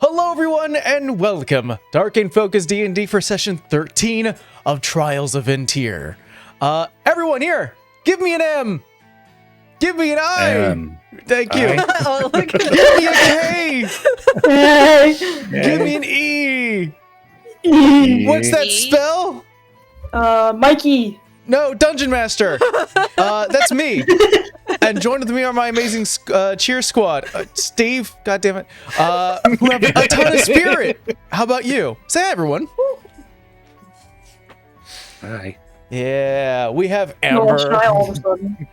Hello everyone and welcome to Arcane Focus D&D for session 13 of Trials of VinTear. Everyone here, give me an M! Give me an I! Thank you! Oh, look at Give me a K! Give me an E! What's that spell? Mikey. No, Dungeon Master! That's me! And joined with me are my amazing cheer squad. Steve, goddammit, who have a ton of spirit. How about you? Say hi, everyone. Hi. Yeah, we have No, Amber, shy all of a sudden.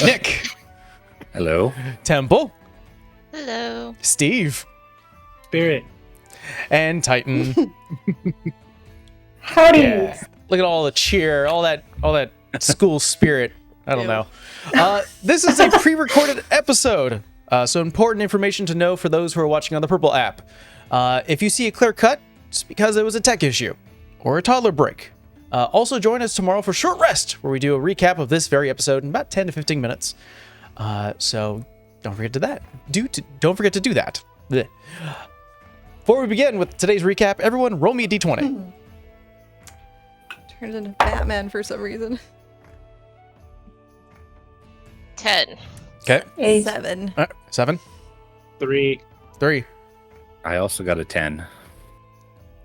Nick, Hello. Temple, Hello. Steve, Spirit. and Titan. Howdy. Yeah. Look at all the cheer, all that school spirit. I don't know. This is a pre-recorded episode, so important information to know for those who are watching on the Purple app. If you see a clear cut, it's because it was a tech issue or a toddler break. Also join us tomorrow for Short Rest, where we do a recap of this very episode in about 10 to 15 minutes. So don't forget to don't forget to do that. Blech. Before we begin with today's recap, everyone roll me a d20. Turned into Batman for some reason. 10. Okay. 7. 7. 3. 3. I also got a 10.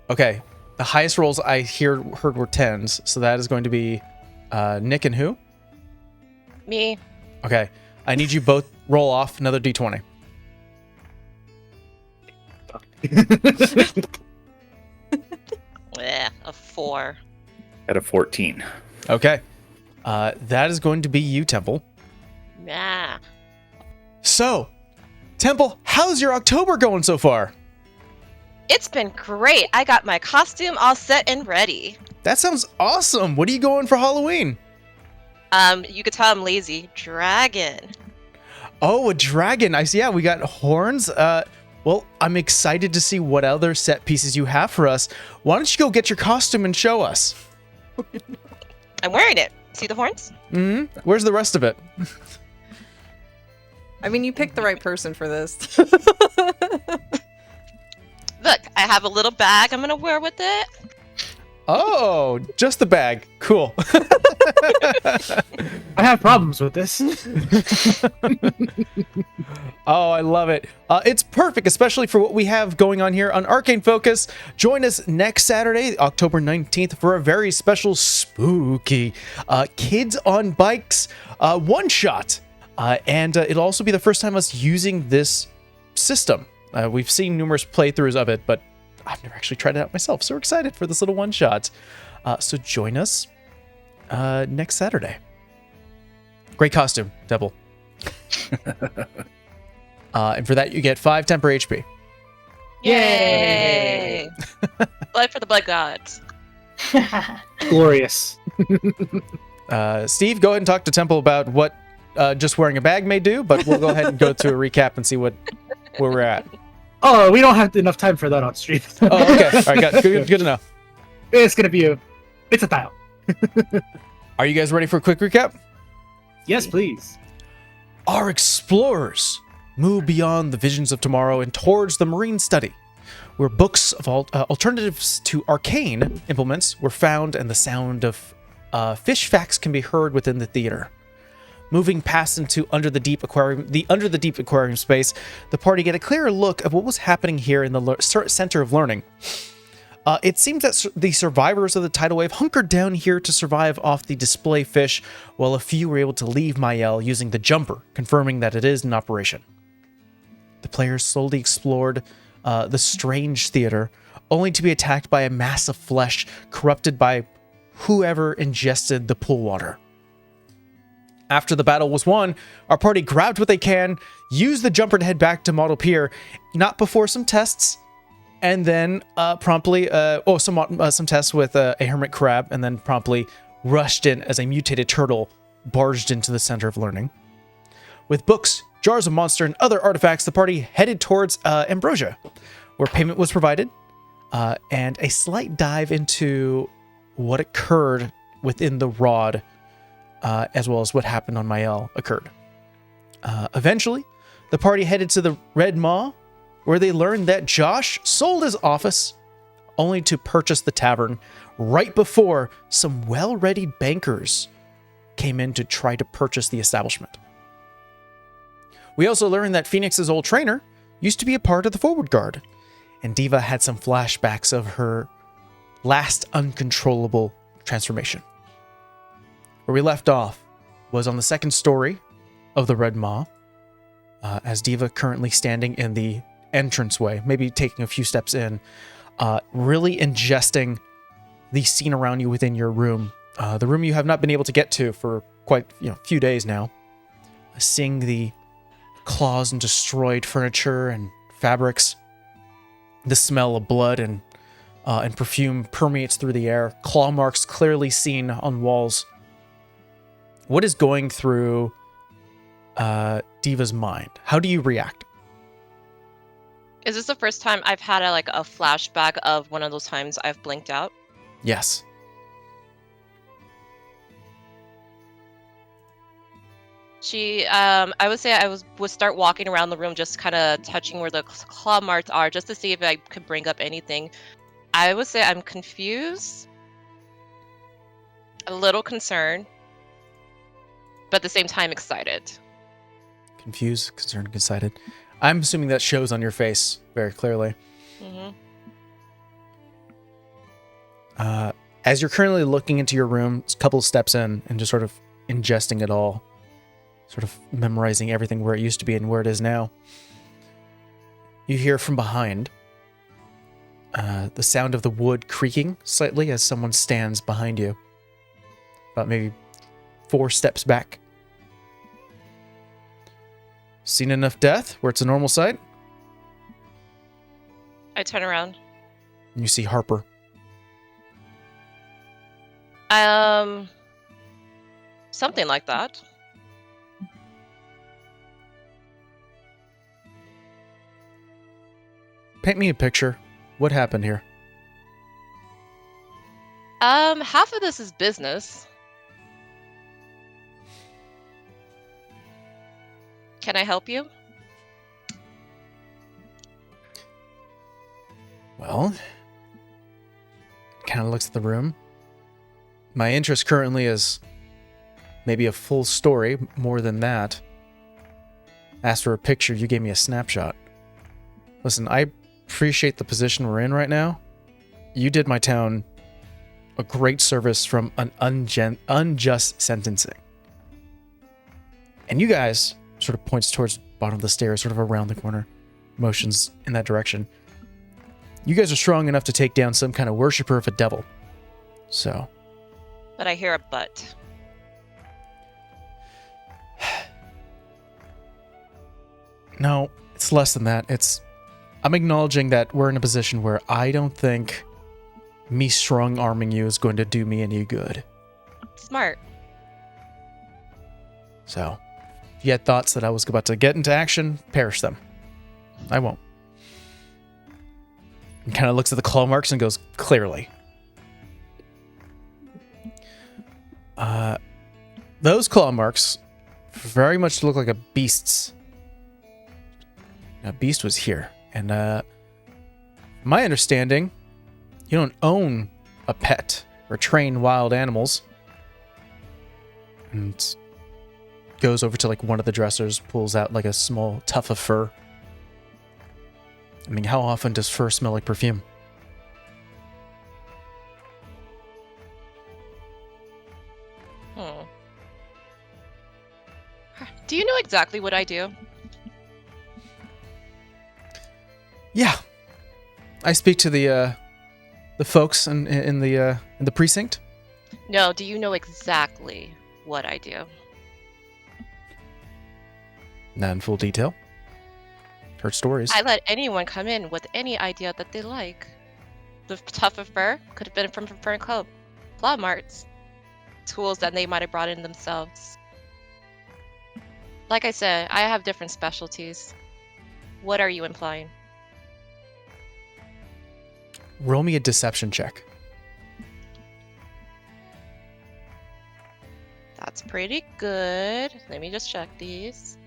Okay. The highest rolls I heard were 10s, so that is going to be Nick and who? Me. Okay. I need you both roll off another d20. Yeah, a 4. At a 14. Okay. That is going to be you, Temple. Yeah. So, Temple, how's your October going so far? It's been great. I got my costume all set and ready. That sounds awesome. What are you going for Halloween? You could tell I'm lazy. Dragon. Oh, a dragon. I see. Yeah, we got horns. Well, I'm excited to see what other set pieces you have for us. Why don't you go get your costume and show us? I'm wearing it. See the horns? Mm-hmm. Where's the rest of it? I mean, you picked the right person for this. Look, I have a little bag I'm gonna wear with it. Oh, just the bag. Cool. I have problems with this. Oh, I love it. It's perfect, especially for what we have going on here on Arcane Focus. Join us next Saturday, October 19th, for a very special spooky Kids on Bikes one-shot. And it'll also be the first time us using this system. We've seen numerous playthroughs of it, but I've never actually tried it out myself. So we're excited for this little one-shot. So join us next Saturday. Great costume, Devil. And for that, you get 5 temporary HP. Yay! Blood for the blood gods. Glorious. Steve, go ahead and talk to Temple about what just wearing a bag may do, but we'll go ahead and go to a recap and see where we're at. Oh, we don't have enough time for that on stream. Oh, okay. All right, good to know. It's gonna be it's a tile. Are you guys ready for a quick recap? Yes, please. Our explorers move beyond the visions of tomorrow and towards the marine study, where books of alternatives to arcane implements were found and the sound of fish facts can be heard within the theater. Moving past into under the deep aquarium space, the party get a clearer look at what was happening here in the center of learning. It seems that the survivors of the tidal wave hunkered down here to survive off the display fish, while a few were able to leave Mael using the jumper, confirming that it is in operation. The players slowly explored the strange theater, only to be attacked by a mass of flesh corrupted by whoever ingested the pool water. After the battle was won, our party grabbed what they can, used the jumper to head back to Model Pier, not before some tests, and then promptly, some tests with a hermit crab, and then promptly rushed in as a mutated turtle barged into the center of learning. With books, jars of monster, and other artifacts, the party headed towards Ambrosia, where payment was provided, and a slight dive into what occurred within the rod, as well as what happened on Mael occurred. Eventually, the party headed to the Red Maw, where they learn that Josh sold his office only to purchase the tavern right before some well-readied bankers came in to try to purchase the establishment. We also learned that Phoenix's old trainer used to be a part of the Forward Guard, and Diva had some flashbacks of her last uncontrollable transformation. Where we left off was on the second story of the Red Maw, as Diva currently standing in the entranceway, maybe taking a few steps in, really ingesting the scene around you within your room, the room you have not been able to get to for quite a few days now. Seeing the claws and destroyed furniture and fabrics, the smell of blood and perfume permeates through the air. Claw marks clearly seen on walls. What is going through Diva's mind? How do you react? Is this the first time I've had a flashback of one of those times I've blinked out? Yes. She, I would say would start walking around the room, just kind of touching where the claw marks are, just to see if I could bring up anything. I would say I'm confused, a little concerned, but at the same time excited. Confused, concerned, excited. I'm assuming that shows on your face very clearly. Mm-hmm. As you're currently looking into your room, a couple of steps in and just sort of ingesting it all, sort of memorizing everything where it used to be and where it is now, you hear from behind the sound of the wood creaking slightly as someone stands behind you, about maybe 4 steps back. Seen enough death where it's a normal sight? I turn around. And you see Harper. Something like that. Paint me a picture. What happened here? Half of this is business. Can I help you? Well, kind of looks at the room. My interest currently is maybe a full story, more than that. Asked for a picture, you gave me a snapshot. Listen, I appreciate the position we're in right now. You did my town a great service from an unjust sentencing. And you guys, sort of points towards the bottom of the stairs, sort of around the corner, motions in that direction. You guys are strong enough to take down some kind of worshiper of a devil. So. But I hear a but. No, it's less than that. I'm acknowledging that we're in a position where I don't think me strong-arming you is going to do me any good. Smart. So, if you had thoughts that I was about to get into action, perish them. I won't. And kind of looks at the claw marks and goes, clearly. Those claw marks very much look like a beast's. A beast was here. And my understanding, you don't own a pet or train wild animals. And goes over to one of the dressers, pulls out a small tuft of fur. I mean, how often does fur smell like perfume? Do you know exactly what I do? Yeah, I speak to the folks in the precinct. No, do you know exactly what I do? Not in full detail. Heard stories. I let anyone come in with any idea that they like. The tuft of fur could have been from fur and claw marks. Tools that they might have brought in themselves. Like I said, I have different specialties. What are you implying? Roll me a deception check. That's pretty good. Let me just check these.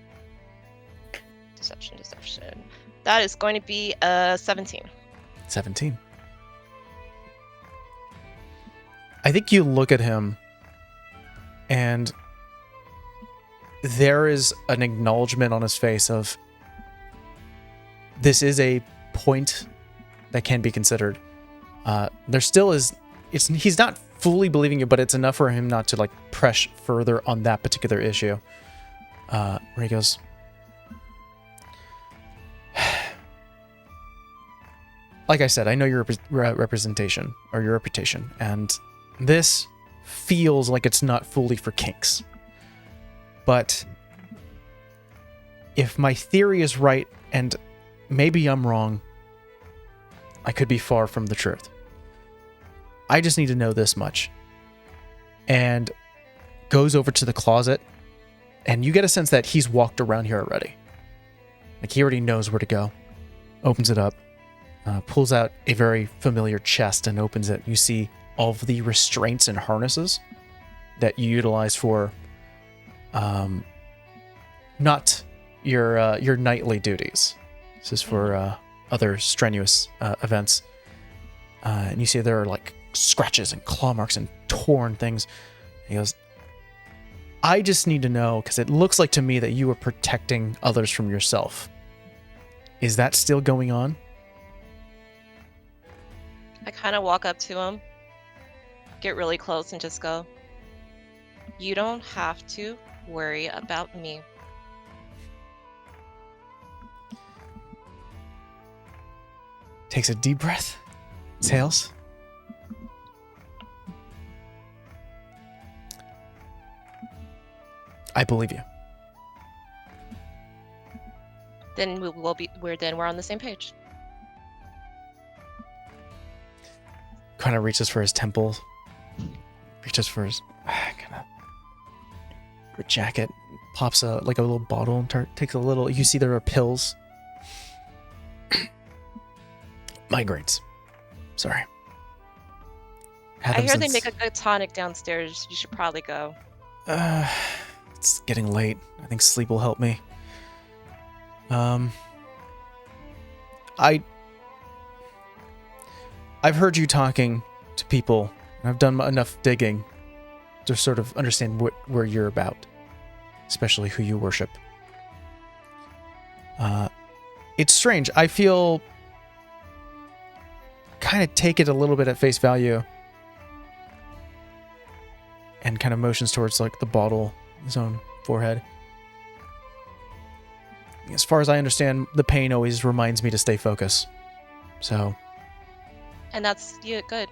Deception. That is going to be 17. 17. I think you look at him and there is an acknowledgement on his face of this is a point that can be considered. There still is, he's not fully believing you, but it's enough for him not to like press further on that particular issue. Where he goes, like I said, I know your representation or your reputation, and this feels like it's not fully for kinks. But if my theory is right, and maybe I'm wrong, I could be far from the truth. I just need to know this much. And goes over to the closet, and you get a sense that he's walked around here already. Like he already knows where to go. Opens it up, pulls out a very familiar chest and opens it. You see all of the restraints and harnesses that you utilize for not your nightly duties. This is for other strenuous events. And you see there are like scratches and claw marks and torn things. He goes, I just need to know, because it looks like to me that you are protecting others from yourself. Is that still going on? I kind of walk up to him, get really close, and just go, you don't have to worry about me. Takes a deep breath, exhales. I believe you. Then we're on the same page. Kind of reaches for his temple, reaches for his kind of jacket, pops a little bottle and takes a little. You see there are pills. Migraines. Sorry. I hear they make a good tonic downstairs. You should probably go. It's getting late. I think sleep will help me. I've heard you talking to people, and I've done enough digging to sort of understand where you're about, especially who you worship. It's strange. I feel kind of take it a little bit at face value and kind of motions towards like the bottle, his own forehead. As far as I understand, the pain always reminds me to stay focused. So. And that's good.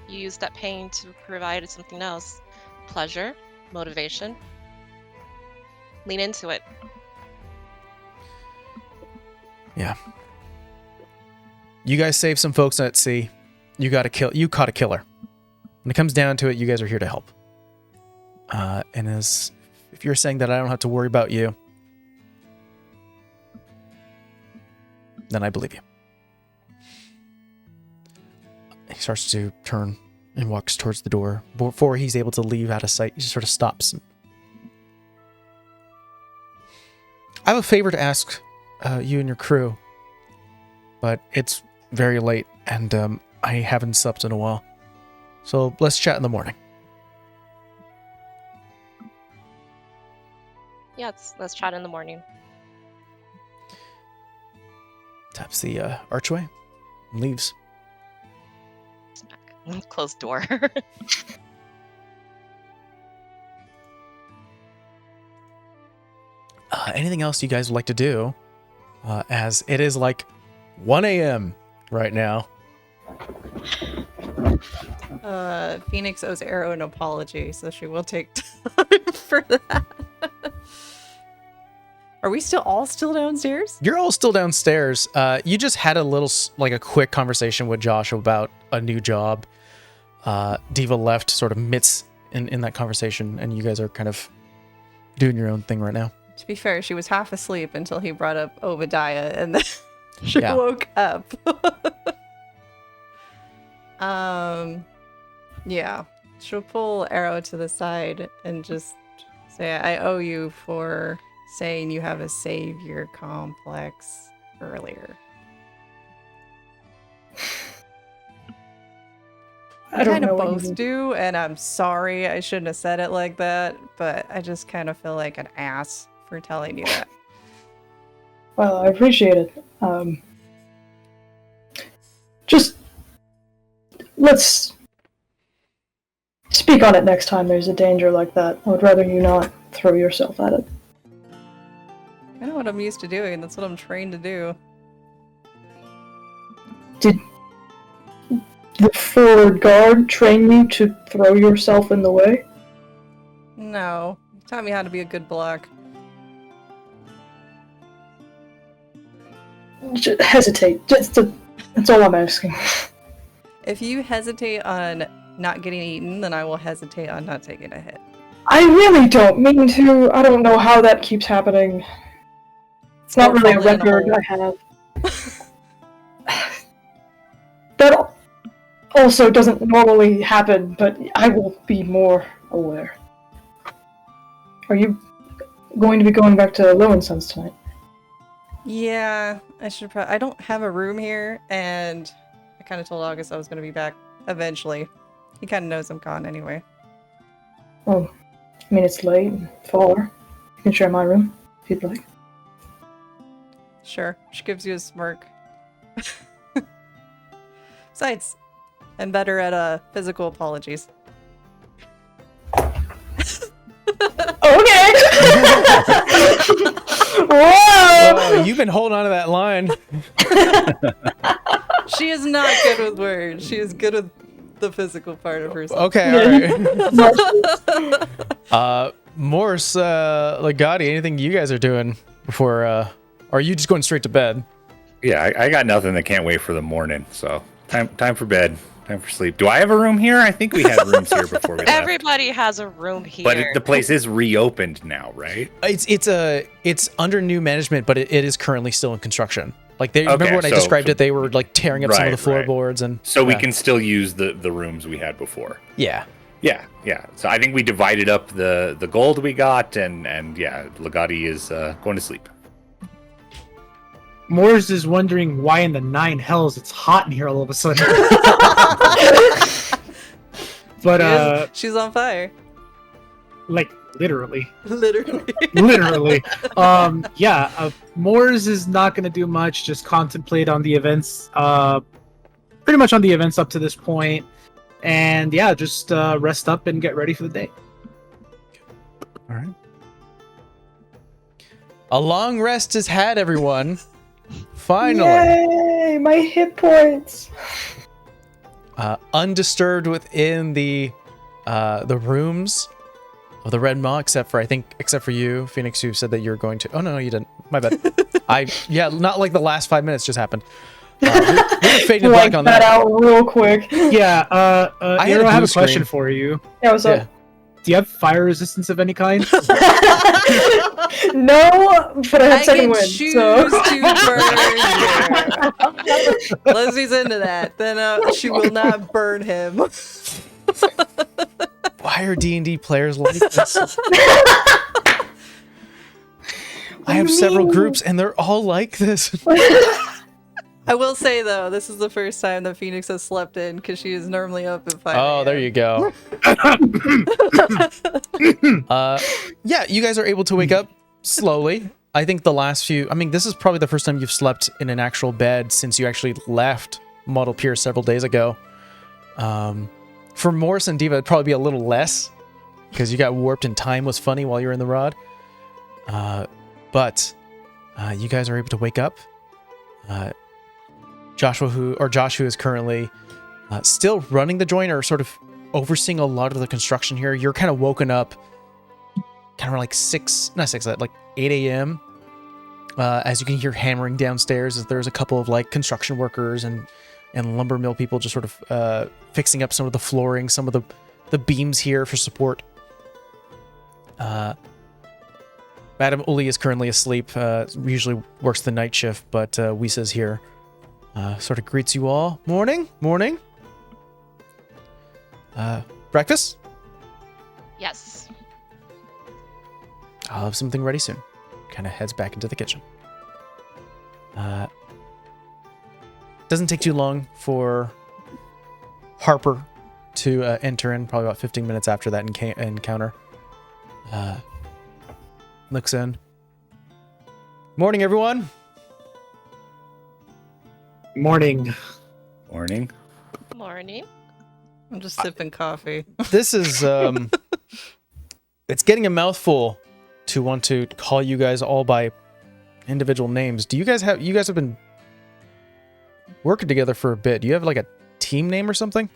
You use that pain to provide something else. Pleasure, motivation. Lean into it. Yeah. You guys saved some folks at sea. You caught a killer. When it comes down to it, you guys are here to help. And if you're saying that I don't have to worry about you, then I believe you. He starts to turn and walks towards the door. Before he's able to leave out of sight, he just sort of stops. I have a favor to ask you and your crew, but it's very late and I haven't slept in a while. So let's chat in the morning. Yeah, let's chat in the morning. Taps the archway and leaves. Closed door. Anything else you guys would like to do? As it is like 1 a.m. right now. Phoenix owes Arrow an apology, so she will take time for that. Are we all still downstairs? You're all still downstairs. You just had a quick conversation with Josh about a new job. Diva left sort of midst in that conversation, and you guys are kind of doing your own thing right now. To be fair, she was half asleep until he brought up Obadiah, and then she woke up. Yeah. She'll pull Arrow to the side and just say, I owe you for saying you have a savior complex earlier. I don't kind know of what you both mean. do, and I'm sorry I shouldn't have said it like that, but I just kind of feel like an ass for telling you that. Well, I appreciate it. Just let's speak on it next time there's a danger like that. I would rather you not throw yourself at it. I know what I'm used to doing. That's what I'm trained to do. Did the forward guard train you to throw yourself in the way? No. He taught me how to be a good block. Just hesitate. That's all I'm asking. If you hesitate on not getting eaten, then I will hesitate on not taking a hit. I really don't mean to. I don't know how that keeps happening. It's not Or really a falling in a record hole. I have. That also doesn't normally happen, but I will be more aware. Are you going to be going back to Low and Sons tonight? Yeah, I should probably. I don't have a room here, and I kind of told August I was going to be back eventually. He kind of knows I'm gone anyway. Oh, I mean, it's late and far. You can share my room if you'd like. Sure. She gives you a smirk. Besides, I'm better at physical apologies. Okay! Whoa! Whoa, you've been holding on to that line. She is not good with words. She is good with the physical part of herself. Okay, all right. Much- Morse, Legati, anything you guys are doing before, or are you just going straight to bed? Yeah, I got nothing that can't wait for the morning. So time for bed. Time for sleep. Do I have a room here? I think we had rooms here before we left. Everybody has a room here. But the place is reopened now, right? It's under new management, but it is currently still in construction. Like Okay, remember when I so- described it, they were like tearing up some of the Right, right. floorboards and So we yeah. can still use the rooms we had before. Yeah. Yeah. So I think we divided up the gold we got, and yeah, Legati is going to sleep. Moors is wondering why in the nine hells it's hot in here all of a sudden. But She's on fire. like literally. Literally. Yeah, Moors is not going to do much, just contemplate on the events, pretty much on the events up to this point. And yeah, just rest up and get ready for the day. All right. A long rest is had, everyone. Finally. Yay! My hit points! Undisturbed within the rooms of the Red Maw, except for you, Phoenix, who said that you're going to. Oh no, you didn't. My bad. Not like the last 5 minutes just happened. We faded Like black on that that. out real quick. Yeah, I had Aero, a I have blue a question screen. for you. Yeah, what's Yeah. up? Do you have fire resistance of any kind? No, but I have I second can wind, choose so... to burn you. Leslie's into that. Then she will not burn him. Why are D&D players like this? I have several groups and they're all like this. I will say though, this is the first time that Phoenix has slept in because she is normally up at 5 Oh, there a.m. you go. Yeah, you guys are able to wake up slowly. I think the last few, this is probably the first time you've slept in an actual bed since you actually left Model Pier several days ago. For Morris and Diva, it'd probably be a little less because you got warped and time was funny while you were in the rod. But you guys are able to wake up. Josh, who is currently still running the joint or sort of overseeing a lot of the construction here. You're kind of woken up kind of like 8 a.m. As you can hear hammering downstairs as there's a couple of like construction workers and lumber mill people just sort of fixing up some of the flooring, some of the beams here for support. Madam Uli is currently asleep, usually works the night shift, but Wisa's here. Sort of greets you all. Morning. Breakfast? Yes. I'll have something ready soon. Kind of heads back into the kitchen. Doesn't take too long for Harper to enter in, probably about 15 minutes after that encounter. Looks in. Morning, everyone. Morning. Morning. Morning. I'm just sipping coffee. This is it's getting a mouthful to want to call you guys all by individual names. You guys have been working together for a bit. Do you have like a team name or something?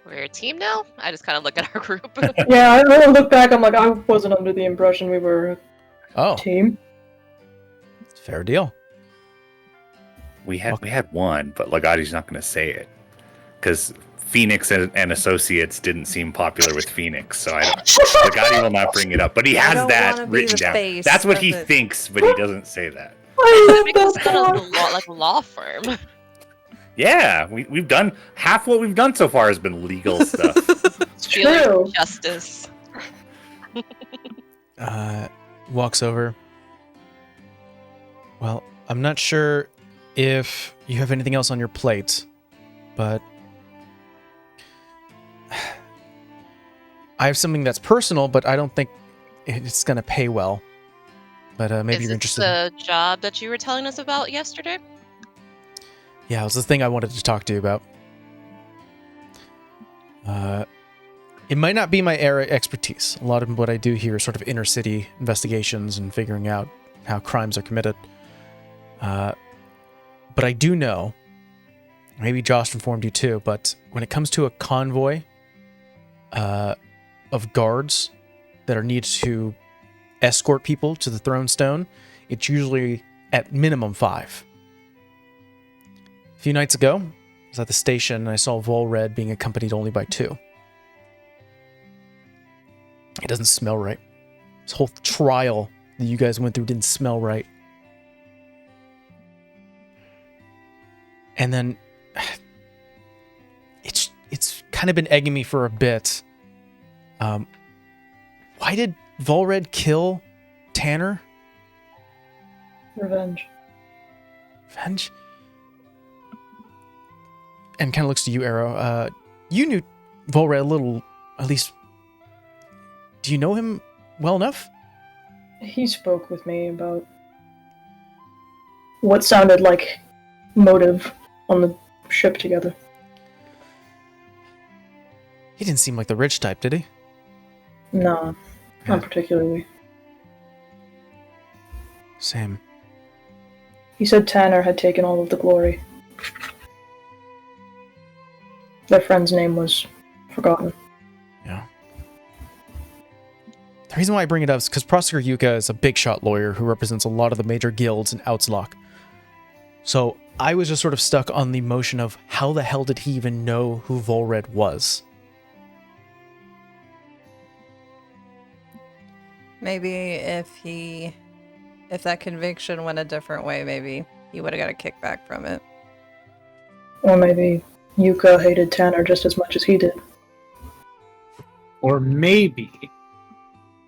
We're a team now? I just kind of look at our group. Yeah, I look back, I'm like, I wasn't under the impression we were Oh, a team. fair deal. We had one, but Legati's not going to say it because Phoenix and Associates didn't seem popular with Phoenix, so Legati will not bring it up. But he has don't that wanna be written the down. face That's what of he it. thinks, but he doesn't say that. I Because love it's that kind of song. like a law firm. Yeah, we've done half what we've done so far has been legal stuff. It's Feeling true. justice. Walks over. Well, I'm not sure if you have anything else on your plate, but I have something that's personal, but I don't think it's gonna pay well. But maybe Is you're this interested. the job that you were telling us about yesterday? Yeah, it was the thing I wanted to talk to you about. It might not be my area of expertise. A lot of what I do here is sort of inner city investigations and figuring out how crimes are committed. But I do know, maybe Josh informed you too, but when it comes to a convoy of guards that are needed to escort people to the throne stone, it's usually at minimum 5. A few nights ago, I was at the station and I saw Volred being accompanied only by 2. It doesn't smell right. This whole trial that you guys went through didn't smell right. And then it's kind of been egging me for a bit. Why did Volred kill Tanner? Revenge. Revenge? And kind of looks to you, Arrow. You knew Volred a little, at least. Do you know him well enough? He spoke with me about what sounded like motive on the ship together. He didn't seem like the rich type, did he? No, Yeah. not particularly. Same. He said Tanner had taken all of the glory. Their friend's name was forgotten. Yeah. The reason why I bring it up is because Prosecutor Yuka is a big shot lawyer who represents a lot of the major guilds in Outslock. So I was just sort of stuck on the motion of how the hell did he even know who Volred was? Maybe if that conviction went a different way, maybe he would have got a kickback from it. Or maybe Yuka hated Tanner just as much as he did. Or maybe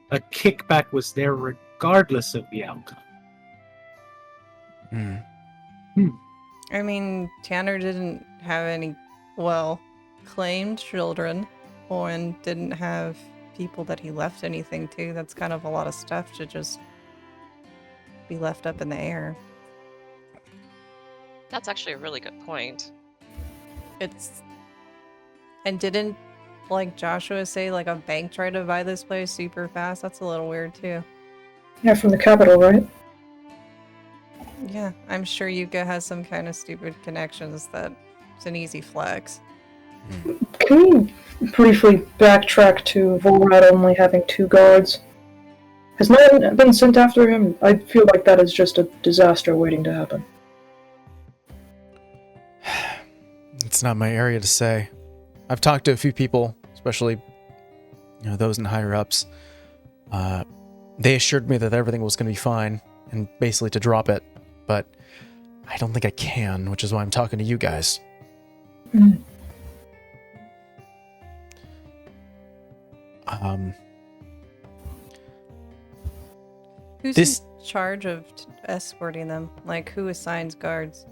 a kickback was there regardless of the outcome. I mean, Tanner didn't have any, claimed children, and didn't have people that he left anything to. That's kind of a lot of stuff to just be left up in the air. That's actually a really good point. And didn't, like Joshua say, like a bank tried to buy this place super fast? That's a little weird too. Yeah, from the capital, right? Yeah, I'm sure Yuka has some kind of stupid connections that it's an easy flex. Can we briefly backtrack to Volrad only having 2 guards? Has no one been sent after him? I feel like that is just a disaster waiting to happen. It's not my area to say. I've talked to a few people, especially those in higher ups. They assured me that everything was going to be fine and basically to drop it, but I don't think I can, which is why I'm talking to you guys. Mm. Who's This- in charge of escorting them? Like, who assigns guards?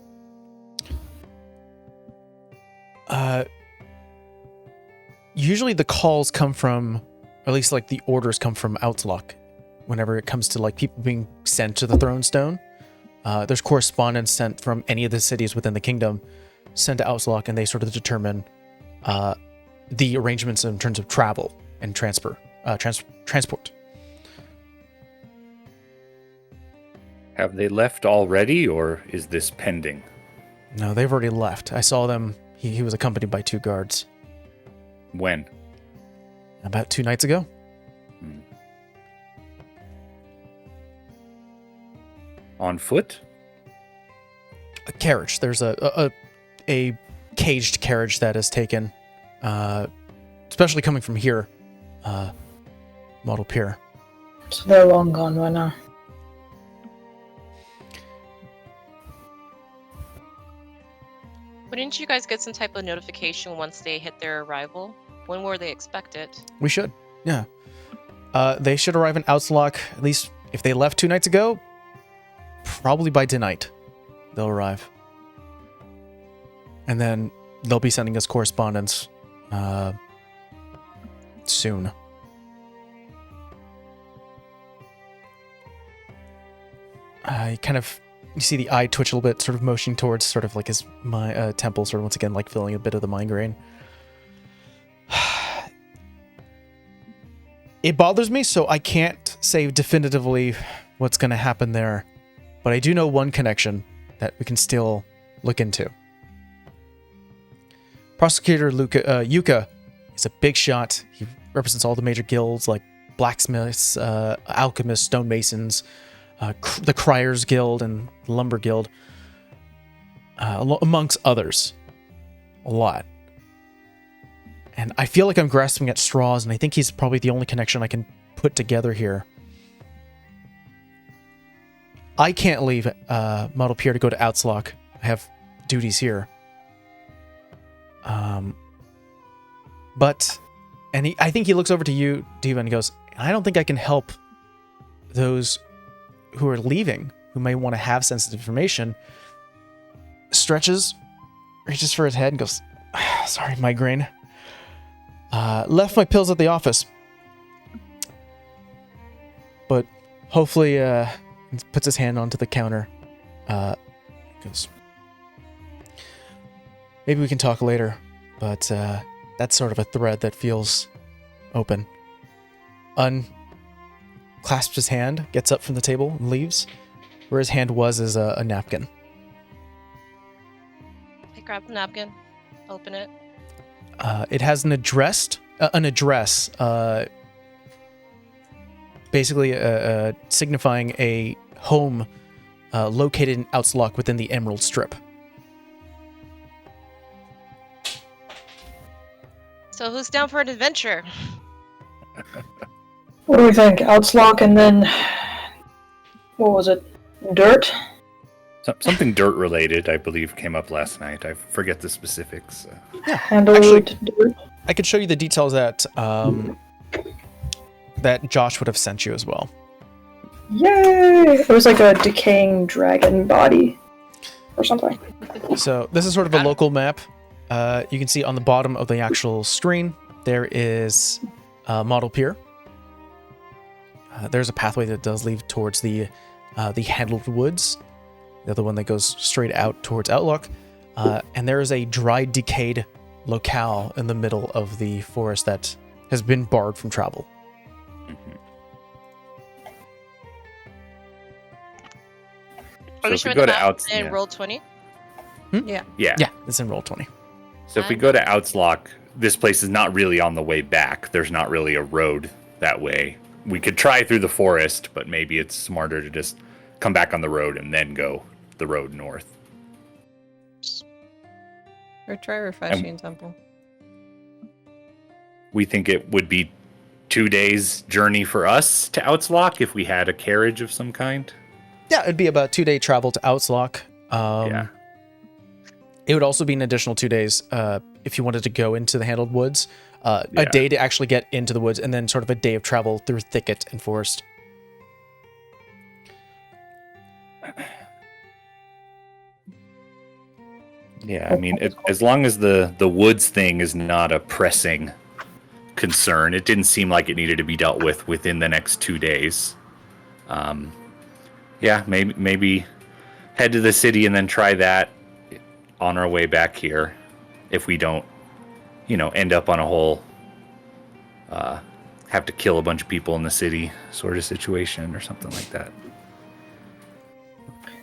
usually the calls come from, or at least like the orders come from Outlook. Whenever it comes to like people being sent to the Throne Stone, there's correspondence sent from any of the cities within the kingdom, sent to Outlook, and they sort of determine the arrangements in terms of travel and transport. Have they left already, or is this pending? No, they've already left. I saw them. He was accompanied by 2 guards. When? About 2 nights ago. On foot? A carriage. There's a caged carriage that is taken, especially coming from here, Model Pier. So they're long gone by now. Wouldn't you guys get some type of notification once they hit their arrival? When were they expected? We should, yeah. They should arrive in Outlook, at least if they left 2 nights ago, probably by tonight they'll arrive. And then they'll be sending us correspondence soon. You see the eye twitch a little bit, sort of motioning towards sort of like his temple, sort of once again like feeling a bit of the migraine. It bothers me, so I can't say definitively what's going to happen there. But I do know one connection that we can still look into. Prosecutor Yuka is a big shot. He represents all the major guilds like blacksmiths, alchemists, stonemasons, the Criers Guild, and the Lumber Guild, amongst others. A lot. And I feel like I'm grasping at straws, and I think he's probably the only connection I can put together here. I can't leave Model Pier to go to Outlook. I have duties here. I think he looks over to you, Diva, and he goes, I don't think I can help those who are leaving, who may want to have sensitive information. Stretches, reaches for his head and goes, sorry, migraine. Left my pills at the office. But hopefully, puts his hand onto the counter. Goes, maybe we can talk later, but that's sort of a thread that feels open. Unclasps his hand, gets up from the table, and leaves. Where his hand was is a napkin. I grab the napkin, open it. It has an address, basically signifying a home located in Outlook within the Emerald Strip. So who's down for an adventure? What do we think? Outlook and then... What was it? Dirt? Something dirt related, I believe, came up last night. I forget the specifics. Handled dirt? I could show you the details that that Josh would have sent you as well. Yay! It was like a decaying dragon body or something. So this is sort of a local map. You can see on the bottom of the actual screen, there is Model Pier. There's a pathway that does lead towards the Handled Woods, the other one that goes straight out towards Outlook. And there is a dry, decayed locale in the middle of the forest that has been barred from travel. Are we So showing if we the go to map Outs- in yeah. roll 20? Yeah. Yeah. Yeah, it's in roll 20. So if we go to Outlook, this place is not really on the way back. There's not really a road that way. We could try through the forest, but maybe it's smarter to just come back on the road and then go the road north. Or try Refreshing Temple. We think it would be 2 days journey for us to Outlook if we had a carriage of some kind. Yeah, it'd be about 2-day travel to Outlook. Yeah. It would also be an additional 2 days if you wanted to go into the Handled Woods. A Yeah. day to actually get into the woods, and then sort of a day of travel through thicket and forest. Yeah, I mean, as long as the woods thing is not a pressing concern. It didn't seem like it needed to be dealt with within the next 2 days. Yeah, maybe head to the city and then try that on our way back here. If we don't, end up on a whole have to kill a bunch of people in the city sort of situation or something like that.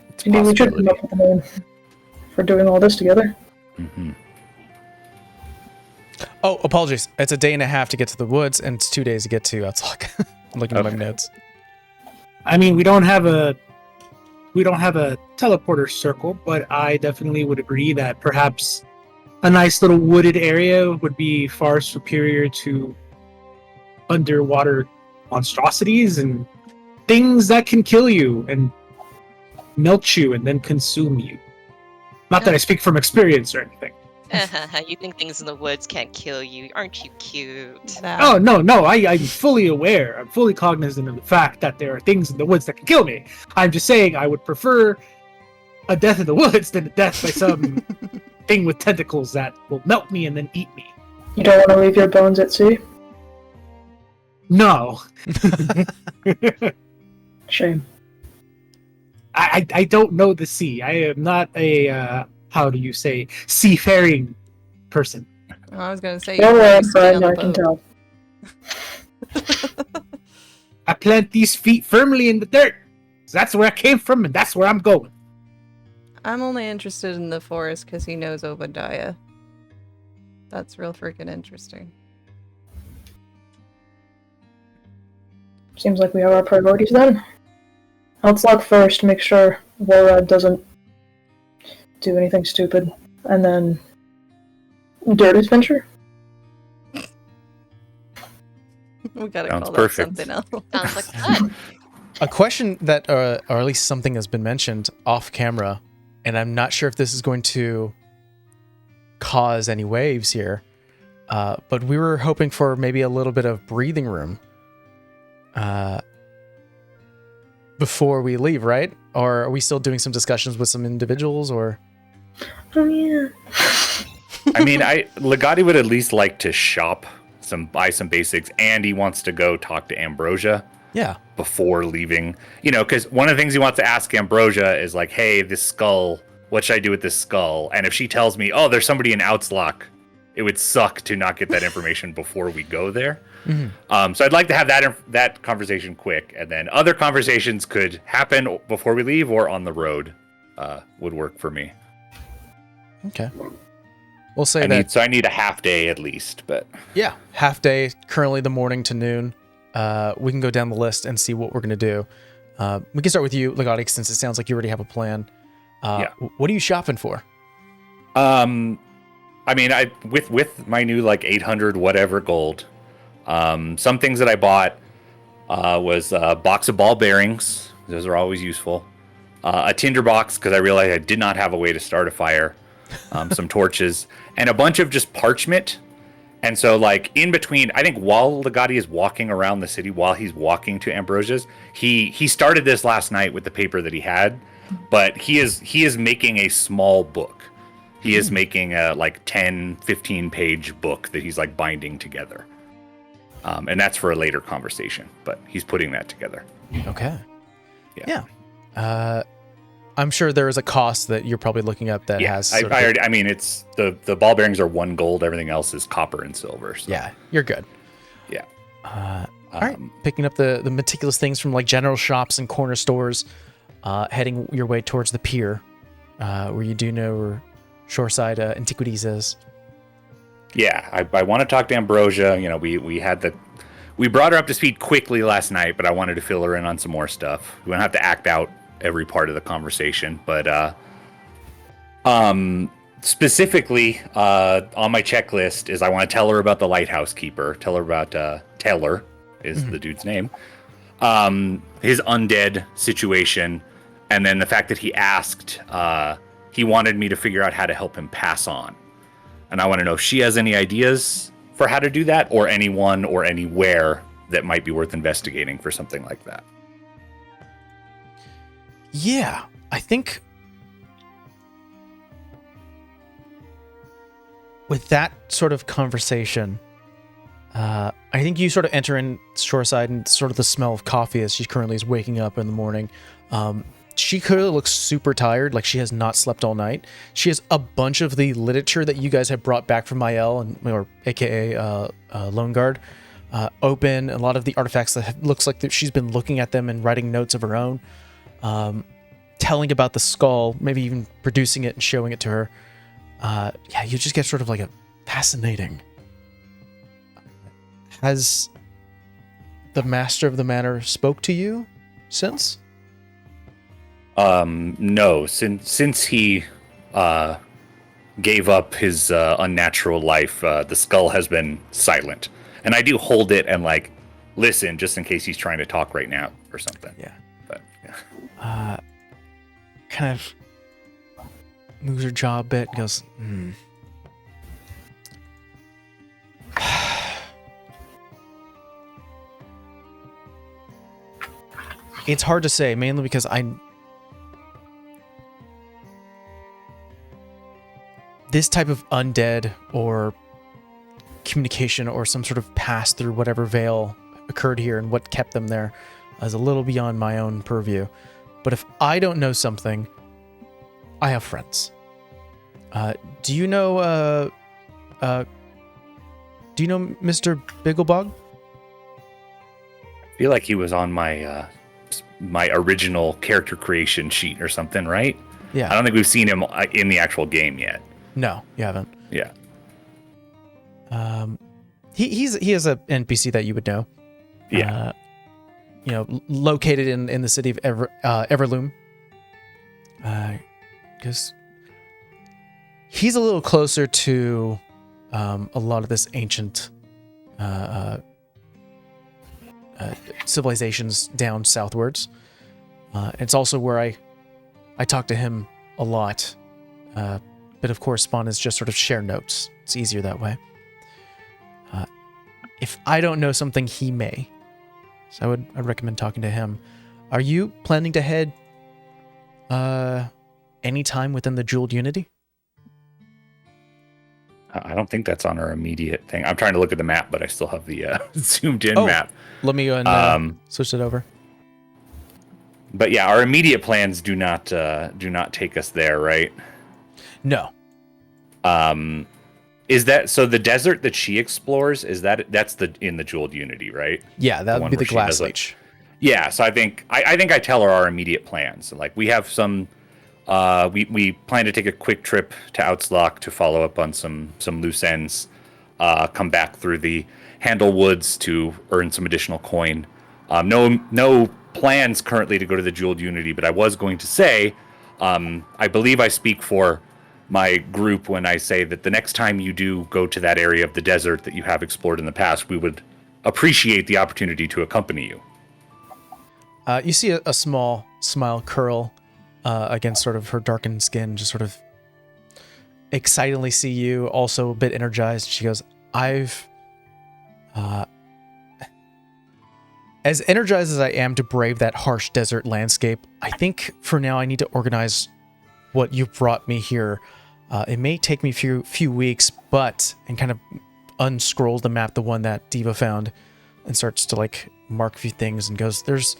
It's Maybe we should come up with a name for doing all this together. Mm-hmm. Oh, apologies. It's a day and a half to get to the woods, and it's 2 days to get to Outslock. I'm looking at my notes. I mean, we don't have a teleporter circle, but I definitely would agree that perhaps a nice little wooded area would be far superior to underwater monstrosities and things that can kill you and melt you and then consume you. Not that I speak from experience or anything. You think things in the woods can't kill you? Aren't you cute? Oh, no, I'm fully aware. I'm fully cognizant of the fact that there are things in the woods that can kill me. I'm just saying I would prefer a death in the woods than a death by some thing with tentacles that will melt me and then eat me. You don't want to leave your bones at sea? No. Shame. I don't know the sea. I am not a, how do you say, seafaring person. I was going to say, Don't you worry, stay on Fred, the I can boat. tell. I plant these feet firmly in the dirt. So that's where I came from, and that's where I'm going. I'm only interested in the forest because he knows Obadiah. That's real freaking interesting. Seems like we have our priorities then. Let's look first, make sure Warrad doesn't do anything stupid, and then Dirt Adventure? We gotta Sounds call perfect. that something else. Sounds like fun. A question that, or at least something has been mentioned off camera, and I'm not sure if this is going to cause any waves here, but we were hoping for maybe a little bit of breathing room before we leave, right? Or are we still doing some discussions with some individuals, or? Oh yeah. I mean, Legati would at least like to buy some basics, and he wants to go talk to Ambrosia. Yeah. Before leaving, because one of the things he wants to ask Ambrosia is like, hey, this skull, what should I do with this skull? And if she tells me, oh, there's somebody in Outslock, it would suck to not get that information before we go there. Mm-hmm. So I'd like to have that conversation quick, and then other conversations could happen before we leave or on the road would work for me. Okay. We'll say I need a half day at least, but yeah, half day, currently the morning to noon. We can go down the list and see what we're going to do. We can start with you, Legati, since it sounds like you already have a plan. Yeah. What are you shopping for? I mean, with my new 800 whatever gold, some things that I bought was a box of ball bearings. Those are always useful. A tinder box because I realized I did not have a way to start a fire. Some torches and a bunch of just parchment. And so, in between, I think while Legati is walking around the city, while he's walking to Ambrosia's, he started this last night with the paper that he had, but he is making a small book. He is making a 10, 15 page book that he's binding together. And that's for a later conversation, but he's putting that together. Okay. Yeah. I'm sure there is a cost that you're probably looking up that has. I mean, it's the ball bearings are 1 gold. Everything else is copper and silver. So. Yeah, you're good. Yeah. All right. Picking up the meticulous things from general shops and corner stores, heading your way towards the pier, where you do know where Shoreside Antiquities is. Yeah, I want to talk to Ambrosia. We brought her up to speed quickly last night, but I wanted to fill her in on some more stuff. We don't have to act out every part of the conversation, but specifically on my checklist is I want to tell her about the lighthouse keeper, tell her about Taylor is the dude's name, his undead situation, and then the fact that he asked, he wanted me to figure out how to help him pass on, and I want to know if she has any ideas for how to do that, or anyone or anywhere that might be worth investigating for something like that. Yeah, I think with that sort of conversation, I think you sort of enter in shoreside and sort of the smell of coffee as she currently is waking up in the morning. She clearly looks super tired, like she has not slept all night. She has a bunch of the literature that you guys have brought back from Mael, or AKA Lone Guard, open. A lot of the artifacts that looks like that she's been looking at them and writing notes of her own, telling about the skull, maybe even producing it and showing it to her. Yeah, you just get sort of like a fascinating. Has the master of the manor spoke to you since? No, since he gave up his unnatural life, the skull has been silent. And I do hold it and like listen just in case he's trying to talk right now or something. Yeah. But yeah. Kind of moves her jaw a bit and goes, It's hard to say, mainly because this type of undead or communication or some sort of pass through whatever veil occurred here and what kept them there is a little beyond my own purview. But if I don't know something, I have friends. Do you know Mr. Bigglebog? I feel like he was on my my original character creation sheet or something, right? Yeah. I don't think we've seen him in the actual game yet. No, you haven't. Yeah. He is a NPC that you would know. Yeah. Located in the city of Everloom. Because he's a little closer to a lot of this ancient civilizations down southwards. It's also where I talk to him a lot. Bit of correspondence, just sort of share notes. It's easier that way. If I don't know something, he may. So I'd recommend talking to him. Are you planning to head anytime within the Jeweled Unity? I don't think that's on our immediate thing. I'm trying to look at the map, but I still have the zoomed in map. Let me go and switch it over. But yeah, our immediate plans do not take us there, right? No. Is that so? The desert that she explores that's in the Jeweled Unity, right? Yeah, that would be the Glass Leech. Yeah, so I think I tell her our immediate plans. Like we have some. We plan to take a quick trip to Outslock to follow up on some loose ends. Come back through the Handle Woods to earn some additional coin. No plans currently to go to the Jeweled Unity, but I was going to say, I believe I speak for my group when I say that the next time you do go to that area of the desert that you have explored in the past, we would appreciate the opportunity to accompany you. You see a small smile curl against sort of her darkened skin, just sort of excitedly see you, also a bit energized. She goes, as energized as I am to brave that harsh desert landscape, I think for now I need to organize what you brought me here. It may take me a few weeks, and kind of unscrolls the map, the one that Diva found, and starts to like mark a few things and goes, there's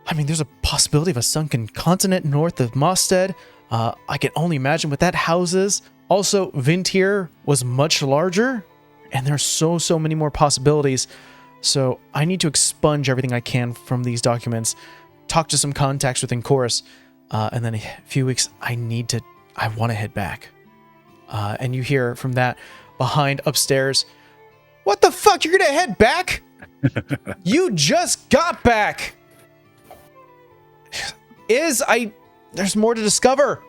a possibility of a sunken continent north of Mosted. I can only imagine what that houses. Also, VinTear was much larger, and there's so many more possibilities. So I need to expunge everything I can from these documents, talk to some contacts within Chorus, and then a few weeks, I want to head back. And you hear from that behind upstairs, what the fuck, you're gonna head back? You just got back! There's more to discover.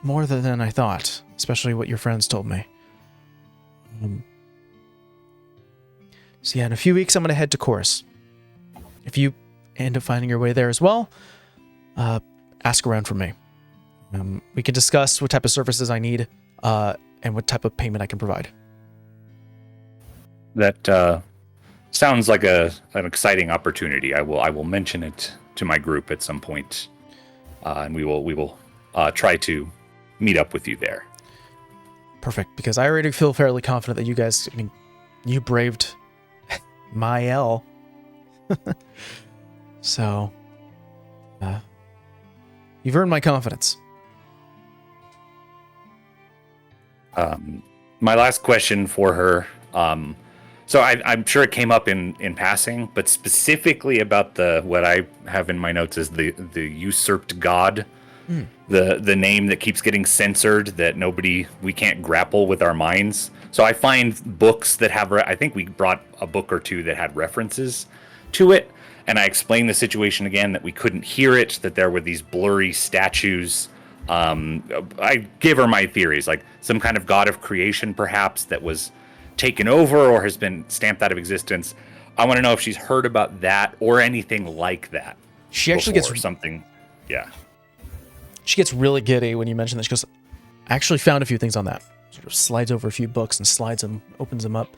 More than I thought, especially what your friends told me. So yeah, in a few weeks, I'm going to head to Chorus. If you end up finding your way there as well, ask around for me. We can discuss what type of services I need and what type of payment I can provide. That sounds like an exciting opportunity. I will mention it to my group at some point, and we will try to meet up with you there. Perfect, because I already feel fairly confident that you guys, I mean, you braved Mael. So, you've earned my confidence. My last question for her. So I'm sure it came up in passing, but specifically about what I have in my notes is the usurped god, the name that keeps getting censored that we can't grapple with our minds. So I find books that have, I think we brought a book or two that had references to it, and I explained the situation again that we couldn't hear it, that there were these blurry statues. I gave her my theories, like some kind of god of creation, perhaps, that was taken over or has been stamped out of existence. I want to know if she's heard about that or anything like that. She actually gets something. Yeah. She gets really giddy when you mention this. She goes, I actually found a few things on that. Sort of slides over a few books and opens them up.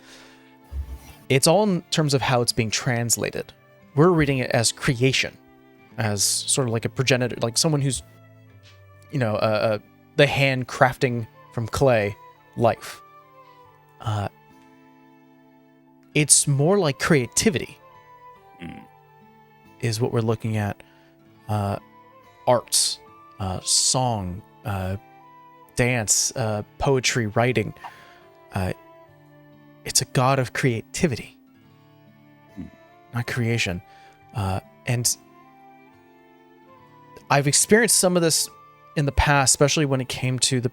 It's all in terms of how it's being translated. We're reading it as creation, as sort of like a progenitor, like someone who's, the hand crafting from clay life. It's more like creativity, is what we're looking at. Arts, song, dance, poetry, writing. It's a god of creativity, not creation. And I've experienced some of this in the past, especially when it came to the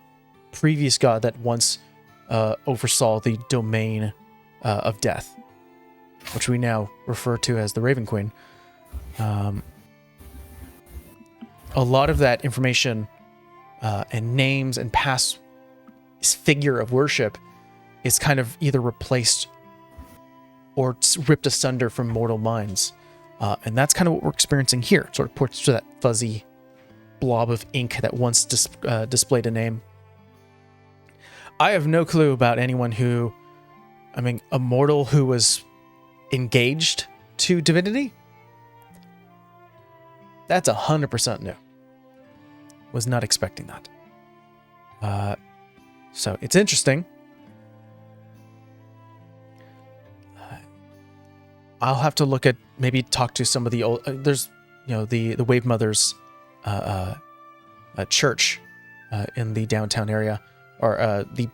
previous god that once oversaw the domain of death, which we now refer to as the Raven Queen. A lot of that information and names and past figure of worship is kind of either replaced or ripped asunder from mortal minds. And that's kind of what we're experiencing here. It sort of points to that fuzzy blob of ink that once displayed a name. I have no clue about anyone a mortal who was engaged to divinity. That's 100% new. Was not expecting that. So it's interesting. I'll have to maybe talk to some of the old. There's, the Wave Mothers church in the downtown area, or the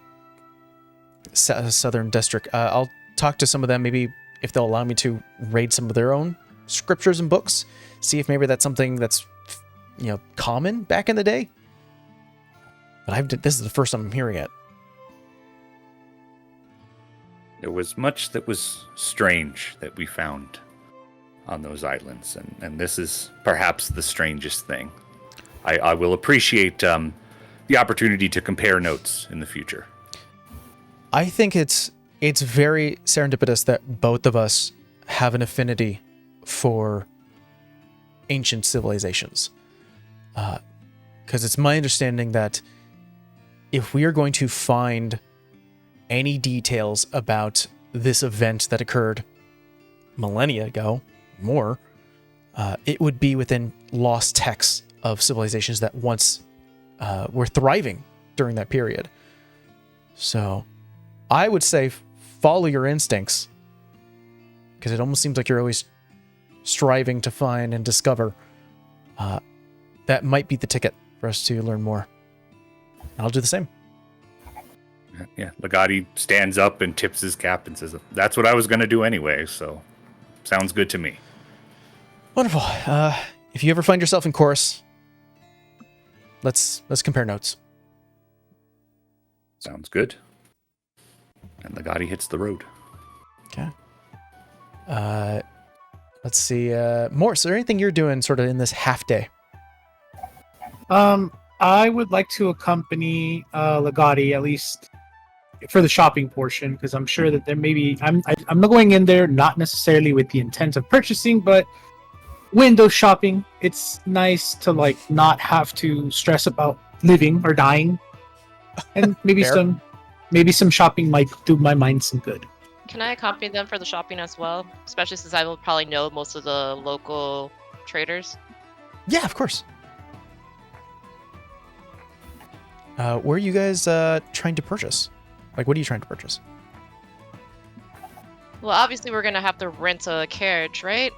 southern district. I'll talk to some of them, maybe if they'll allow me to raid some of their own scriptures and books, see if maybe that's something that's common back in the day. But this is the first time I'm hearing it. There was much that was strange that we found on those islands, and this is perhaps the strangest thing. I will appreciate the opportunity to compare notes in the future. I think it's very serendipitous that both of us have an affinity for ancient civilizations. Because it's my understanding that if we are going to find any details about this event that occurred millennia ago, more, it would be within lost texts of civilizations that once were thriving during that period. So I would say follow your instincts, because it almost seems like you're always striving to find and discover. That might be the ticket for us to learn more. I'll do the same. Yeah, Legati stands up and tips his cap and says, "That's what I was going to do anyway, so sounds good to me." Wonderful. If you ever find yourself in chorus, let's compare notes. Sounds good. And Legati hits the road. Okay. Let's see. Morse, is there anything you're doing sort of in this half day? I would like to accompany Legati, at least for the shopping portion, because I'm sure that there may be. I'm not going in there not necessarily with the intent of purchasing, but window shopping. It's nice to not have to stress about living or dying, and maybe some shopping might do my mind some good. Can I accompany them for the shopping as well? Especially since I will probably know most of the local traders. Yeah, of course. Where are you guys trying to purchase? Like, what are you trying to purchase? Well, obviously we're gonna have to rent a carriage, right?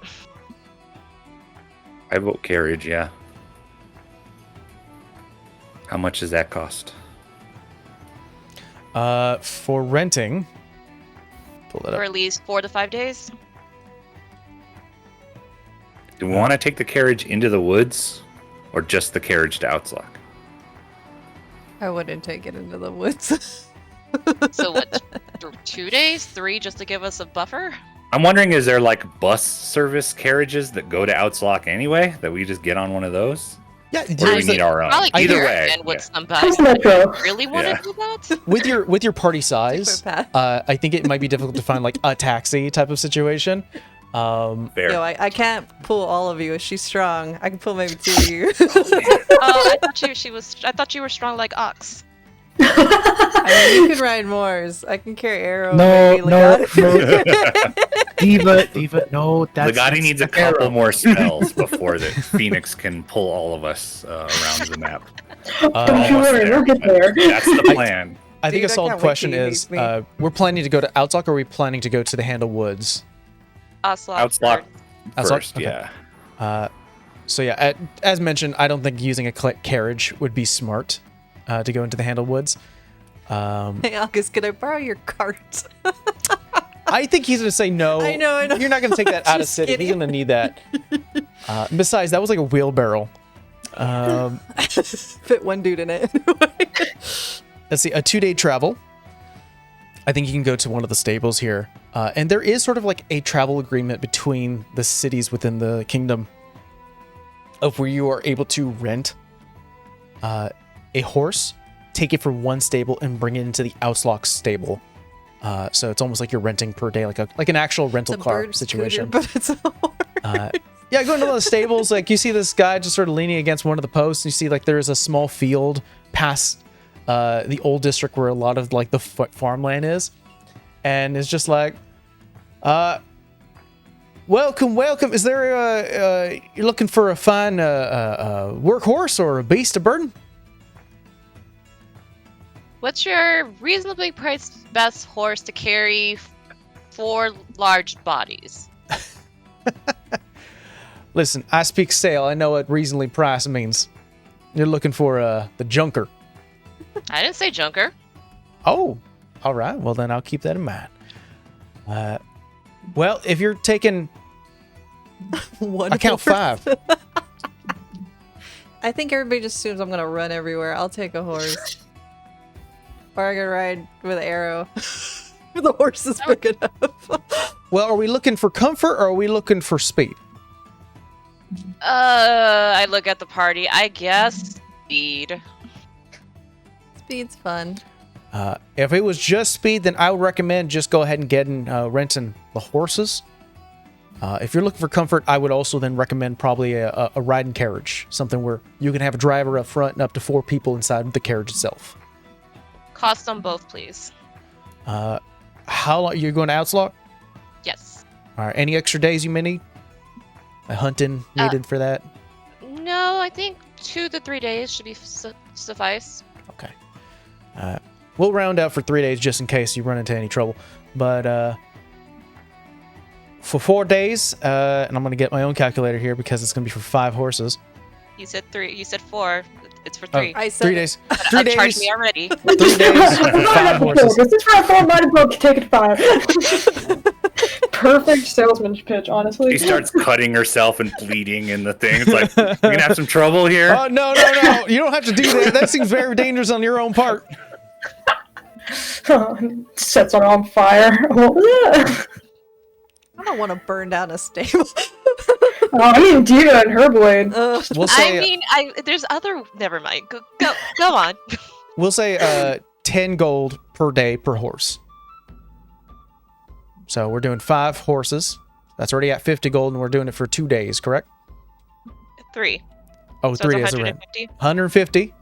I vote carriage, yeah. How much does that cost? For renting, pull that For up. at least 4 to 5 days. Do we want to take the carriage into the woods, or just the carriage to Outslock? I wouldn't take it into the woods. So what? 2 days? 3 just to give us a buffer? I'm wondering, is there like bus service carriages that go to Outslock anyway, that we just get on one of those? Yeah, Or do we there's need our own? Probably Either can way. recommend with yeah. somebody How's that go? really want to Yeah. do that. with your party size, Path. I think it might be difficult to find like a taxi type of situation. Fair. Yo, I can't pull all of you. She's strong. I can pull maybe 2 of you. Oh, I thought you were strong like ox. I mean, you can ride Moors. I can carry arrow. No, maybe, no, Legati. no. Diva, no. That's Legati needs a that's arrow. couple more spells before that Phoenix can pull all of us around the map. Don't you Almost worry, we'll get there. That's the plan. I think Dude, a I solid can't wait question till you is: meet me. we're planning to go to Outlook, or are we planning to go to the Handle Woods? Outslock Outslock? first, Okay. yeah. So yeah, as mentioned, I don't think using a carriage would be smart to go into the Handle Woods. Hey, August, can I borrow your cart? I think he's gonna say no. I know. You're not gonna take that out of Just city. He's kidding. gonna need that. Besides, that was like a wheelbarrow. Fit one dude in it. Let's see, a 2-day travel. I think you can go to one of the stables here. And there is sort of like a travel agreement between the cities within the kingdom of where you are able to rent a horse, take it from one stable, and bring it into the Outslock stable. So it's almost like you're renting per day, like an actual rental It's a car bird situation. scooter, but it's a horse. Yeah, going to one of the stables, like you see this guy just sort of leaning against one of the posts, and you see like there is a small field past the old district where a lot of like the farmland is, and it's just like, welcome. Is there you're looking for a fine workhorse or a beast of burden? What's your reasonably priced best horse to carry 4 large bodies? Listen, I speak sale. I know what reasonably priced means. You're looking for the junker. I didn't say junker. Oh, all right. Well, then I'll keep that in mind. Well, if you're taking, One I count horse. 5. I think everybody just assumes I'm gonna run everywhere. I'll take a horse. Or I can ride with an arrow. The horse is big enough. Well, are we looking for comfort or are we looking for speed? I look at the party. I guess speed. Speed's fun. If it was just speed, then I would recommend just go ahead and getting renting the horses. If you're looking for comfort, I would also then recommend probably a riding carriage, something where you can have a driver up front and up to 4 people inside the carriage itself. Cost them both, please. How long you're going to Outslock? Yes. All right. Any extra days you may need? Hunting needed for that? No, I think 2 to 3 days should be suffice. Okay. We'll round out for 3 days just in case you run into any trouble. But for 4 days, and I'm going to get my own calculator here because it's going to be for 5 horses. You said 3. You said 4. It's for Oh, 3. I said 3 it. days. 3 Charge days. me already. 3 days. 5 horses. This is for a 4, might as well take it 5. Perfect salesman pitch, honestly. She starts cutting herself and bleeding in the thing. It's like, you're going to have some trouble here. Oh, no. You don't have to do that. That seems very dangerous on your own part. Sets her on fire. What was that? I don't want to burn down a stable. I need Diva and her blade. We'll say, I mean, there's other. Never mind. Go on. we'll say 10 gold per day per horse. So we're doing 5 horses. That's already at 50 gold, and we're doing it for 2 days, correct? 3. Oh, So 3 it's days already. 150. 150.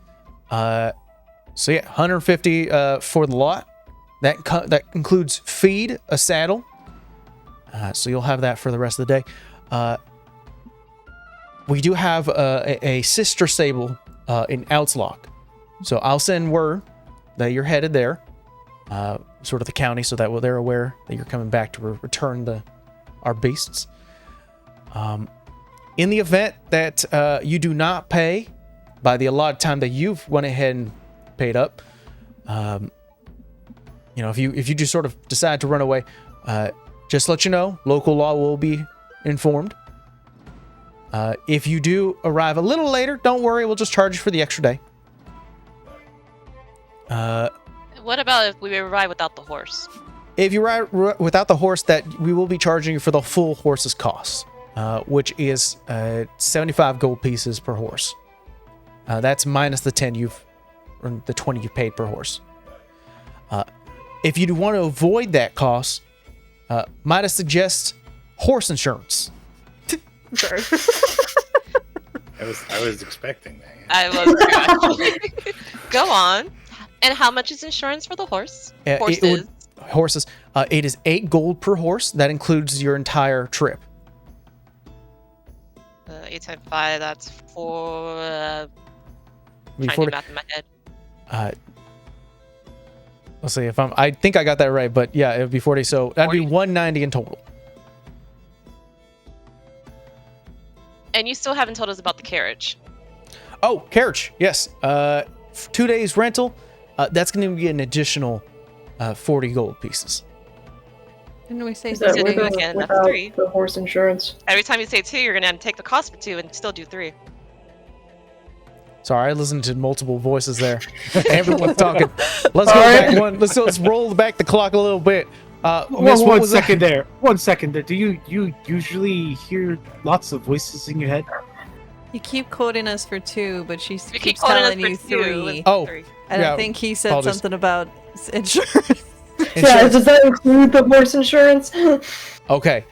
So yeah, 150 for the lot. That includes feed, a saddle. So you'll have that for the rest of the day. We do have a sister stable in Outslock. So I'll send word that you're headed there, sort of the county, so that they're aware that you're coming back to return our beasts. In the event that you do not pay by the allotted time that you've went ahead and paid up, if you just sort of decide to run away, just let you know, local law will be informed. If you do arrive a little later, don't worry, we'll just charge you for the extra day. What about if we arrive without the horse? If you arrive without the horse, that we will be charging you for the full horse's cost, which is 75 gold pieces per horse. That's minus the 20 you've paid per horse. If you do want to avoid that cost, might I suggest horse insurance? Sorry. I was expecting that. I was too, actually. Go on. And how much is insurance for the horse? Horses. It is 8 gold per horse. That includes your entire trip. 8 times 5, that's 4. Trying to do math in my head. Let's see if I think I got that right, but yeah, it would be 40. So that'd be 190 in total. And you still haven't told us about the carriage. Oh, carriage. Yes. 2 days rental. That's going to be an additional 40 gold pieces. Didn't we say Is that Did with it or again, that's without 3. the horse insurance? Every time you say 2, you're going to take the cost for 2 and still do 3. Sorry, I listened to multiple voices there. Everyone's talking. Let's go back one. Let's roll back the clock a little bit. Miss, what was that? there. 1 second there. Do you usually hear lots of voices in your head? You keep quoting us for 2, but she We keep keeps calling us telling for you 2 3. Oh. 3. And Yeah, I think he said apologies. something about insurance. Yeah, does that include the horse insurance? Okay.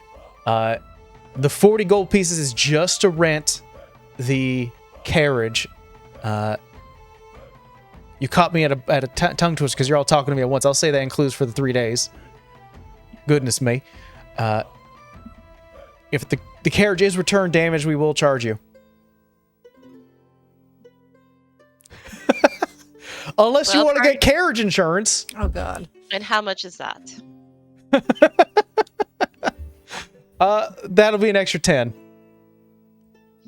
The 40 gold pieces is just to rent the carriage. You caught me at a tongue twist because you're all talking to me at once. I'll say that includes for the 3 days. Goodness me. If the carriage is return damaged, we will charge you. Unless you Well, want to get carriage insurance. Oh, God. And how much is that? That'll be an extra 10.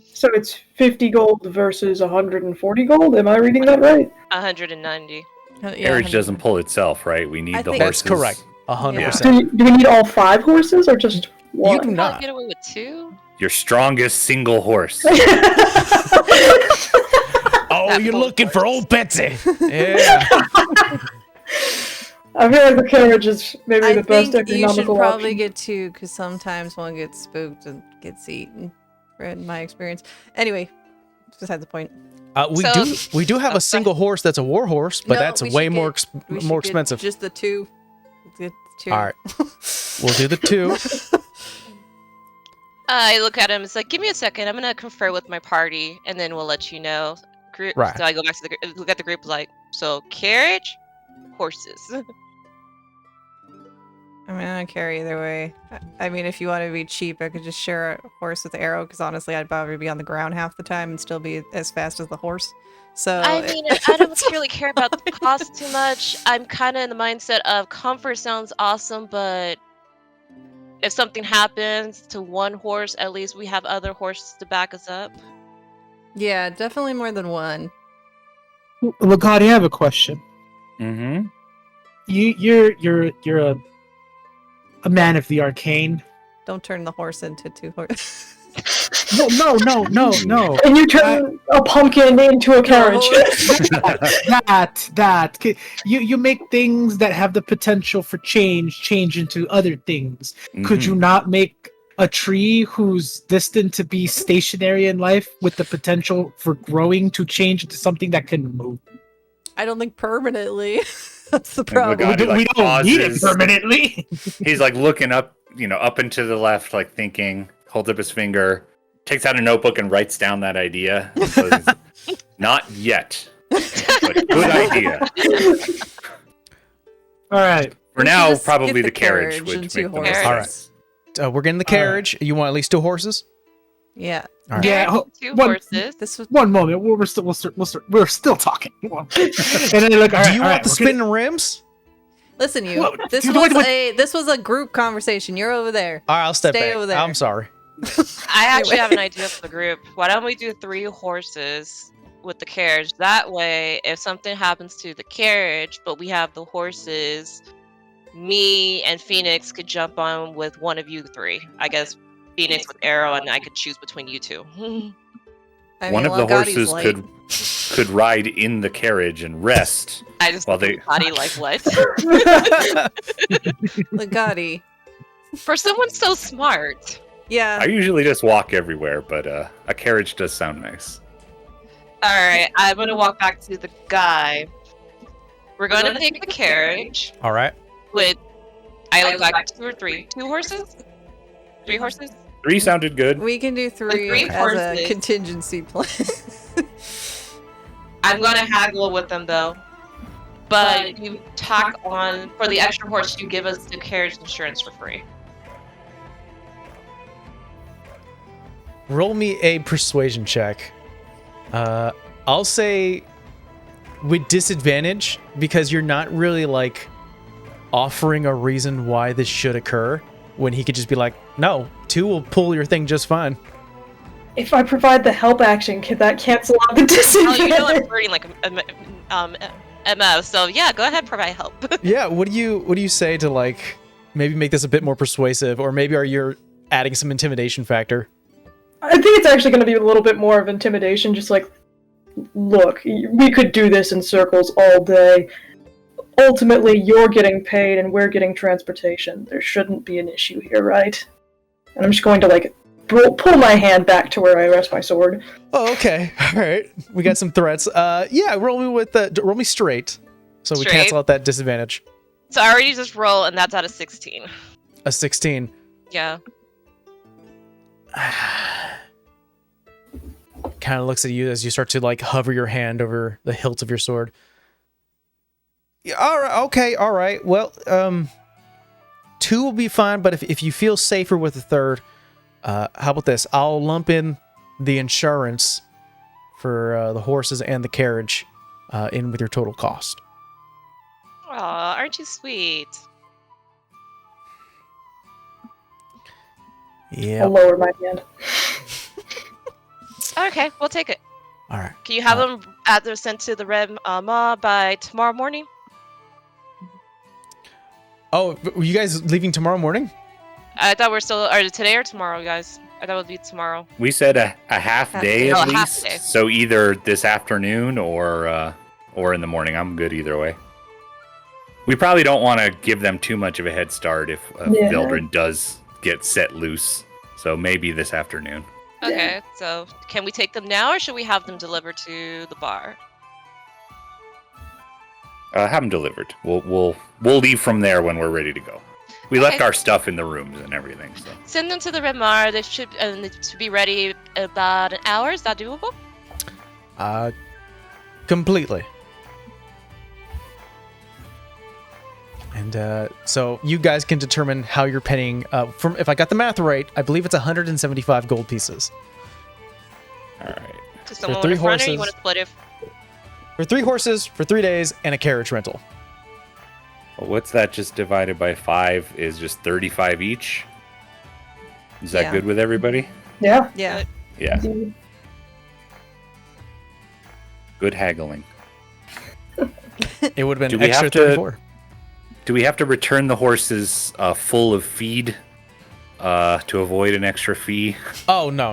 So it's 50 gold versus 140 gold? Am I reading that right? 190. Carriage doesn't pull itself, right? We need I the think- horses. That's correct. 100%. Do we need all 5 horses or just one? You do not. Get away with 2? Your strongest single horse. Oh, you're looking for old Betsy. Yeah. I feel like the carriage is maybe I the best think you should economical probably option. get 2 because sometimes one gets spooked and gets eaten, in my experience. Anyway, besides the point. We do have a single horse that's a war horse, but No, that's we way should more We more should get expensive. Just the 2. Get 2. All right. We'll do the 2. I look at him. It's like, give me a second. I'm gonna confer with my party, and then we'll let you know. Group. Right. So I go back to the look at the group. Like, so carriage, horses. I mean, I don't care either way. I mean, if you want to be cheap, I could just share a horse with Arrow, because honestly, I'd probably be on the ground half the time and still be as fast as the horse. So I mean, I don't really care about the cost too much. I'm kind of in the mindset of comfort sounds awesome, but if something happens to one horse, at least we have other horses to back us up. yeah, definitely more than one. Lagati, I have a question. Mm-hmm. You're a man of the arcane. Don't turn the horse into 2 horses. No. And you turn a pumpkin into a carriage. that you make things that have the potential for change into other things. Could you not make a tree who's destined to be stationary in life with the potential for growing to change into something that can move? I don't think permanently. That's the And problem. Lagati, We don't need it pauses. permanently. He's like looking up, up and to the left, like thinking, holds up his finger, takes out a notebook and writes down that idea. And says, not yet, but good idea. All right. For We should now, just probably get the the carriage carriage would and make 2 the most horses. All right. sense. We're getting the carriage. You want at least 2 horses? Yeah. All right. Yeah. Two One- horses. This was One moment. We're still talking. And then look. All Do right, you all want right, the we're spinning rims? listen, you. Well, This dude, was wait. this was a group conversation. You're over there. All right, I'll step Stay back. over there. I'm sorry. I actually Anyway. have an idea for the group. Why don't we do 3 horses with the carriage? That way, if something happens to the carriage, but we have the horses, me and Phoenix could jump on with one of you 3. I guess Phoenix with Arrow, and I could choose between you 2. I One mean, of the Langotti's horses light. could ride in the carriage and rest. I just Well, they- body like what? Langatti. For someone so smart. Yeah. I usually just walk everywhere, but a carriage does sound nice. All right, I'm gonna walk back to the guy. We're gonna take the carriage All right. with. I look like 2 or 3. 2 horses? 3 horses? 3 sounded good. We can do 3 3 as horses. a contingency plan. I'm gonna haggle with them though. But you tack on for the extra horse. You give us the carriage insurance for free. Roll me a persuasion check. I'll say with disadvantage because you're not really like offering a reason why this should occur when he could just be like, no, 2 will pull your thing just fine. If I provide the help action, can that cancel out the Oh, disadvantage? you know I'm flirting like MF, so yeah, go ahead, provide help. Yeah, what do you say to like maybe make this a bit more persuasive, or maybe are you adding some intimidation factor? I think it's actually going to be a little bit more of intimidation, just like, look, we could do this in circles all day. Ultimately, you're getting paid and we're getting transportation. There shouldn't be an issue here, right? And I'm just going to, like, pull my hand back to where I rest my sword. Oh, okay. All right. We got some threats. Yeah, roll me straight. So we Straight. cancel out that disadvantage. So I already just roll, and that's out of 16. A 16. Yeah. Kind of looks at you as you start to like hover your hand over the hilt of your sword. Yeah, all right. Okay. All right. Well, 2 will be fine, but if you feel safer with the 3rd, how about this? I'll lump in the insurance for the horses and the carriage in with your total cost. Aw, aren't you sweet? Yeah. I'll lower my hand. Okay, we'll take it. All right. Can you have them either sent to the Red Maw by tomorrow morning? Oh, were you guys leaving tomorrow morning? I thought we're still, or today or tomorrow, guys. I thought it would be tomorrow. We said a half day Oh, at a half least. day. So either this afternoon or in the morning. I'm good either way. We probably don't want to give them too much of a head start if Yeah. Vildren does get set loose. So maybe this afternoon. Okay, so can we take them now, or should we have them delivered to the bar? Have them delivered. We'll leave from there when we're ready to go. We left Okay. our stuff in the rooms and everything. So Send them to the Red Maw. They should be ready about an hour. Is that doable? Completely. And so you guys can determine how you're paying. From if I got the math right, I believe it's 175 gold pieces all right. To someone 3 with a runner, you horses. want to split it? for 3 horses for 3 days and a carriage rental. Well, what's that? Just divided by 5 is just 35 each. Is that Yeah. good with everybody? Yeah. Yeah. Yeah. Good haggling. It would have Do been we extra have to- 34. Do we have to return the horses full of feed to avoid an extra fee? Oh no.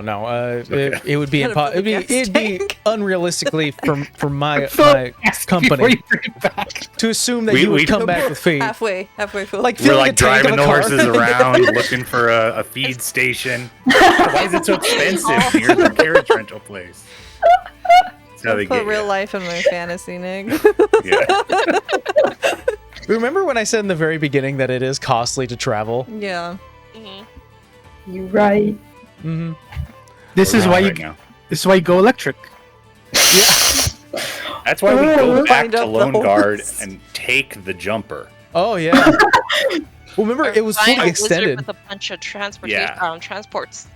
It would be Gotta fill the gas it'd be tank. unrealistically for my Ask before company you bring it back. to assume that We- you would we- come back with feed. Halfway full. Like We're filling like a tank driving of the a car. horses around looking for a feed station. Why is it so expensive near the carriage rental place? That's how they Put get real you. life in my fantasy, Nick. Yeah. Remember when I said in the very beginning that it is costly to travel? Yeah. Hmm. You right. Mm-hmm. This We're is not why right you. now. This is why you go electric. That's why we go back Find to out the Lone Guard horse. and take the jumper. Oh yeah. Well, remember it was Find fully a wizard extended. with a bunch of transportation Yeah. transports.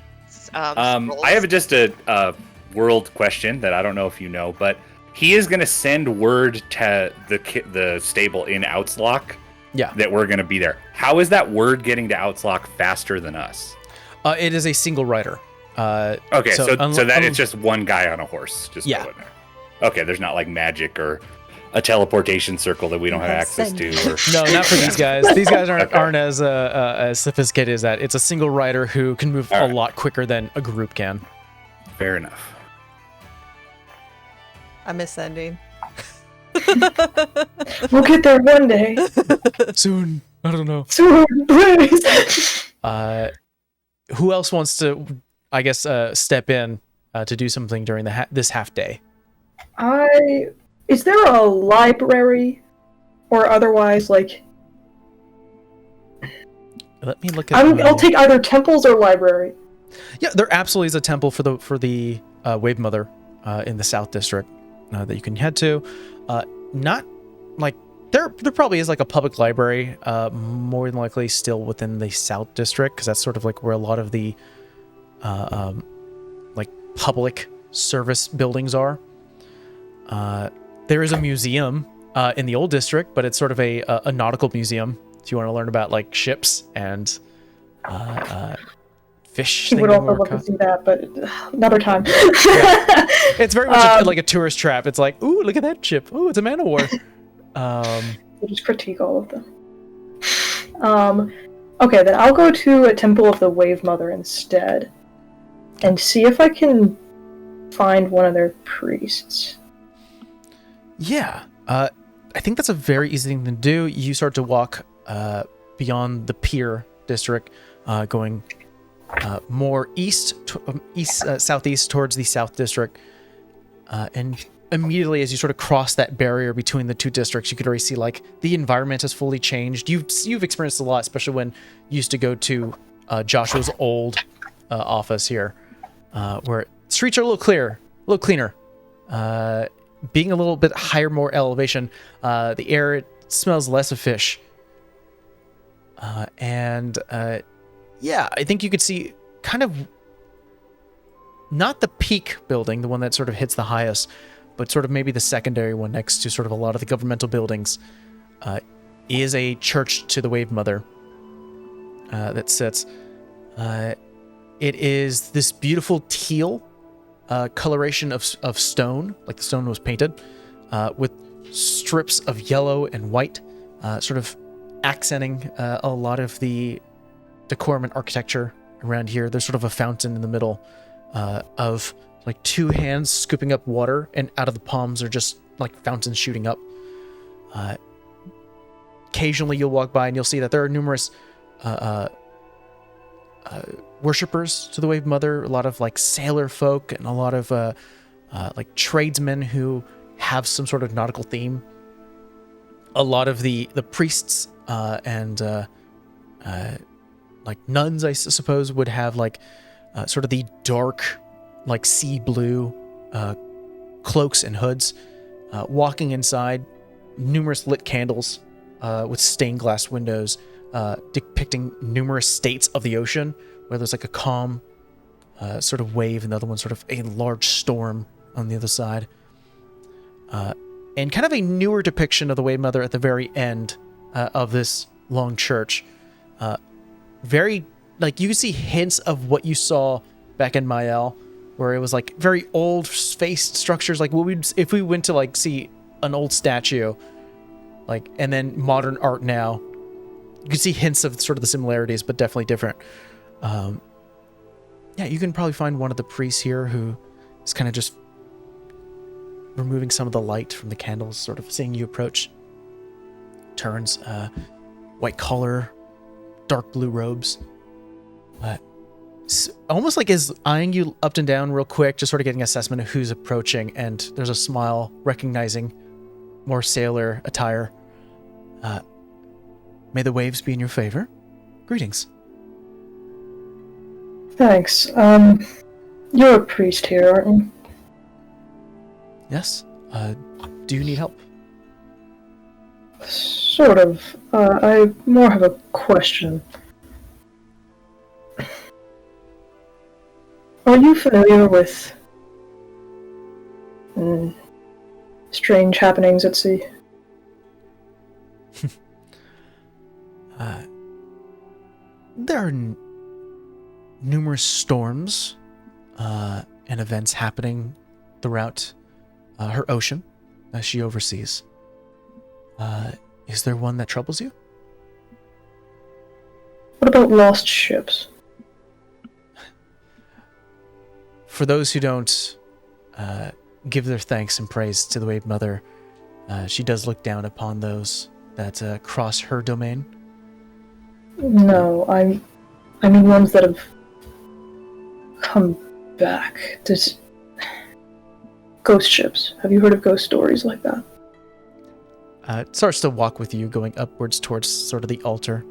scrolls. I have just a world question that I don't know if you know, but he is going to send word to the stable in Outslock that we're going to be there. How is that word getting to Outslock faster than us? It is a single rider. Okay, so that it's just one guy on a horse. Just going there. Okay, there's not like magic or a teleportation circle that we don't have access to. Or... No, not for these guys. These guys aren't as sophisticated as that. It's a single rider who can move a lot quicker than a group can. Fair enough. I miss sending. We'll get there one day. Soon. I don't know. Soon, please. Who else wants to, I guess, step in to do something during this half day? Is there a library or otherwise, like... Let me look at I'll take either temples or library. Yeah, there absolutely is a temple for the Wave Mother in the South District that you can head to. Not like there probably is like a public library, more than likely still within the South District, because that's sort of like where a lot of the like public service buildings are. There is a museum in the Old District, but it's sort of a nautical museum. If you want to learn about like ships and fish. He would also love to see that, but another time. It's very much like a tourist trap. It's like, ooh, look at that ship. Ooh, it's a man of war. We'll just critique all of them. Okay, then I'll go to a Temple of the Wave Mother instead, and see if I can find one of their priests. Yeah, I think that's a very easy thing to do. You start to walk beyond the Pier District, going more southeast towards the South District, and immediately as you sort of cross that barrier between the two districts, you could already see like the environment has fully changed. You've experienced a lot, especially when you used to go to Joshua's old office here, where streets are a little cleaner. Being a little bit higher, more elevation, the air, it smells less of fish. I think you could see kind of not the peak building, the one that sort of hits the highest, but sort of maybe the secondary one next to sort of a lot of the governmental buildings, is a church to the Wave Mother that sits. It is this beautiful teal coloration of stone, like the stone was painted, with strips of yellow and white, sort of accenting a lot of the decorum and architecture around here. There's sort of a fountain in the middle of like two hands scooping up water, and out of the palms are just like fountains shooting up. Occasionally you'll walk by and you'll see that there are numerous worshippers to the Wave Mother, a lot of like sailor folk and a lot of like tradesmen who have some sort of nautical theme. A lot of the priests and like nuns, I suppose, would have like sort of the dark, like sea blue cloaks and hoods. Walking inside, numerous lit candles with stained glass windows depicting numerous states of the ocean, where there's like a calm sort of wave and the other one sort of a large storm on the other side. And kind of a newer depiction of the Wave Mother at the very end of this long church. Very, like, you can see hints of what you saw back in Mael, where it was like very old-faced structures. Like, if we went to like see an old statue, like, and then modern art now, you can see hints of sort of the similarities, but definitely different. Yeah, you can probably find one of the priests here who is kind of just removing some of the light from the candles, sort of seeing you approach. Turns, white collar, dark blue robes. Almost like is eyeing you up and down real quick, just sort of getting an assessment of who's approaching, and there's a smile recognizing more sailor attire. May the waves be in your favor. Greetings. Thanks. You're a priest here, aren't you? Yes. Do you need help? Sort of. I more have a question. Are you familiar with strange happenings at sea? There are numerous storms and events happening throughout her ocean that she oversees. Is there one that troubles you? What about lost ships? For those who don't give their thanks and praise to the Wave Mother, she does look down upon those that cross her domain. No, I mean ones that have come back. There's ghost ships. Have you heard of ghost stories like that? It starts to walk with you, going upwards towards sort of the altar,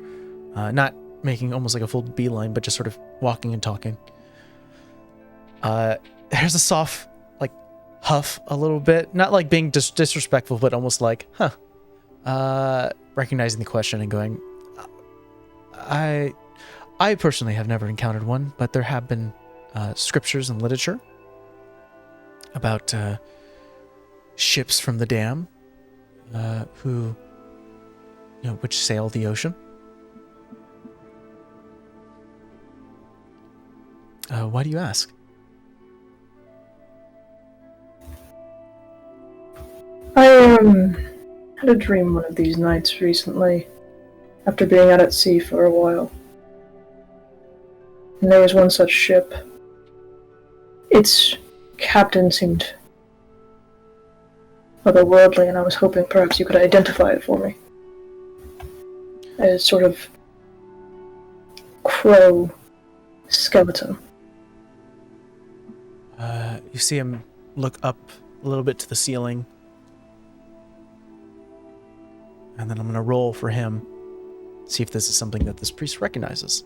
not making almost like a full beeline, but just sort of walking and talking. There's a soft, like, huff a little bit, not like being disrespectful, but almost like, recognizing the question and going, I personally have never encountered one, but there have been scriptures and literature about ships from the dam who, which sail the ocean. Why do you ask? I had a dream one of these nights recently, after being out at sea for a while. And there was one such ship. Its captain seemed otherworldly, and I was hoping perhaps you could identify it for me. A sort of crow skeleton. You see him look up a little bit to the ceiling. And then I'm going to roll for him. See if this is something that this priest recognizes.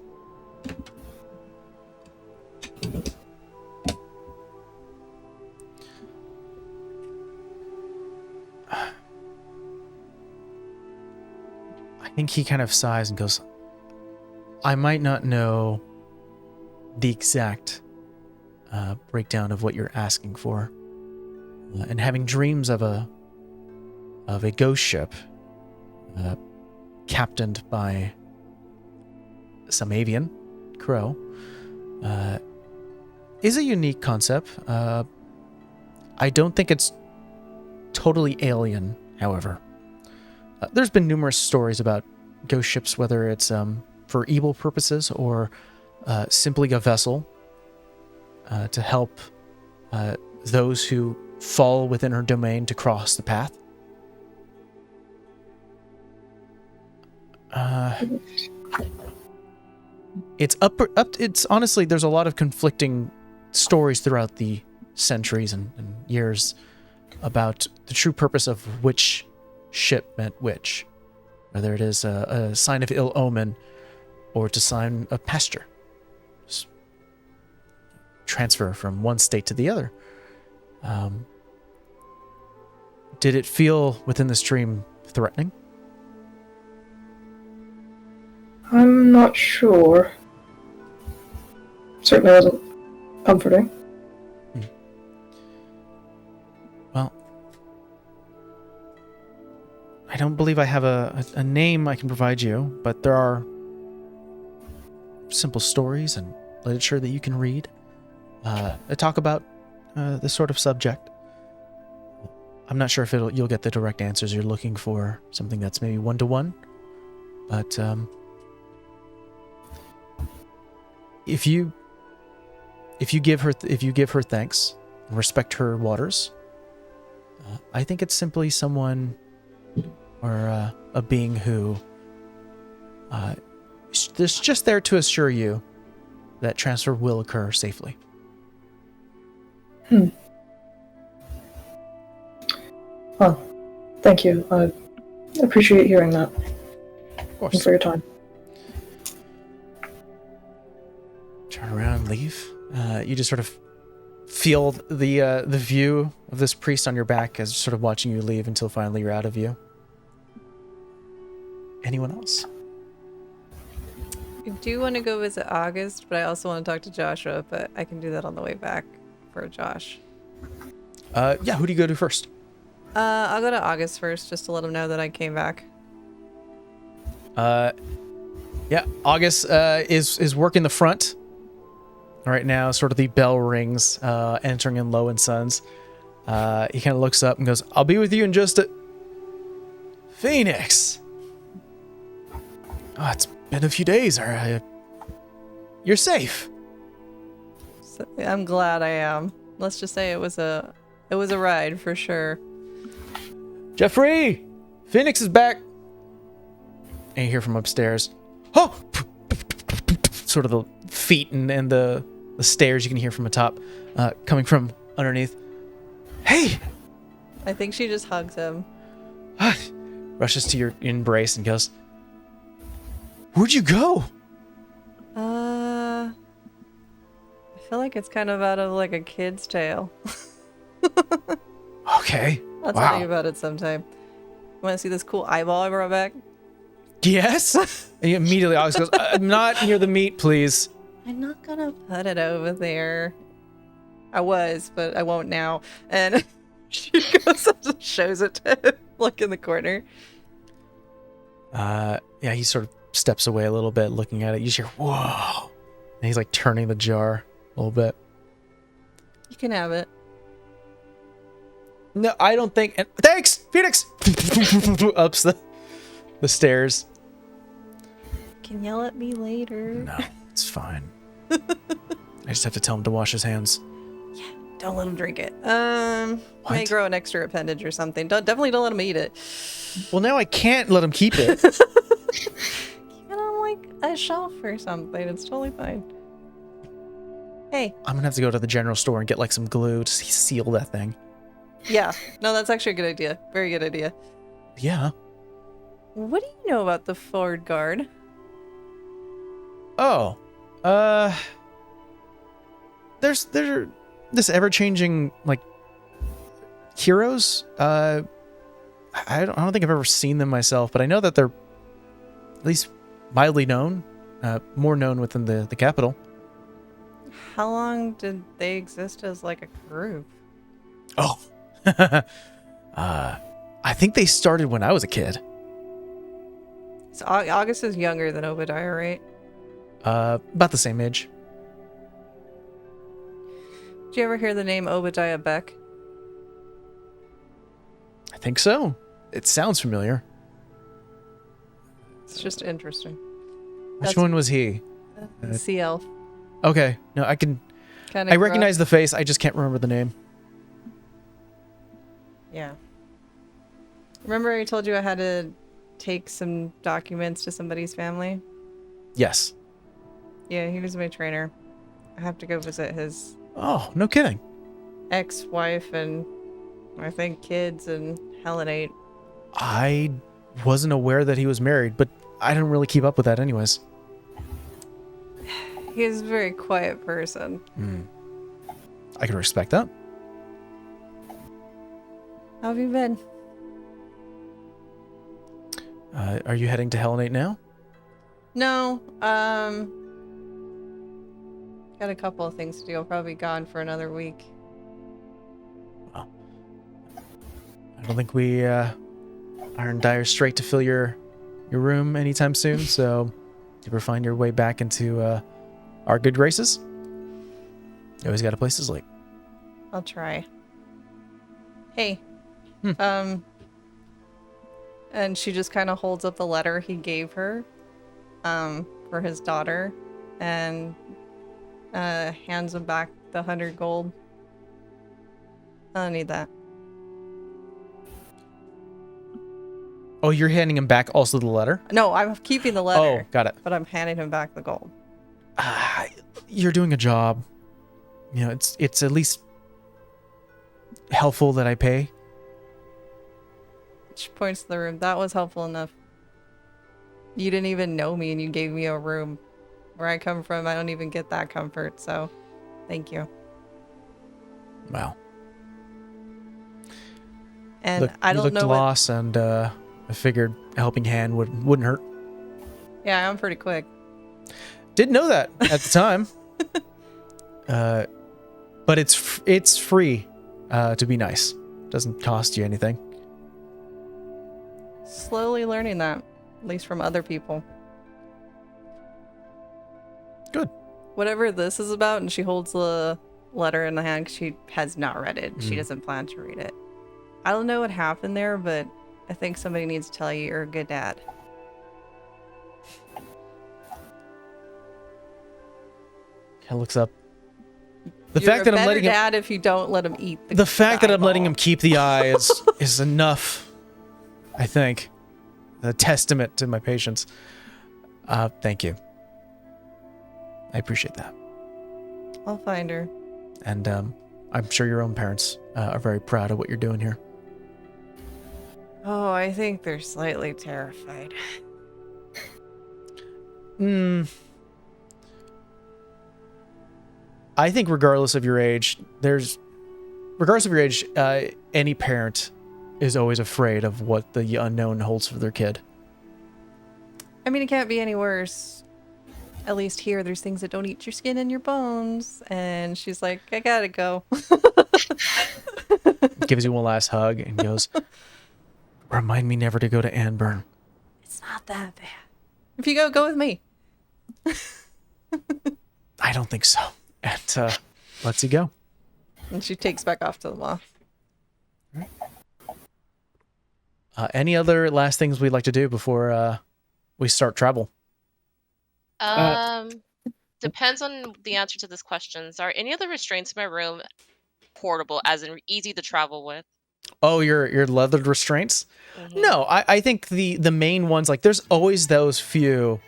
I think he kind of sighs and goes, I might not know the exact breakdown of what you're asking for. And having dreams of a ghost ship captained by some avian crow is a unique concept. I don't think it's totally alien, however. There's been numerous stories about ghost ships, whether it's for evil purposes or simply a vessel to help those who fall within her domain to cross the path. It's honestly, there's a lot of conflicting stories throughout the centuries and years about the true purpose of which ship meant which, whether it is a sign of ill omen or to sign of pasture, transfer from one state to the other. Did it feel within this dream threatening? I'm not sure. Certainly wasn't comforting. Well, I don't believe I have a name I can provide you, but there are simple stories and literature that you can read that talk about this sort of subject. I'm not sure if you'll get the direct answers you're looking for, something that's maybe one-to-one, but if you give her thanks and respect her waters, I think it's simply someone or a being who is just there to assure you that transfer will occur safely. Well, thank you. I appreciate hearing that. Of course. Thanks for your time. Turn around and leave. You just sort of feel the view of this priest on your back as sort of watching you leave until finally you're out of view. Anyone else? I do want to go visit August, but I also want to talk to Joshua, but I can do that on the way back for Josh. Yeah, who do you go to first? I'll go to August first, just to let him know that I came back. Yeah, August is working the front. Right now, sort of the bell rings, entering in Low and Sons. He kind of looks up and goes, I'll be with you in just a... Phoenix! Oh, it's been a few days. You're safe. So, I'm glad I am. Let's just say it was a ride for sure. Jeffrey! Phoenix is back! And you hear from upstairs, oh! Sort of the feet and the stairs you can hear from the top, coming from underneath. Hey! I think she just hugs him. Rushes to your embrace and goes, where'd you go? I feel like it's kind of out of like a kid's tale. Okay. I'll tell you about it sometime. Want to see this cool eyeball I brought back? Yes? And he immediately always goes, not near the meat, please. I'm not gonna put it over there. I was, but I won't now. And she goes and just shows it to him, like in the corner. Yeah, he sort of steps away a little bit, looking at it. You just hear, whoa. And he's like turning the jar a little bit. You can have it. No, I don't think. And, thanks, Phoenix! Ups the stairs. You can yell at me later. No, it's fine. I just have to tell him to wash his hands. Don't let him drink it. May grow an extra appendage or something. Definitely don't let him eat it. Well, now I can't let him keep it. Keep it on like a shelf or something. It's totally fine. Hey. I'm gonna have to go to the general store and get like some glue to seal that thing. Yeah. No, that's actually a good idea. Very good idea. Yeah. What do you know about the Ford Guard? Oh. There's this ever-changing like heroes. I don't think I've ever seen them myself, but I know that they're at least mildly known, more known within the capital. How long did they exist as like a group? Oh. I think they started when I was a kid. So August is younger than Obadiah, right? About the same age. Did you ever hear the name Obadiah Beck? I think so. It sounds familiar. It's just interesting. Which one was he? Sea elf. Okay. No, I can. Kinda I recognize the face. I just can't remember the name. Yeah. Remember I told you I had to take some documents to somebody's family? Yes. Yeah, he was my trainer. I have to go visit his Oh, no kidding. ex-wife and I think kids and Helenate. I wasn't aware that he was married, but I didn't really keep up with that anyways. He's a very quiet person. I can respect that. How have you been? Are you heading to Helenate now? No, got a couple of things to do. I'll probably be gone for another week. Well, I don't think we are in dire strait to fill your room anytime soon, so you ever find your way back into our good graces? You always got a place to sleep. I'll try. Hey. And she just kind of holds up the letter he gave her for his daughter and hands him back the 100 gold. I don't need that. Oh, you're handing him back also the letter? No, I'm keeping the letter. Oh, got it. But I'm handing him back the gold. You're doing a job. You know, it's at least helpful that I pay. She points to the room. That was helpful enough. You didn't even know me and you gave me a room. Where I come from, I don't even get that comfort, so thank you. Wow. And I don't know You looked what... lost, and I figured a helping hand wouldn't hurt. Yeah, I'm pretty quick. Didn't know that at the time. But it's free to be nice. Doesn't cost you anything. Slowly learning that, at least from other people. Good. Whatever this is about, and she holds the letter in the hand 'cause she has not read it. She doesn't plan to read it. I don't know what happened there, but I think somebody needs to tell you you're a good dad. He looks up. The You're fact that a I'm better letting him, dad if you don't let him eat the fact that I'm letting eyeball. him keep the eye is enough. I think a testament to my patience. Thank you. I appreciate that. I'll find her. And I'm sure your own parents are very proud of what you're doing here. Oh, I think they're slightly terrified. I think regardless of your age, any parent is always afraid of what the unknown holds for their kid. I mean, it can't be any worse. At least here, there's things that don't eat your skin and your bones. And she's like, I gotta go. Gives you one last hug and goes, remind me never to go to Anburn. It's not that bad. If you go with me. I don't think so. And lets you go. And she takes back off to the mall. Any other last things we'd like to do before we start travel? Depends on the answer to this question. Are any of the restraints in my room portable, as in easy to travel with? Oh, your leathered restraints? Mm-hmm. No, I think the main ones, like there's always those few.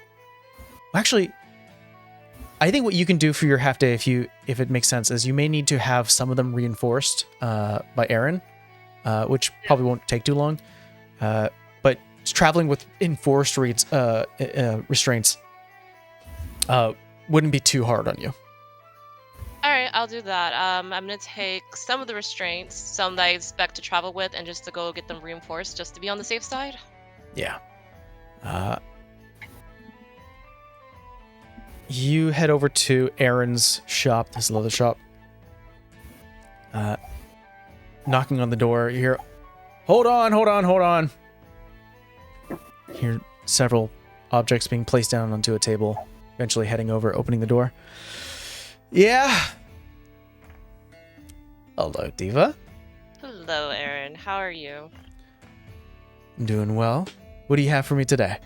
Actually, I think what you can do for your half day, if it makes sense, is you may need to have some of them reinforced by Aaron, which probably won't take too long. But traveling with enforced restraints wouldn't be too hard on you. All right, I'll do that. I'm gonna take some of the restraints, some that I expect to travel with, and just to go get them reinforced, just to be on the safe side. Yeah. You head over to Aaron's shop, his leather shop. Knocking on the door, you hear, hold on. You hear several objects being placed down onto a table, eventually heading over, opening the door. Yeah? Hello, Diva. Hello, Aaron. How are you? I'm doing well. What do you have for me today?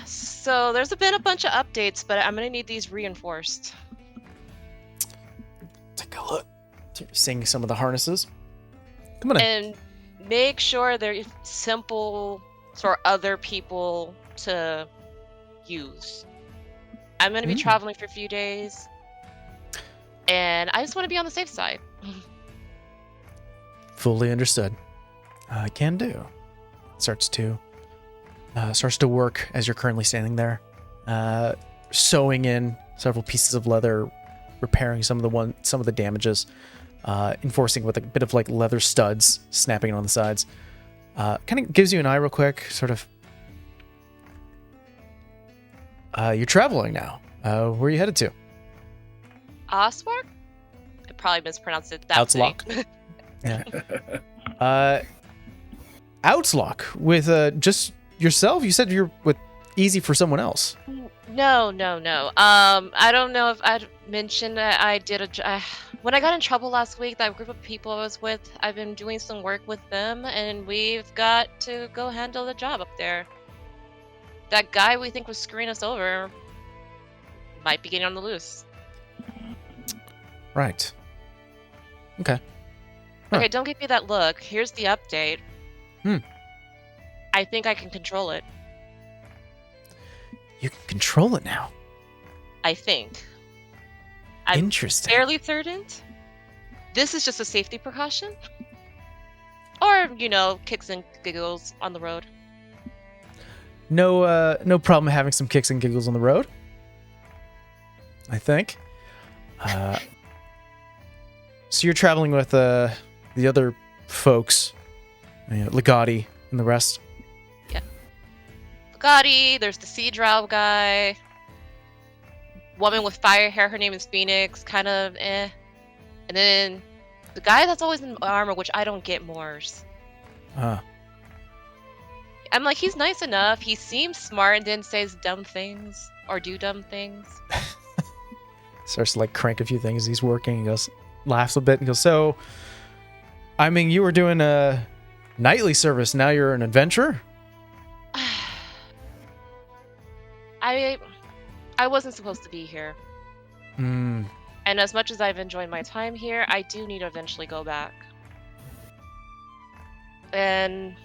So there's been a bunch of updates, but I'm gonna need these reinforced. Take a look. Seeing some of the harnesses. Come on in. And make sure they're simple for other people to use. I'm gonna be traveling for a few days, and I just want to be on the safe side. Fully understood. Can do. Starts to work as you're currently standing there, sewing in several pieces of leather, repairing some of the damages, enforcing with a bit of like leather studs, snapping it on the sides. Kind of gives you an eye real quick, sort of. You're traveling now. Where are you headed to? Oswark? I probably mispronounced it. That Outslock. Yeah. Outslock with just yourself. You said you're with Easy for someone else. No. I don't know if I'd mentioned that I did when I got in trouble last week, that group of people I was with, I've been doing some work with them, and we've got to go handle the job up there. That guy we think was screwing us over might be getting on the loose. Right. Okay. Huh. Okay, don't give me that look. Here's the update. I think I can control it. You can control it now. I think. I'm Interesting. fairly certain. This is just a safety precaution. Or, kicks and giggles on the road. No problem having some kicks and giggles on the road. I think. So you're traveling with the other folks, Legati and the rest. Yeah. Gotti, there's the sea drow guy. Woman with fire hair, her name is Phoenix, kind of eh. And then the guy that's always in armor, which I don't get Moors. Huh. I'm like, he's nice enough. He seems smart and then says dumb things or do dumb things. Starts to like crank a few things. He's working. He goes, laughs a bit and goes, so, I mean, you were doing a nightly service. Now you're an adventurer? I wasn't supposed to be here. Hmm. And as much as I've enjoyed my time here, I do need to eventually go back. And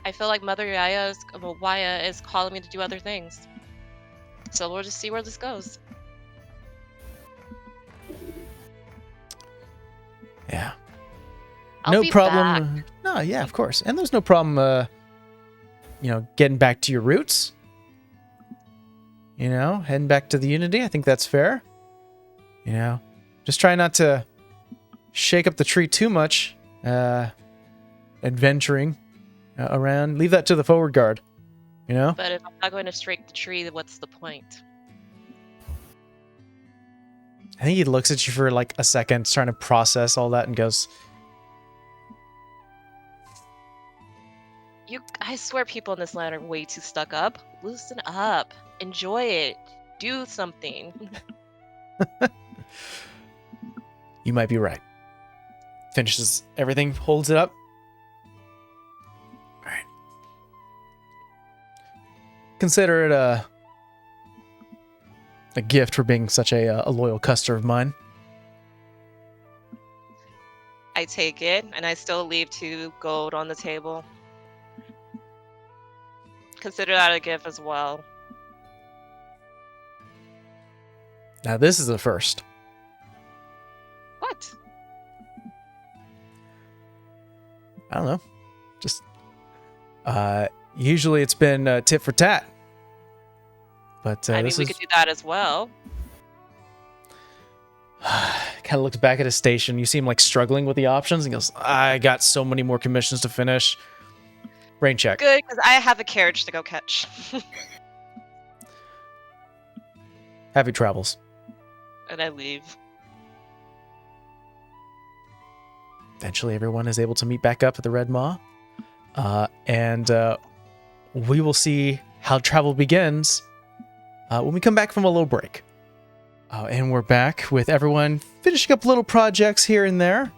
I feel like Mother Waya is calling me to do other things. So we'll just see where this goes. Yeah. I'll No be problem. back. No, yeah, of course. And there's no problem, getting back to your roots. Heading back to the Unity. I think that's fair. Just try not to shake up the tree too much, adventuring around. Leave that to the forward guard, But if I'm not going to strike the tree, then what's the point? I think he looks at you for like a second, trying to process all that and goes, I swear people in this land are way too stuck up. Loosen up. Enjoy it. Do something. you might be right. Finishes everything, holds it up. All right. Consider it a gift for being such a loyal customer of mine. I take it, and I still leave 2 gold on the table. Consider that a gift as well. Now this is the first. What? I don't know. Just usually it's been tit for tat. But I mean, this we is could do that as well. kind of looks back at his station. You see him like struggling with the options and goes, I got so many more commissions to finish. Rain check. Good, because I have a carriage to go catch. Happy travels. And I leave. Eventually everyone is able to meet back up at the Red Maw. And we will see how travel begins when we come back from a little break. And we're back with everyone finishing up little projects here and there.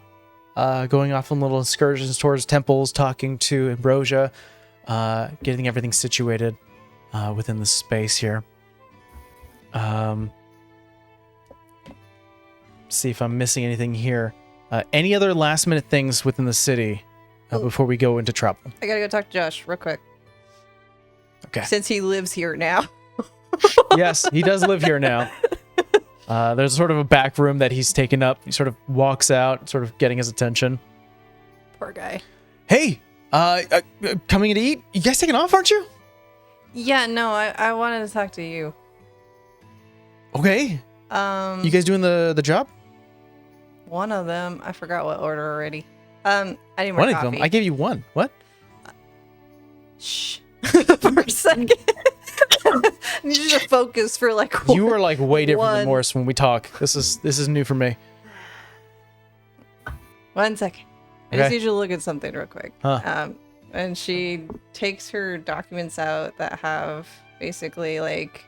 Going off on little excursions towards temples, talking to Ambrosia, getting everything situated within the space here. See if I'm missing anything here. Any other last minute things within the city before we go into travel? I gotta go talk to Josh real quick. Okay. Since he lives here now. Yes, he does live here now. There's sort of a back room that he's taken up. He sort of walks out, sort of getting his attention. Poor guy. Hey, coming to eat? You guys taking off, aren't you? Yeah, no, I wanted to talk to you. Okay. You guys doing the job? One of them, I forgot what order already. I need more One coffee. of them. I gave you one. What? Shh. For a second. I need you to focus for like You were like way different than one. Morris when we talk. This is new for me. 1 second. I Okay. just need you to look at something real quick. Huh. And she takes her documents out that have basically like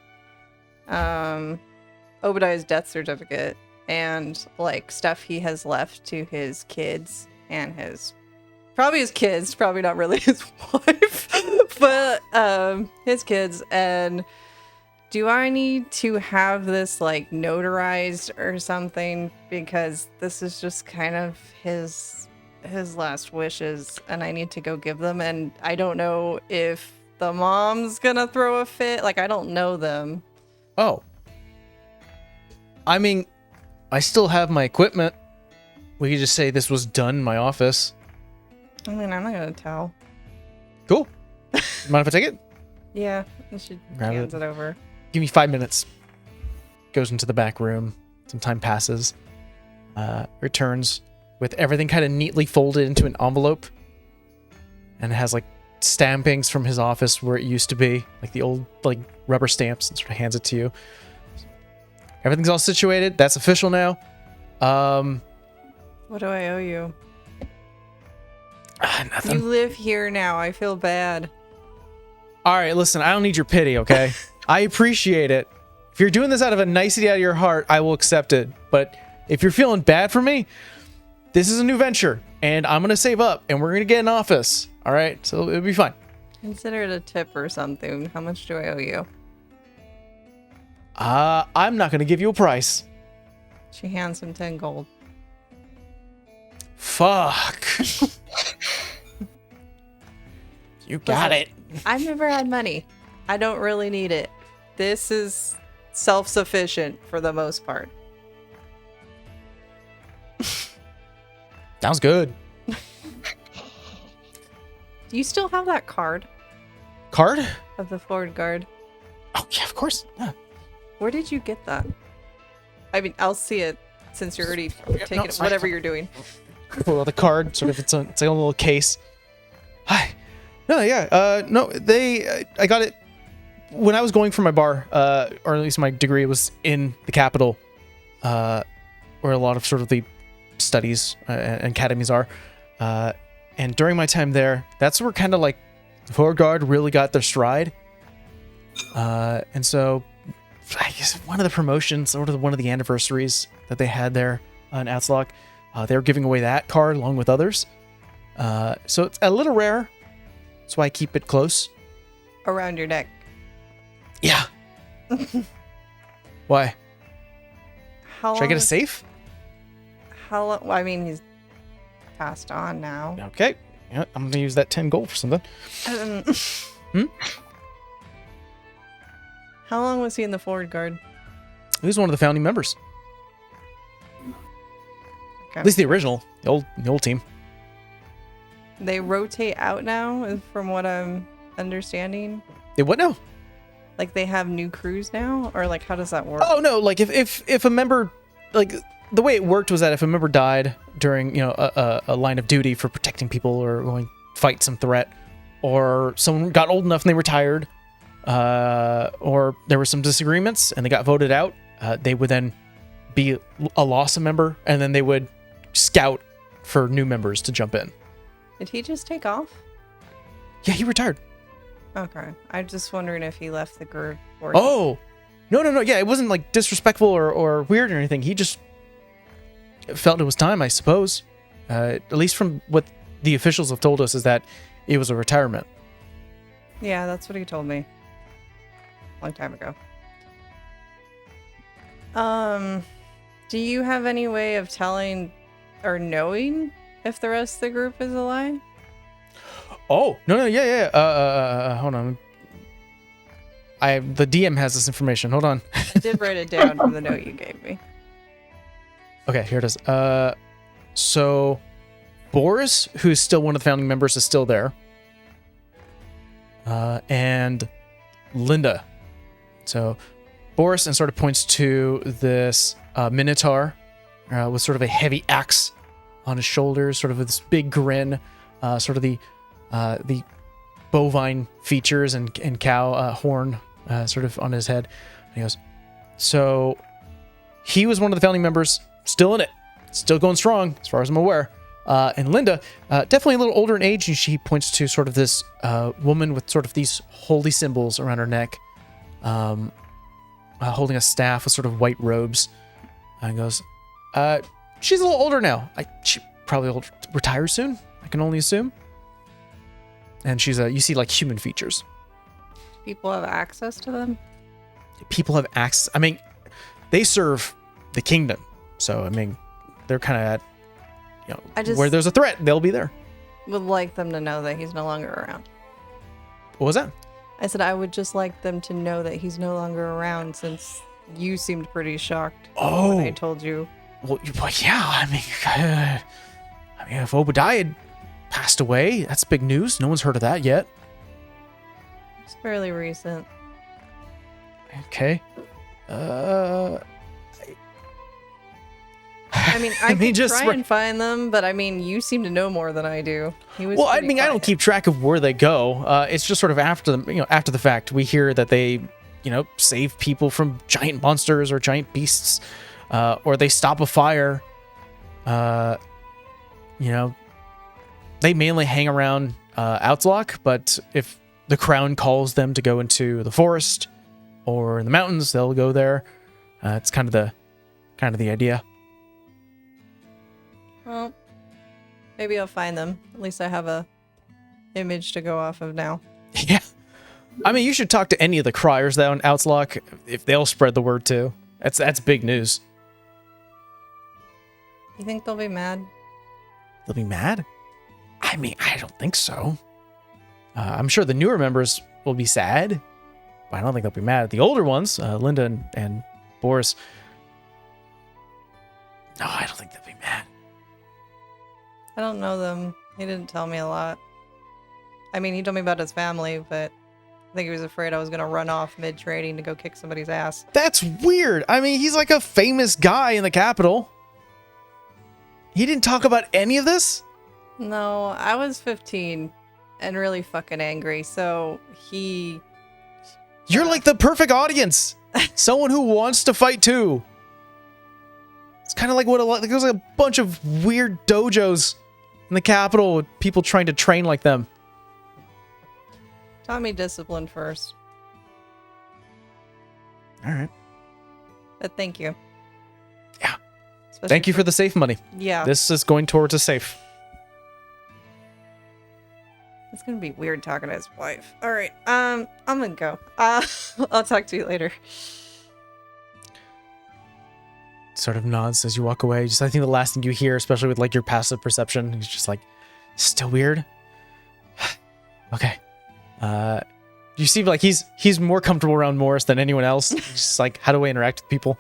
Obadiah's death certificate and like stuff he has left to his kids and his kids, probably not really his wife, but his kids. And do I need to have this like notarized or something, because this is just kind of his last wishes and I need to go give them, and I don't know if the mom's gonna throw a fit. Like, I don't know them. Oh. I mean, I still have my equipment. We could just say this was done in my office. I mean, I'm not gonna tell. Cool. Mind if I take it? Yeah, I should Grab hands it. it over. Give me 5 minutes. Goes into the back room. Some time passes. Returns with everything kind of neatly folded into an envelope. And it has like stampings from his office where it used to be, like the old like rubber stamps, and sort of hands it to you. Everything's all situated. That's official now. What do I owe you? Nothing. You live here now. I feel bad. All right, listen, I don't need your pity, okay? I appreciate it. If you're doing this out of a nicety out of your heart, I will accept it. But if you're feeling bad for me, this is a new venture, and I'm going to save up, and we're going to get an office, all right? So it'll be fine. Consider it a tip or something. How much do I owe you? I'm not going to give you a price. She hands him 10 gold. Fuck. You got Listen, it. I've never had money. I don't really need it. This is self-sufficient for the most part. Sounds good. Do you still have that card Card? of the Ford Guard? Oh, yeah, of course. Yeah. Where did you get that? I mean, I'll see it since you're already taking no, it, sorry. whatever you're doing. Pull out the card, sort of, it's like a little case. Hi. No, yeah, no, I got it when I was going for my bar, or at least my degree was in the capital, where a lot of sort of the studies and academies are. And during my time there, that's where kind of like the Ford Guard really got their stride. And so I guess one of the promotions, sort of one of the anniversaries that they had there on Outslock, they were giving away that card along with others. So it's a little rare. That's why I keep it close. Around your neck. Yeah. Why? How Should I get a long- safe? How long? Well, I mean, he's passed on now. Okay. Yeah, I'm gonna use that 10 gold for something. How long was he in the Ford Guard? He was one of the founding members. Okay. At least the original, the old team. They rotate out now, from what I'm understanding. They what now? Like they have new crews now, or like how does that work? Oh no! Like if a member, like the way it worked was that if a member died during a line of duty for protecting people or going fight some threat, or someone got old enough and they retired, or there were some disagreements and they got voted out, they would then be a loss of member, and then they would scout for new members to jump in. Did he just take off? Yeah, he retired. Okay, I'm just wondering if he left the group. Or Oh, no. Yeah, it wasn't like disrespectful or weird or anything. He just felt it was time, I suppose. At least from what the officials have told us is that it was a retirement. Yeah, that's what he told me. Long time ago. Do you have any way of telling or knowing if the rest of the group is alive? Oh, no, yeah. Hold on. The DM has this information. Hold on. I did write it down from the note you gave me. Okay, here it is. So Boris, who's still one of the founding members, is still there. And Linda. So Boris, and sort of points to this Minotaur with sort of a heavy axe on his shoulders, sort of with this big grin, sort of the bovine features and cow horn sort of on his head. And he goes, so he was one of the founding members, still in it, still going strong as far as I'm aware. And Linda, definitely a little older in age, and she points to sort of this woman with sort of these holy symbols around her neck, holding a staff with sort of white robes, and goes, she's a little older now. She probably will retire soon, I can only assume. And she's you see like human features. People have access to them? People have access. I mean, they serve the kingdom, so I mean, they're kind of at, where there's a threat, they'll be there. Would like them to know that he's no longer around. What was that? I said I would just like them to know that he's no longer around, since you seemed pretty shocked when I told you. Well, yeah. I mean, if Obadiah had passed away, that's big news. No one's heard of that yet. It's fairly recent. Okay. I mean, I mean, could just try and find them, but I mean, you seem to know more than I do. He was Well, I pretty mean, I don't quiet. keep track of where they go. It's just sort of after the fact, we hear that they, save people from giant monsters or giant beasts, or they stop a fire. They mainly hang around Outlook, but if the crown calls them to go into the forest or in the mountains, they'll go there. It's kind of the idea. Well, maybe I'll find them. At least I have a image to go off of now. Yeah. I mean, you should talk to any of the criers down in Outlook if they'll spread the word too. That's big news. You think they'll be mad? They'll be mad? I mean, I don't think so. I'm sure the newer members will be sad, but I don't think they'll be mad. The older ones, Linda and Boris, no, I don't think they'll be mad. I don't know them. He didn't tell me a lot. I mean, he told me about his family, but I think he was afraid I was going to run off mid-training to go kick somebody's ass. That's weird. I mean, he's like a famous guy in the capital. He didn't talk about any of this? No, I was 15 and really fucking angry, so he... You're like the perfect audience. Someone who wants to fight too. It's kind of like there's like a bunch of weird dojos in the capital with people trying to train like them. Taught me discipline first. All right. But thank you. Yeah. Especially Thank you for the safe money. Yeah. This is going towards a safe. It's gonna be weird talking to his wife. All right. I'm gonna go. I'll talk to you later. Sort of nods as you walk away. Just I think the last thing you hear, especially with like your passive perception, is just like, still weird. Okay. You seem like he's more comfortable around Morris than anyone else. Just like, how do I interact with people?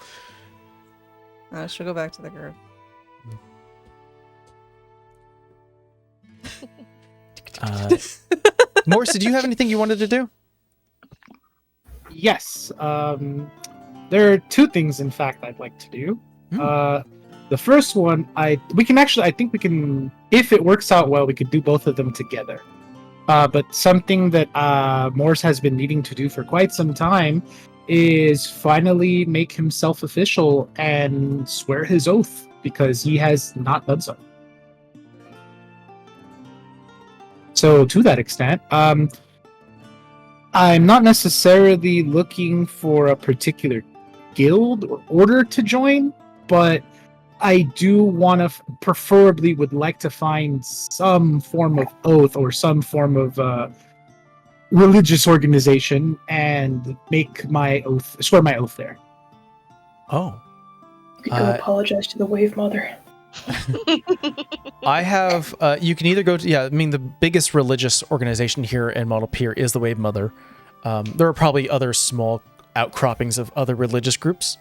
She'll go back to the group. Morris, did you have anything you wanted to do? Yes. There are two things, in fact, I'd like to do. The first one, I think we can, if it works out well, we could do both of them together. But something that Morris has been needing to do for quite some time is finally make himself official and swear his oath, because he has not done so. So to that extent, I'm not necessarily looking for a particular guild or order to join, but I do want to, preferably would like to find some form of oath or some form of religious organization and make my oath, swear my oath there. Oh. You can go apologize to the Wave Mother. I have, you can either go to, I mean, the biggest religious organization here in Model Pier is the Wave Mother. There are probably other small outcroppings of other religious groups.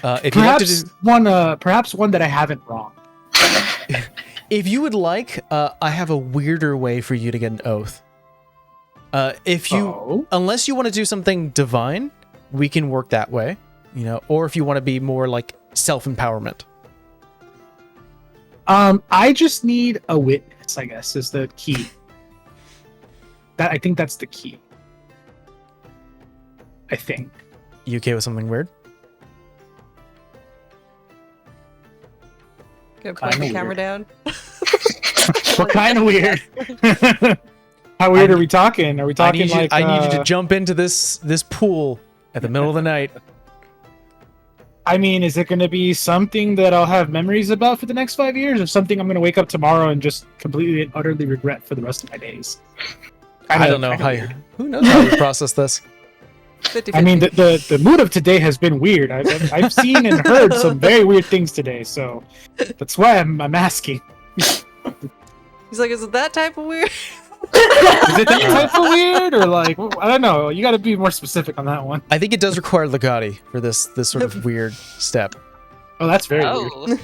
If you have to do, perhaps one that I haven't wronged. if you would like, I have a weirder way for you to get an oath. Unless you want to do something divine, we can work that way, or if you want to be more like self-empowerment. I just need a witness, I guess, is the key. I think that's the key. I think. You okay with something weird? Gonna put the camera down. What kind of weird? How weird are we talking? Are we talking I need you to jump into this pool at the middle of the night. I mean, is it going to be something that I'll have memories about for the next 5 years, or something I'm going to wake up tomorrow and just completely and utterly regret for the rest of my days? I don't know who knows how you process this. 50-50. I mean, the mood of today has been weird. I've seen and heard some very weird things today, so that's why I'm asking. He's like, is it that type of weird? Is it that type of weird, or like, I don't know. You got to be more specific on that one. I think it does require Legati for this sort of weird step. Oh, that's very weird.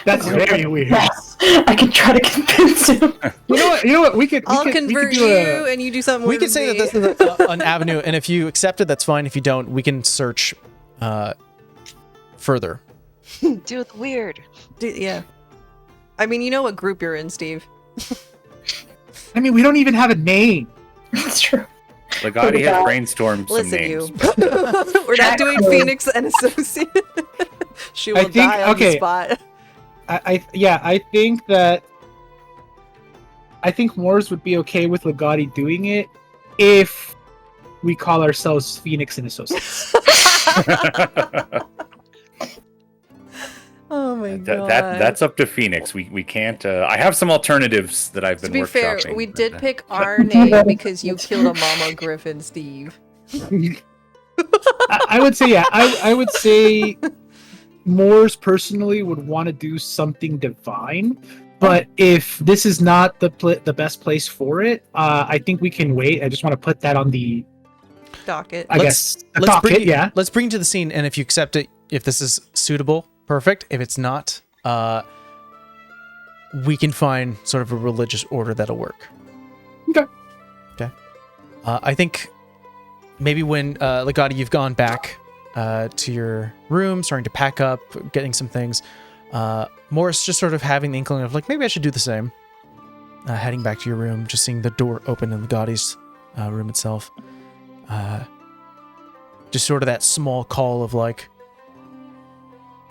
That's very weird. Yes, I can try to convince him. You know what? I'll convert you, and you do something. We can say that this is an avenue, and if you accept it, that's fine. If you don't, we can search further. Do it weird. Yeah. I mean, you know what group you're in, Steve. I mean, we don't even have a name. That's true. Legati has brainstormed some Listen, names. you. We're not doing Phoenix and Associate. She will die on the spot. I think Moors would be okay with Legati doing it if we call ourselves Phoenix and Associates. Oh my god. That's up to Phoenix. We can't. I have some alternatives that I've been To be fair, workshopping. we did pick our name because you killed a Mama Griffin, Steve. I would say, yeah. I would say Moors personally would want to do something divine, but if this is not the best place for it, I think we can wait. I just want to put that on the Docket. let's bring yeah. it, let's bring it to the scene, and if you accept it, if this is suitable, perfect. If it's not, we can find sort of a religious order that'll work. Okay. I think maybe when Legati, you've gone back to your room, starting to pack up, getting some things. Morris just sort of having the inkling of like, maybe I should do the same. Heading back to your room, just seeing the door open in Legati's room itself. Just sort of that small call of like,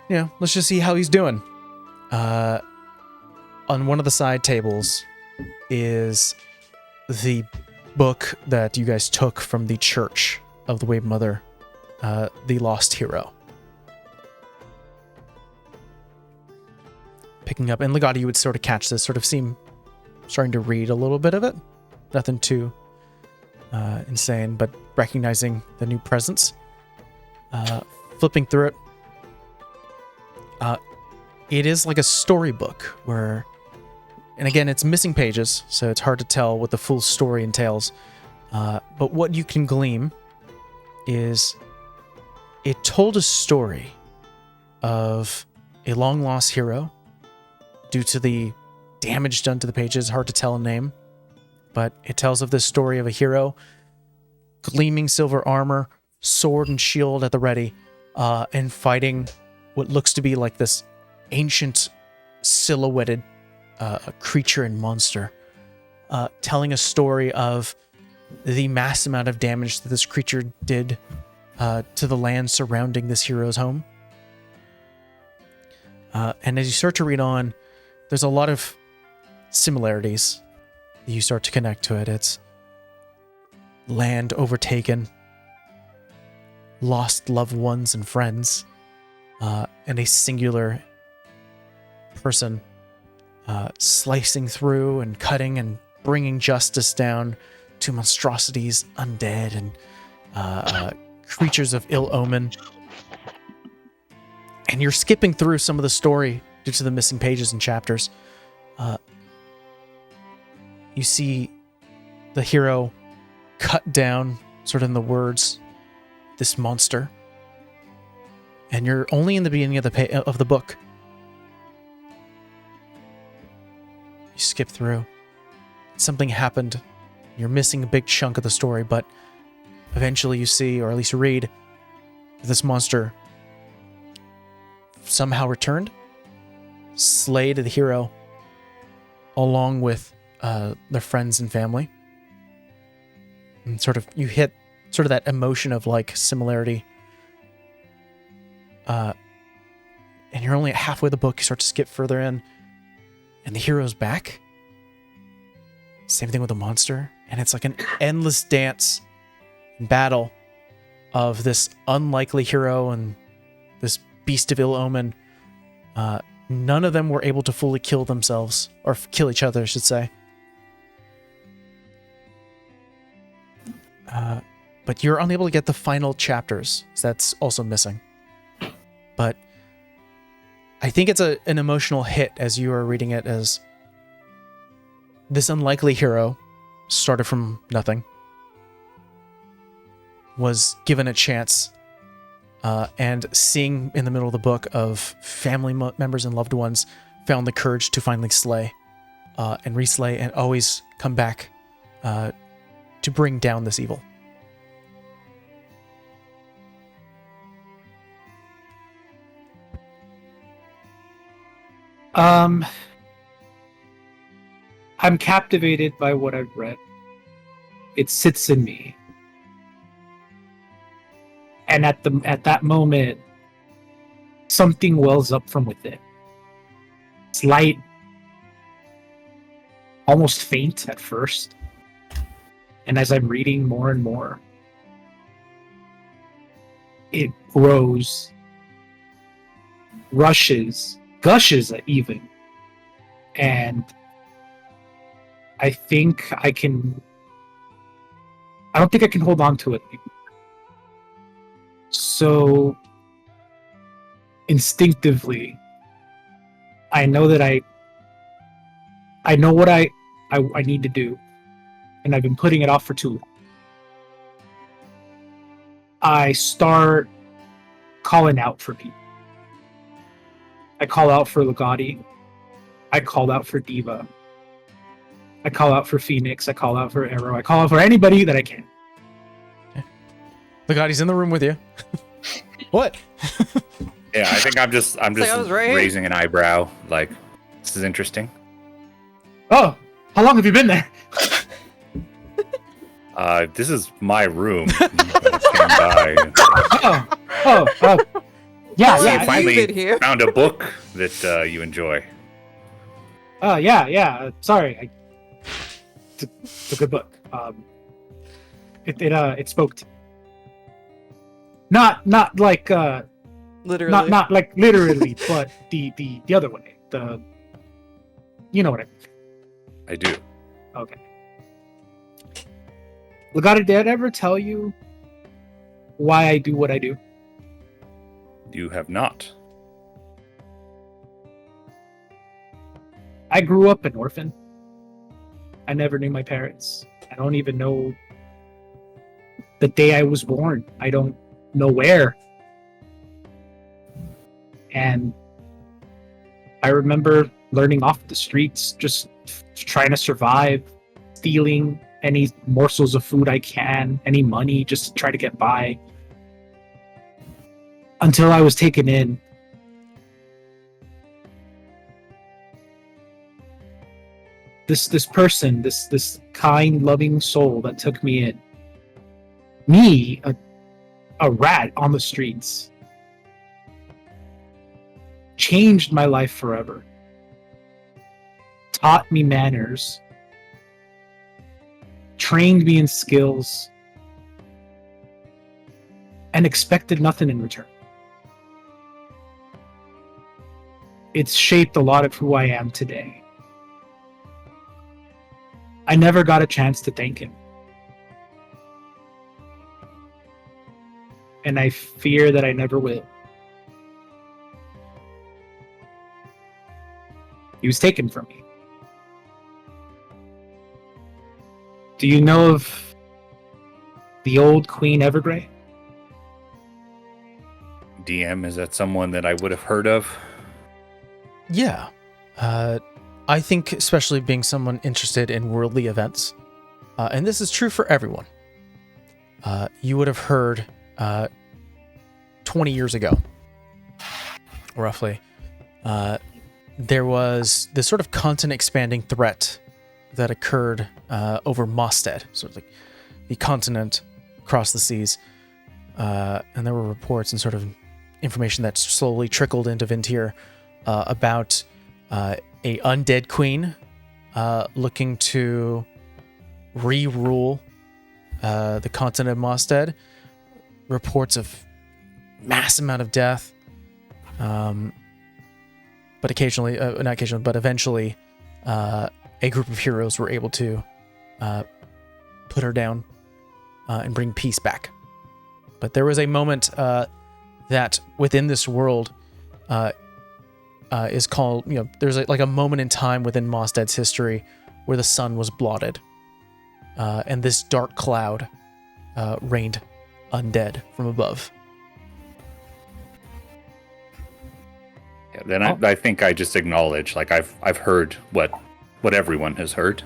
let's just see how he's doing. On one of the side tables is the book that you guys took from the Church of the Wave Mother, The Lost Hero. Picking up, and Legati, you would sort of catch this, sort of starting to read a little bit of it. Nothing too insane, but recognizing the new presence. Flipping through it. It is like a storybook where, and again, it's missing pages, so it's hard to tell what the full story entails. But what you can glean is it told a story of a long-lost hero. Due to the damage done to the pages, hard to tell a name. But it tells of this story of a hero, gleaming silver armor, sword and shield at the ready, and fighting what looks to be like this ancient silhouetted creature and monster, telling a story of the mass amount of damage that this creature did to the land surrounding this hero's home. And as you start to read on, there's a lot of similarities. You start to connect to it. It's land overtaken, lost loved ones and friends, and a singular person slicing through and cutting and bringing justice down to monstrosities, undead, and creatures of ill omen. And you're skipping through some of the story due to the missing pages and chapters. You see the hero cut down, sort of in the words, this monster. And you're only in the beginning of the book. You skip through. Something happened. You're missing a big chunk of the story, but eventually you see, or at least read, this monster somehow returned, slayed the hero, along with their friends and family. And sort of, you hit sort of that emotion of like similarity. And you're only at halfway the book, you start to skip further in, and the hero's back. Same thing with the monster. And it's like an endless dance and battle of this unlikely hero and this beast of ill omen. None of them were able to fully kill themselves, or kill each other, I should say. But you're unable to get the final chapters, so that's also missing. But I think it's an emotional hit as you are reading it, as this unlikely hero started from nothing, was given a chance, and seeing in the middle of the book of family members and loved ones, found the courage to finally slay and reslay and always come back to bring down this evil. I'm captivated by what I've read. It sits in me. And at that moment, something wells up from within. It's light, almost faint at first. And as I'm reading more and more, it grows, rushes, gushes even. And I don't think I can hold on to it anymore. So instinctively, I know that I know what I need to do, and I've been putting it off for too long. I start calling out for people. I call out for Legati. I call out for Diva. I call out for Phoenix. I call out for Arrow. I call out for anybody that I can. Legati's in the room with you. What? Yeah, I think I'm just I was right. raising an eyebrow. Like, this is interesting. Oh, how long have you been there? This is my room. Came by. Oh. Yeah, How long I have you finally been here? found a book that you enjoy. Yeah. Sorry, it's a good book. It spoke to me. Not like Literally. not like literally, but the other way. You know what I mean. I do. Okay. Legati, did I ever tell you why I do what I do? You have not. I grew up an orphan. I never knew my parents. I don't even know the day I was born. I don't know where. And I remember learning off the streets, just trying to survive, stealing any morsels of food I can, any money, just to try to get by. Until I was taken in. This person, this kind, loving soul that took me in. Me, a rat on the streets, changed my life forever. Taught me manners. Trained me in skills. And expected nothing in return. It's shaped a lot of who I am today. I never got a chance to thank him. And I fear that I never will. He was taken from me. Do you know of the old Queen Evergrey? DM, is that someone that I would have heard of? Yeah. I think, especially being someone interested in worldly events, and this is true for everyone, you would have heard 20 years ago, roughly, there was this sort of continent-expanding threat that occurred over Mosted, sort of like the continent across the seas, and there were reports and sort of information that slowly trickled into VinTear about a undead queen looking to re-rule the continent of Mosted. Reports of mass amount of death, but eventually a group of heroes were able to put her down and bring peace back. But there was a moment that within this world is called, there's like a moment in time within Mosted's history where the sun was blotted, and this dark cloud rained undead from above. Yeah, then I think I just acknowledge, like I've heard what everyone has heard.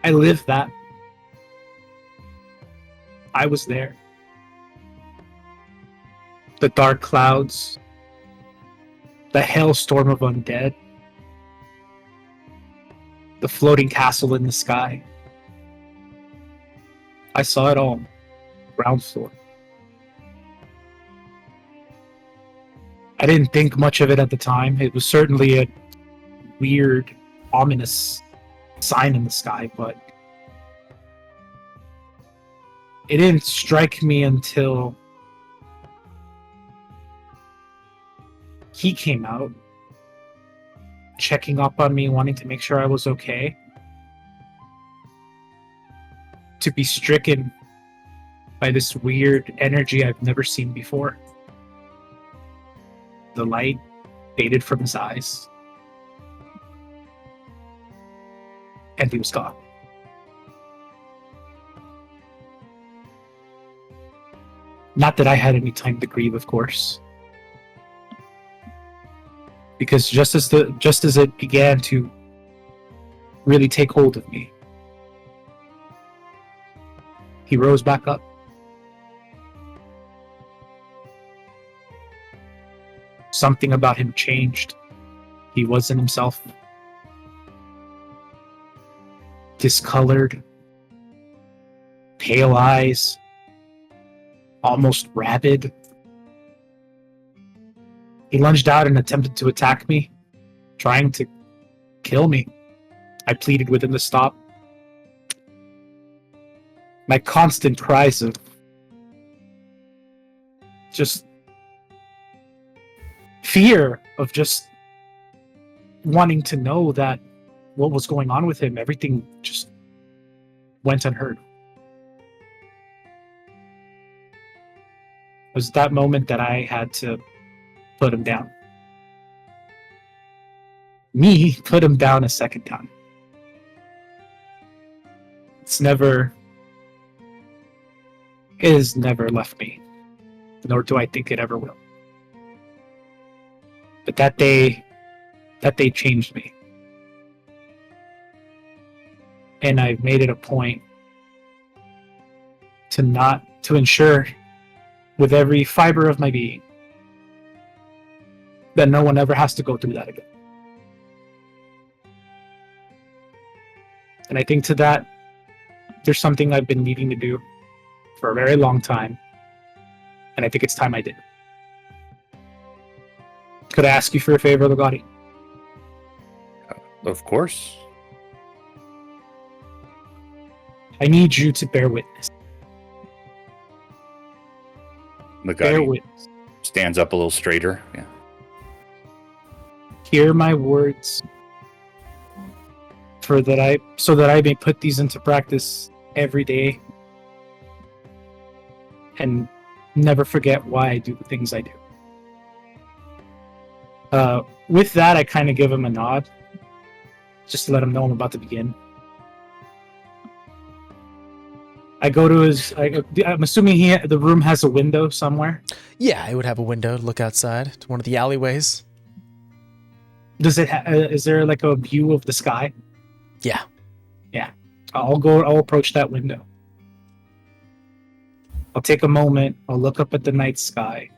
I lived that. I was there. The dark clouds, the hailstorm of undead, the floating castle in the sky. I saw it all. Ground floor. I didn't think much of it at the time. It was certainly a weird, ominous sign in the sky, but it didn't strike me until he came out, checking up on me, wanting to make sure I was okay. To be stricken by this weird energy I've never seen before. The light faded from his eyes, and he was gone. Not that I had any time to grieve, of course, because just as it began to really take hold of me, he rose back up. Something about him changed. He wasn't himself. Discolored, pale eyes, almost rabid. He lunged out and attempted to attack me, trying to kill me. I pleaded with him to stop. My constant cries of just fear of just wanting to know that what was going on with him, everything just went unheard. It was that moment that I had to put him down. Me put him down a second time. It has never left me, nor do I think it ever will. But that day changed me. And I've made it a point to ensure with every fiber of my being that no one ever has to go through that again. And I think to that, there's something I've been needing to do for a very long time. And I think it's time I did. Could I ask you for a favor, Lugatti? Of course. I need you to bear witness. The Bear guy witness. stands up a little straighter. Yeah. Hear my words, so that I may put these into practice every day, and never forget why I do the things I do. With that, I kind of give him a nod, just to let him know I'm about to begin. I go to I'm assuming the room has a window somewhere. Yeah, it would have a window to look outside to one of the alleyways. Does it? Is there like a view of the sky? Yeah. Yeah. I'll approach that window. I'll take a moment. I'll look up at the night sky.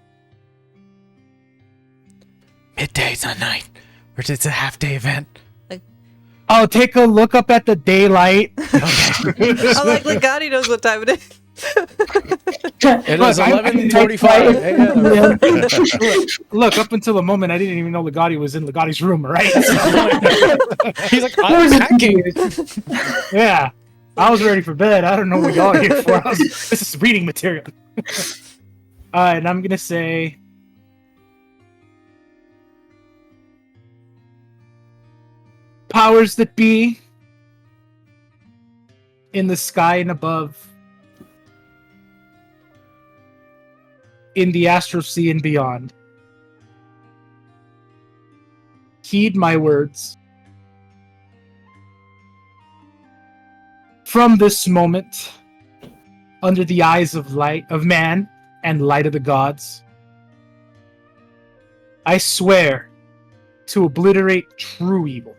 Midday's not night. Or it's a half-day event. I'll take a look up at the daylight. I like Legati knows what time it is. It is 11:45 a.m. Look, up until the moment, I didn't even know Legati was in Legatti's room, right? He's like, I'm packing. Yeah. I was ready for bed. I don't know what y'all are here for. This is reading material. And I'm going to say... powers that be in the sky and above, in the astral sea and beyond, heed my words. From this moment, under the eyes of light of man and light of the gods, I swear to obliterate true evil.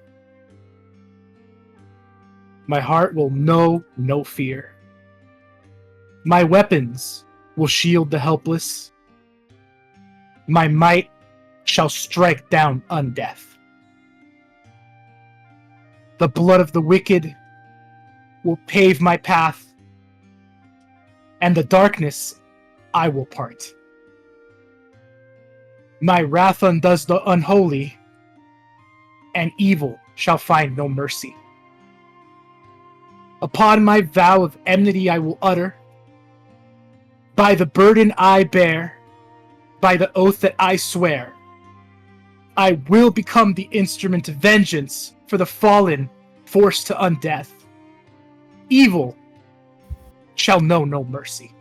My heart will know no fear. My weapons will shield the helpless. My might shall strike down undeath. The blood of the wicked will pave my path, and the darkness I will part. My wrath undoes the unholy, and evil shall find no mercy. Upon my vow of enmity I will utter, by the burden I bear, by the oath that I swear, I will become the instrument of vengeance for the fallen forced to undeath. Evil shall know no mercy.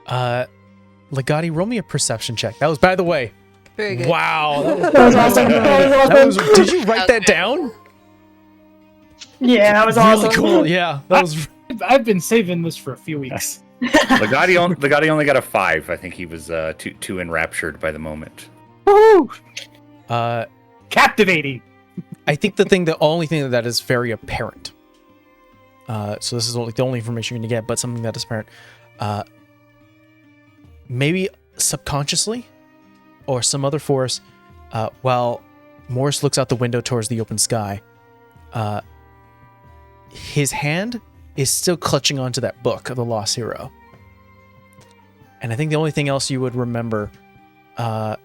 Legati, roll me a perception check. That was, by the way, Very good. wow. That was awesome. That was awesome. Did you write that down? Yeah, that was Really awesome. cool. Yeah, that was. I've been saving this for a few weeks. Legati only got a 5. I think he was too enraptured by the moment. Woo! Uh, Captivating. I think the only thing that is very apparent. So this is the only information you're gonna get, but something that is apparent. Maybe subconsciously, or some other force, while Morris looks out the window towards the open sky, his hand is still clutching onto that book of the Lost Hero. And I think the only thing else you would remember, or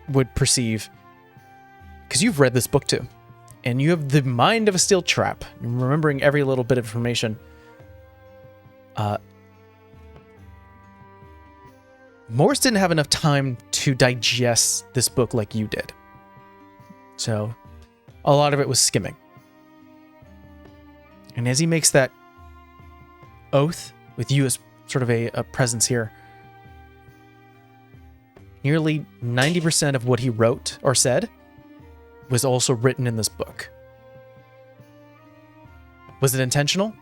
would perceive, because you've read this book too, and you have the mind of a steel trap, remembering every little bit of information. Morris didn't have enough time to digest this book like you did. So, a lot of it was skimming. And as he makes that oath, with you as sort of a presence here, nearly 90% of what he wrote or said was also written in this book. Was it intentional?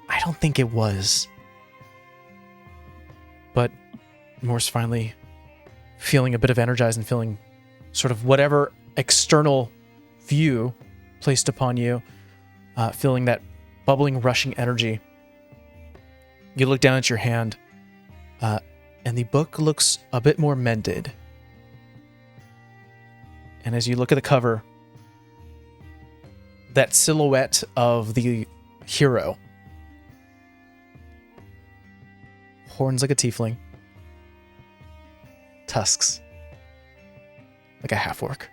I don't think it was. But Morris finally feeling a bit of energized and feeling sort of whatever external view placed upon you, feeling that bubbling, rushing energy. You look down at your hand, and the book looks a bit more mended. And as you look at the cover, that silhouette of the hero, horns like a tiefling, tusks like a half-orc.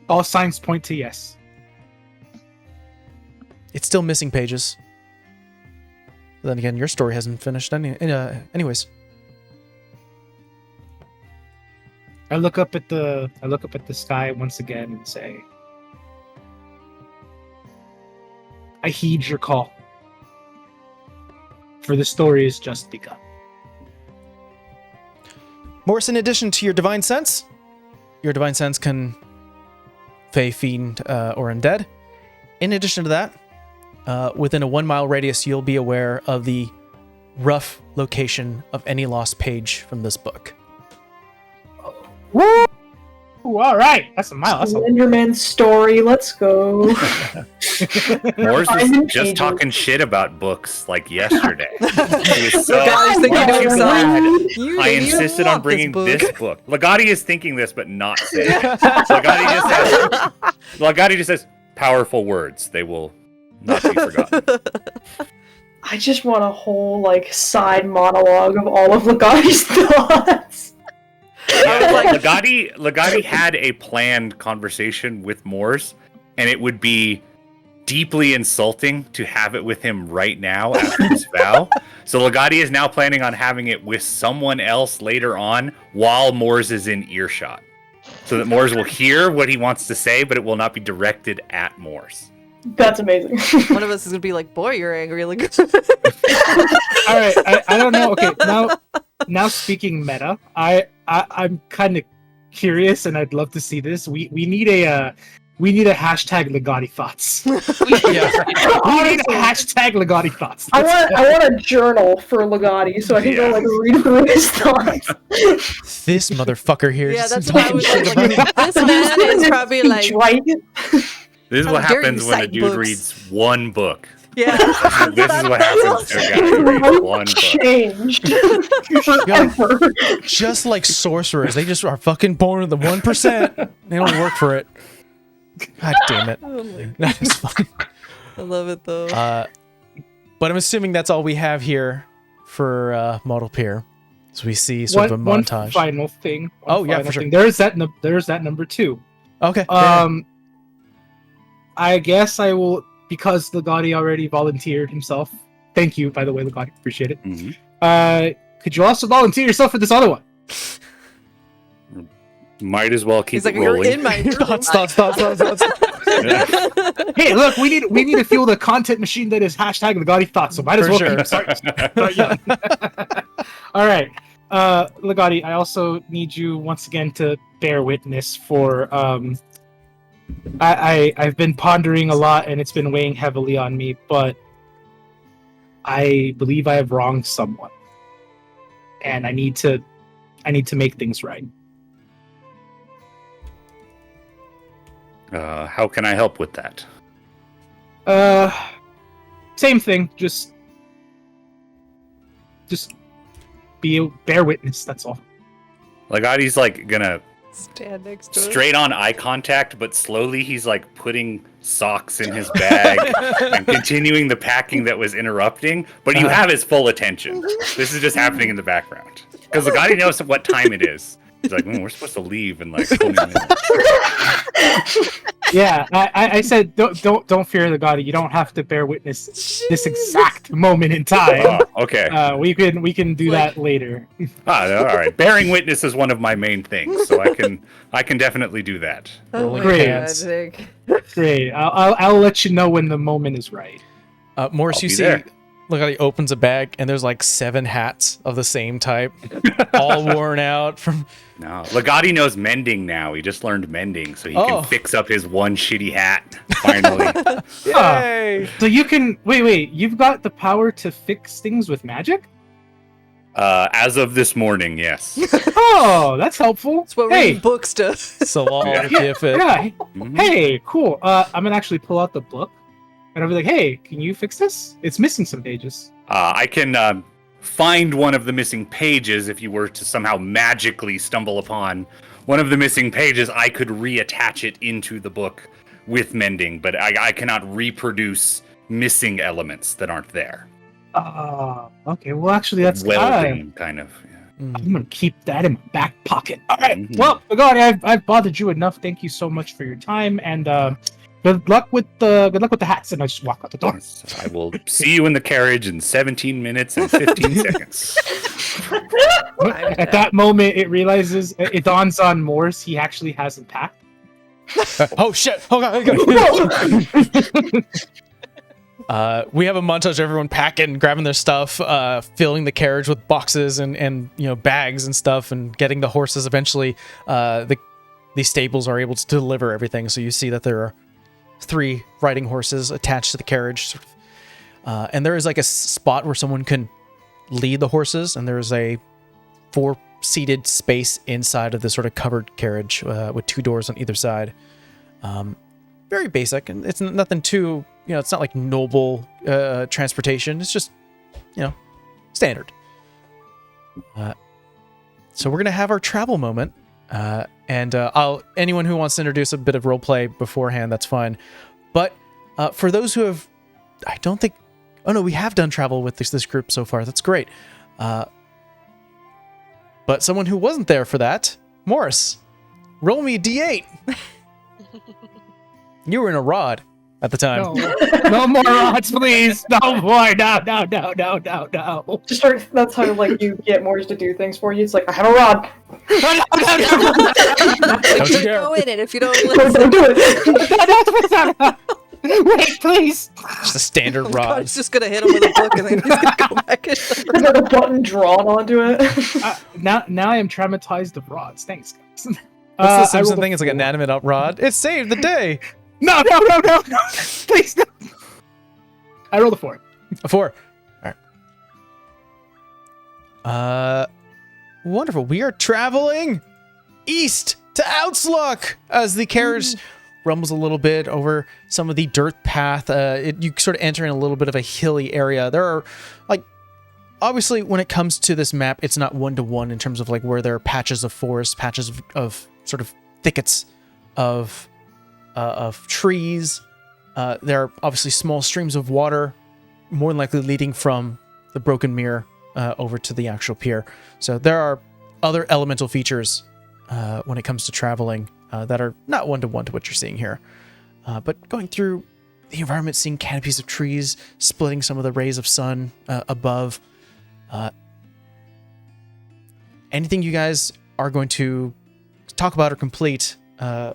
All signs point to yes. It's still missing pages. But then again, your story hasn't finished anyways. I look up at the sky once again and say, I heed your call. For the story is just begun. Morris, in addition to your divine sense can fey, fiend, or undead. In addition to that, within a 1 mile radius, you'll be aware of the rough location of any lost page from this book. Woo! Ooh, all right, that's a mile. That's a Enderman's story. Let's go. Morris I'm was in just pages. talking shit about books like yesterday. He was so Legati's thinking to himself, mad. "You I idiot, insisted want on bringing book." this book. Legati is thinking this, but not saying it. Legati just says, powerful words. They will not be forgotten. I just want a whole side monologue of all of Legati's thoughts. Yeah, Legati had a planned conversation with Morse, and it would be deeply insulting to have it with him right now after his vow. So Legati is now planning on having it with someone else later on while Morse is in earshot. So that Morse will hear what he wants to say, but it will not be directed at Morse. That's amazing. One of us is gonna be like, "Boy, you're angry." Like, all right. I don't know. Okay, now speaking meta, I'm kind of curious, and I'd love to see this. We need a hashtag Legati thoughts. We need a hashtag Legati thoughts. I want a journal for Legati so I can go read through his thoughts. This motherfucker here. yeah, is that's what I was talking shit like. about me. This man is probably like, This is what How dare happens you when a cite dude books. reads one book. Yeah. This is what happens to a guy who reads one book. Changed. Yeah, Forever. just like sorcerers, they just are fucking born with the 1%. They don't work for it. God damn it. Oh my God. That is funny. I love it though. But I'm assuming that's all we have here for Model Pier. So we see sort of a One montage. final thing. Oh, yeah, for sure. There's that number 2. Okay. yeah. I guess I will, because Legati already volunteered himself. Thank you, by the way, Legati. Appreciate it. Mhm. Could you also volunteer yourself for this other one? Might as well keep He's like, it you're rolling. in my room. Stop. Hey, look, we need to fuel the content machine that is hashtag Legati Thoughts, so might as For well sure. keep starting. Yeah. All right. Legati, I also need you once again to bear witness for I've been pondering a lot and it's been weighing heavily on me, but I believe I have wronged someone. And I need to make things right. How can I help with that? Same thing, just bear witness, that's all. Legati's like gonna Stand next to it. straight on eye contact, but slowly he's like putting socks in his bag and continuing the packing that was interrupting. But you have his full attention. This is just happening in the background because Legati knows what time it is. He's like, we're supposed to leave in like 20 minutes. Yeah, I said don't fear Legati. You don't have to bear witness this exact moment in time. Oh, okay. We can do that later. All right. Bearing witness is one of my main things, so I can definitely do that. Oh Rolling my Great. God, Nick. Great. I'll let you know when the moment is right. Morris, I'll you be see, there. look how he opens a bag and there's like 7 hats of the same type, all worn out from. No, Legati knows mending now. He just learned mending, so he can fix up his one shitty hat finally. Yay! So you can wait. You've got the power to fix things with magic. As of this morning, yes. Oh, that's helpful. That's what hey, reading books does. So all Yeah. if it. yeah. Mhm. Hey, cool. I'm gonna actually pull out the book, and I'll be like, "Hey, can you fix this? It's missing some pages." I can find one of the missing pages if you were to somehow magically stumble upon one of the missing pages. I could reattach it into the book with mending, but I cannot reproduce missing elements that aren't there. Okay. Well, actually, that's Welding, kind of. Yeah. Mm. I'm gonna keep that in my back pocket. All right. Mhm. Well, Legati, I've bothered you enough. Thank you so much for your time, and good luck with the hats. And I just walk out the door. So I will see you in the carriage in 17 minutes and 15 seconds. At that moment, it dawns on Morse he actually hasn't packed. Oh shit! Oh god! We have a montage of everyone packing, grabbing their stuff, filling the carriage with boxes and bags and stuff, and getting the horses. Eventually, the stables are able to deliver everything. So you see that there are 3 riding horses attached to the carriage, sort of. And there is like a spot where someone can lead the horses, and there is a 4-seated space inside of this sort of covered carriage with 2 doors on either side. Very basic, and it's nothing too, it's not like noble transportation. It's just, standard. So we're gonna have our travel moment, and anyone who wants to introduce a bit of roleplay beforehand, that's fine. But for those who have, I don't think, oh no, we have done travel with this group so far. That's great. But someone who wasn't there for that, Morris, roll me a d8. You were in a rod at the time. No more rods, please. No more. No. Just start. That's how you get Morris to do things for you. It's like, I have a rod. Don't you dare. Go in it if you don't Don't listen. do it. Wait, please. Just a standard God, rod. he's just gonna hit him with a book and then he's gonna go back and There's like a button drawn onto it. Now I am traumatized of rods. Thanks, guys. What's the I Simpson rolled a thing? It's like an 4. inanimate rod. It saved the day. No. Please, no. I rolled a 4. A 4. All right. Wonderful. We are traveling east to Outsluck as the carriage rumbles a little bit over some of the dirt path. You sort of enter in a little bit of a hilly area. There are, like, obviously when it comes to this map, it's not one-to-one in terms of like where there are patches of forest, patches of sort of thickets of trees. There are obviously small streams of water, more than likely leading from the Broken Mirror over to the actual pier. So there are other elemental features when it comes to traveling that are not one-to-one to what you're seeing here. But going through the environment, seeing canopies of trees, splitting some of the rays of sun above. Anything you guys are going to talk about or complete? Why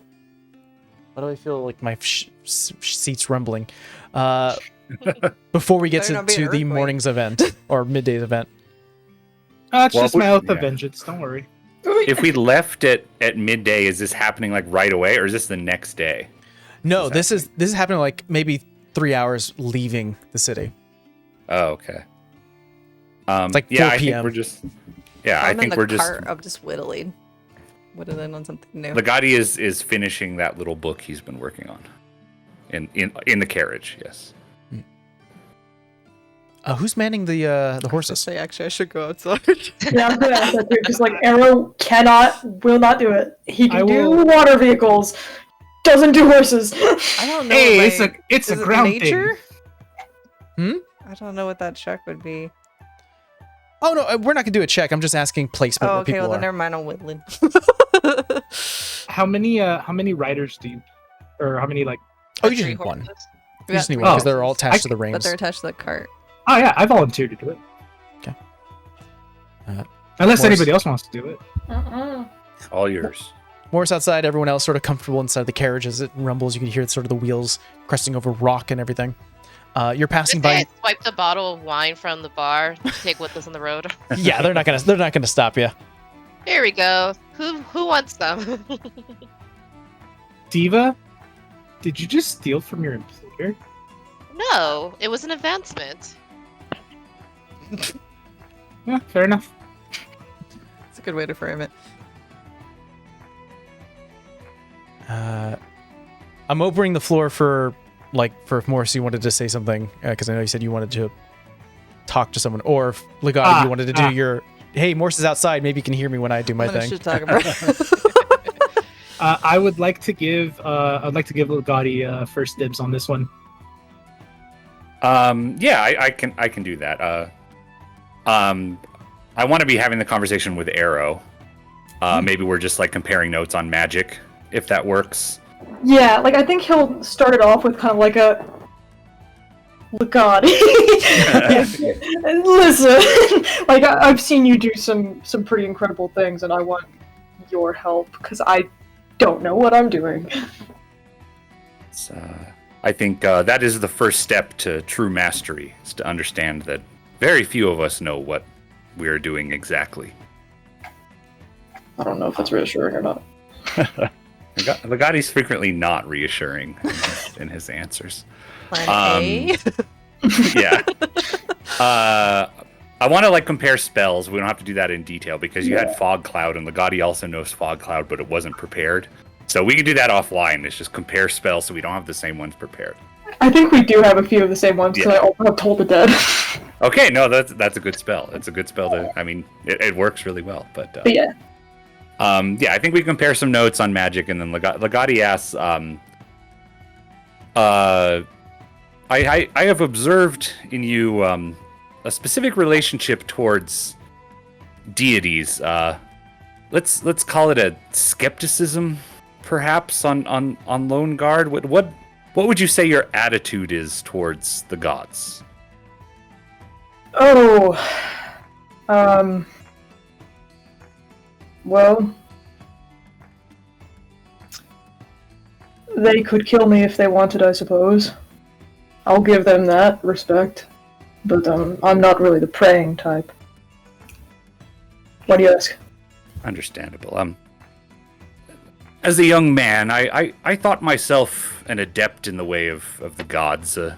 do I feel like my seat's rumbling? Before we get Better not be an to the earthquake. morning's event or midday's event. It's Well, just my oath of yeah. vengeance. Don't worry. If we left it at midday, is this happening like right away, or is this the next day? No, this is happening like maybe 3 hours leaving the city. Oh, okay. like yeah, 4 I think PM. we're just. Yeah, I I'm in think the we're just. cart of just whittling on something new. Legati is finishing that little book he's been working on. In the carriage, yes. Who's manning the horses? Say, actually, I should go outside. Yeah, I'm gonna ask that too, because like Arrow will not do it. He I can do will- water vehicles, doesn't do horses. I don't know. Hey, like, it's is a it ground nature? Hmm? I don't know what that check would be. Oh no, we're not gonna do a check. I'm just asking placement Oh, where okay. people Well, then are. never mind. I'm whittling. How many riders do you, or how many like? Oh, you just Three need one. horses. You just need three one because Oh. they're all attached to the But reins. they're attached to the cart. Oh yeah, I volunteered to do it. Okay. Unless Morris. anybody else wants to do it. All yours. Morris outside, everyone else sort of comfortable inside the carriage as it rumbles. You can hear sort of the wheels cresting over rock and everything. You're passing Just say by. I swiped a bottle of wine from the bar to take with us on the road. Yeah, they're not gonna stop you. Here we go. Who wants some? Diva, did you just steal from your employer? No, it was an advancement. Yeah, fair enough. It's a good way to frame it. I'm opening the floor for if Morris, you wanted to say something because I know you said you wanted to talk to someone, or if Legati, you wanted to do your. Hey, Morris is outside. Maybe you can hear me when I do my I'm gonna thing. shit talk about. I would like to give Legati first dibs on this one. Yeah, I can do that. I want to be having the conversation with Arrow. Maybe we're just like comparing notes on magic, if that works. Yeah, like I think he'll start it off with kind of like a God. Listen, like I've seen you do some pretty incredible things, and I want your help because I don't know what I'm doing. I think that is the first step to true mastery, is to understand that very few of us know what we're doing exactly. I don't know if it's reassuring or not. Legati's frequently not reassuring in his answers. Plan A. Yeah. I want to like compare spells. We don't have to do that in detail because you had Fog Cloud, and Legati also knows Fog Cloud, but it wasn't prepared. So we can do that offline. It's just compare spells so we don't have the same ones prepared. I think we do have a few of the same ones because Yeah. I also have Toll the Dead. Okay, no, that's a good spell. It's a good spell to. I mean, it works really well. But But yeah. yeah, I think we compare some notes on magic, and then Legati asks, I have observed in you a specific relationship towards deities. Let's call it a skepticism, perhaps on Lone Guard. What would you say your attitude is towards the gods? Oh. Well. They could kill me if they wanted, I suppose. I'll give them that respect. But I'm not really the praying type. Why do you ask? Understandable. As a young man, I thought myself an adept in the way of the gods, a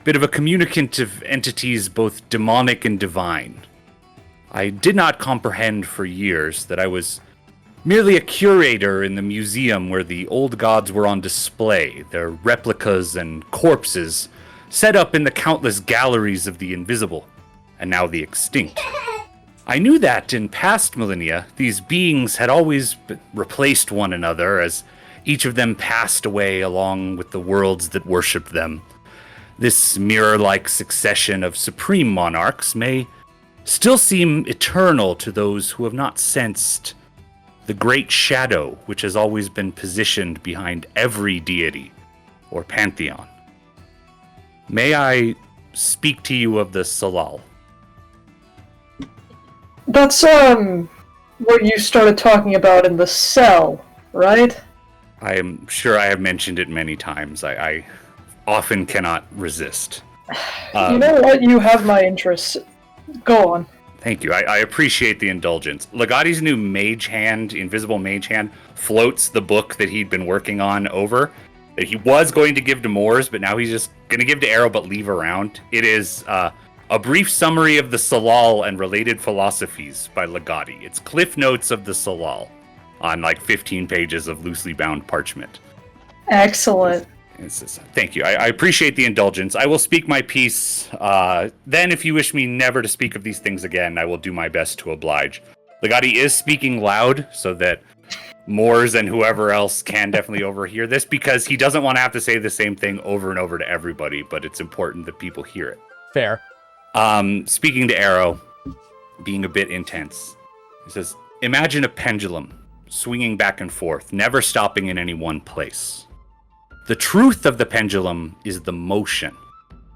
bit of a communicant of entities both demonic and divine. I did not comprehend for years that I was merely a curator in the museum where the old gods were on display, their replicas and corpses set up in the countless galleries of the invisible, and now the extinct. I knew that in past millennia, these beings had always replaced one another as each of them passed away along with the worlds that worshipped them. This mirror-like succession of supreme monarchs may still seem eternal to those who have not sensed the great shadow which has always been positioned behind every deity or pantheon. May I speak to you of the Salal? That's, what you started talking about in the cell, right? I am sure I have mentioned it many times. I often cannot resist. You know what? You have my interest. Go on. Thank you. I appreciate the indulgence. Legati's new mage hand, invisible mage hand, floats the book that he'd been working on over, that he was going to give to Moors, but now he's just going to give to Arrow but leave around. It is a brief summary of the Salal and related philosophies by Legati. It's cliff notes of the Salal on like 15 pages of loosely bound parchment. Excellent. Thank you. I appreciate the indulgence. I will speak my piece. Then, if you wish me never to speak of these things again, I will do my best to oblige. Legati is speaking loud so that Moors and whoever else can definitely overhear this, because he doesn't want to have to say the same thing over and over to everybody, but it's important that people hear it. Fair. Speaking to Arrow, being a bit intense, he says, imagine a pendulum swinging back and forth, never stopping in any one place. The truth of the pendulum is the motion.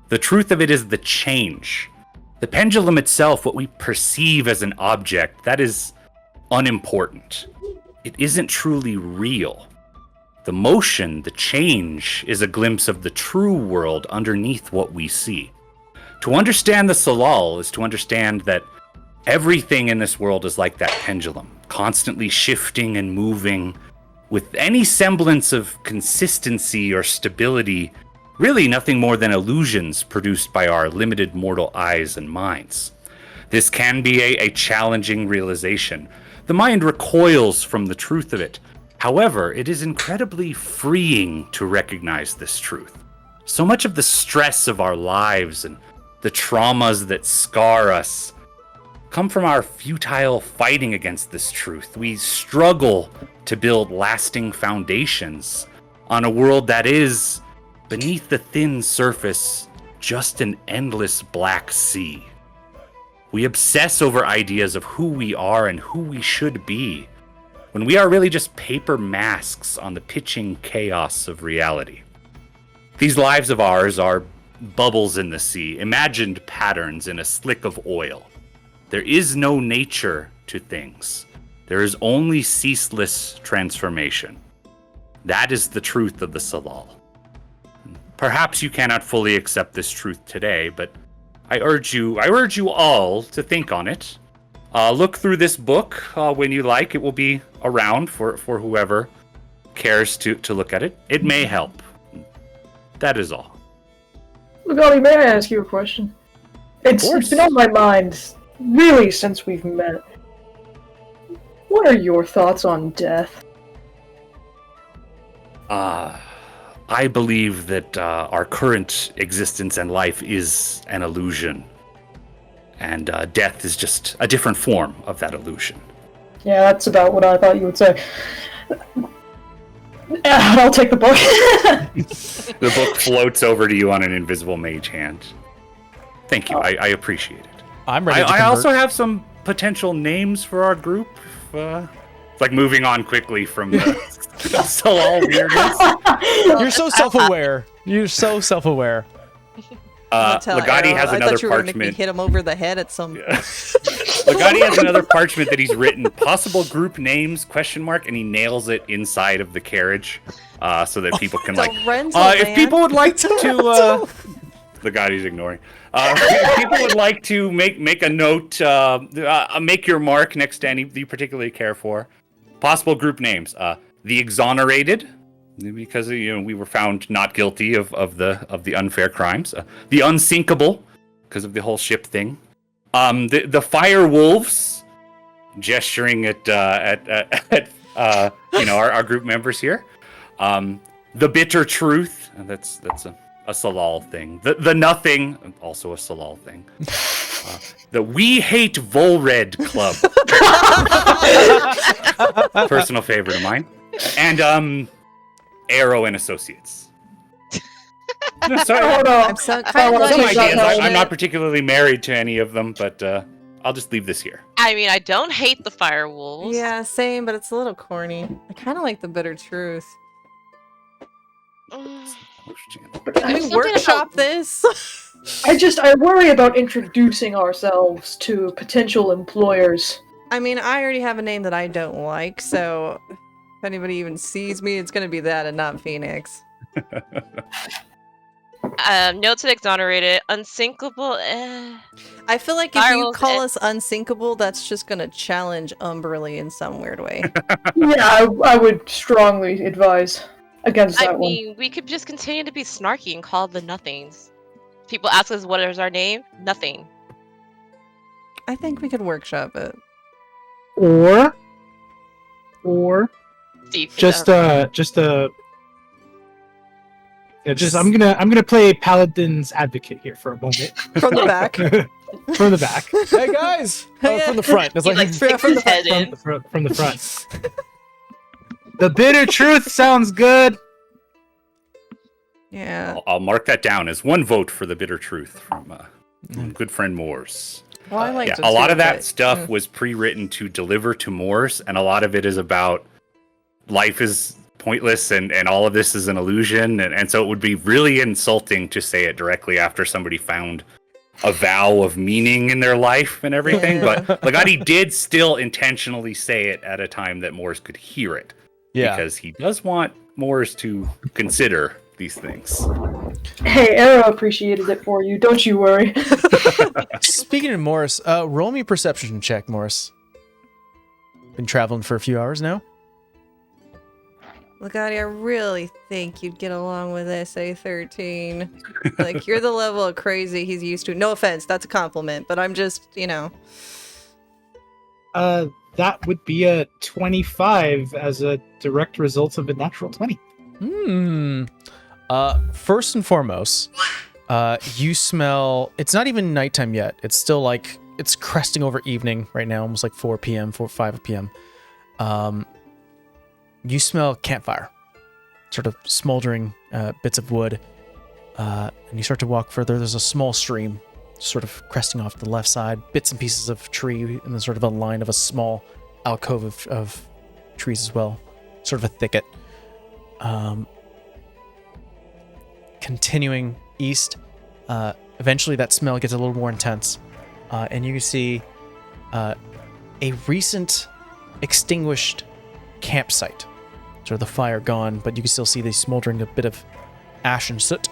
The truth of it is the change. The pendulum itself, what we perceive as an object, that is unimportant. It isn't truly real. The motion, the change, is a glimpse of the true world underneath what we see. To understand the Salal is to understand that everything in this world is like that pendulum, constantly shifting and moving, with any semblance of consistency or stability, really nothing more than illusions produced by our limited mortal eyes and minds. This can be a challenging realization. The mind recoils from the truth of it. However, it is incredibly freeing to recognize this truth. So much of the stress of our lives and the traumas that scar us come from our futile fighting against this truth. We struggle to build lasting foundations on a world that is, beneath the thin surface, just an endless black sea. We obsess over ideas of who we are and who we should be, when we are really just paper masks on the pitching chaos of reality. These lives of ours are bubbles in the sea, imagined patterns in a slick of oil. There is no nature to things. There is only ceaseless transformation. That is the truth of the Salal. Perhaps you cannot fully accept this truth today, but I urge you all to think on it. Look through this book when you like. It will be around for whoever cares to look at it. It may help. That is all. Legati, may I ask you a question? It's been on my mind, really, since we've met. What are your thoughts on death? I believe that our current existence and life is an illusion. And death is just a different form of that illusion. Yeah, that's about what I thought you would say. I'll take the book. The book floats over to you on an invisible mage hand. Thank you. I appreciate it. I'm ready to I convert. also have some potential names for our group. It's like moving on quickly from the Salal weirdness. You're so self-aware. You're so self-aware. Legati has another I thought you were gonna make me parchment. hit him over the head at some. Legati has another parchment that he's written possible group names ? And he nails it inside of the carriage so that people can like. If people would like to, Legati's ignoring. If people would like to make a note, make your mark next to any that you particularly care for. Possible group names: the Exonerated, because we were found not guilty of the unfair crimes. The Unsinkable, because of the whole ship thing. The Fire Wolves, gesturing at our group members here. The bitter truth, that's a Salal thing. The nothing, also a Salal thing. The We Hate Volred Club. Personal favorite of mine. And Arrow and Associates. No, sorry. Hold on. I'm so I kind wanna of Some say like ideas. something. I'm not particularly married to any of them, but I'll just leave this here. I mean, I don't hate the firewolves. Yeah, same, but it's a little corny. I kind of like the bitter truth. Mm, Can we something workshop about- this? I worry about introducing ourselves to potential employers. I mean, I already have a name that I don't like, so if anybody even sees me, it's gonna be that and not Phoenix. Note to exonerate it. Unsinkable. I feel like if you Firewolves, call us unsinkable, that's just gonna challenge Umberly in some weird way. Yeah, I would strongly advise against I that one. mean, we could just continue to be snarky and call the nothings. People ask us what is our name. Nothing. I think we could workshop it. Or Steve, I'm gonna play Paladin's advocate here for a moment. From the back. From the back. Hey guys! Oh, from the front. It's He like, like sticks his head in. From the front. The bitter truth sounds good. Yeah. I'll mark that down as one vote for the bitter truth from good friend Moores. Well, I like Yeah, a lot of that stuff was pre-written to deliver to Moores, and a lot of it is about life is pointless and all of this is an illusion, and so it would be really insulting to say it directly after somebody found a vow of meaning in their life and everything. Yeah. But Legati did still intentionally say it at a time that Moores could hear it, because he does want Moores to consider these things. Hey, Arrow appreciated it for you. Don't you worry. Speaking of Morris, roll me a perception check, Morris. Been traveling for a few hours now. Legati, I really think you'd get along with SA-13. Like, you're the level of crazy he's used to. No offense, that's a compliment, but I'm just, That would be a 25 as a direct result of a natural 20. First and foremost, you smell. It's not even nighttime yet. It's still like it's cresting over evening right now, almost like 4 p.m., 5 p.m. You smell campfire, sort of smoldering bits of wood, and you start to walk further. There's a small stream, sort of cresting off the left side, bits and pieces of tree, and then sort of a line of a small alcove of trees as well, sort of a thicket. Continuing east, eventually that smell gets a little more intense, and you can see a recent extinguished campsite. Sort of the fire gone, but you can still see the smoldering a bit of ash and soot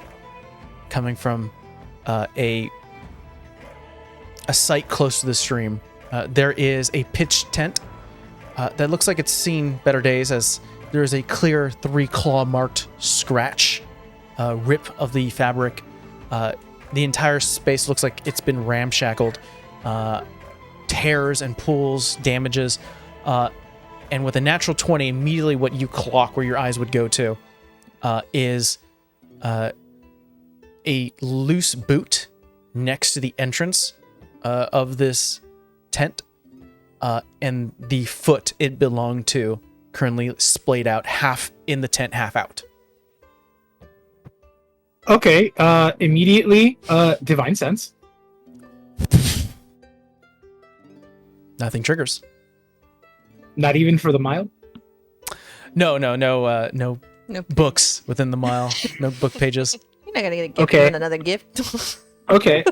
coming from a site close to the stream. There is a pitched tent that looks like it's seen better days, as there is a clear 3-claw marked scratch rip of the fabric. The entire space looks like it's been ramshackled. Tears and pulls, damages. And with a natural 20, immediately what you clock where your eyes would go to is a loose boot next to the entrance of this tent, and the foot it belonged to currently splayed out, half in the tent, half out. Okay, immediately, divine sense. Nothing triggers. Not even for the mile? No Nope. books within the mile. No book pages. You're not gonna get a gift Okay. and another gift. Okay,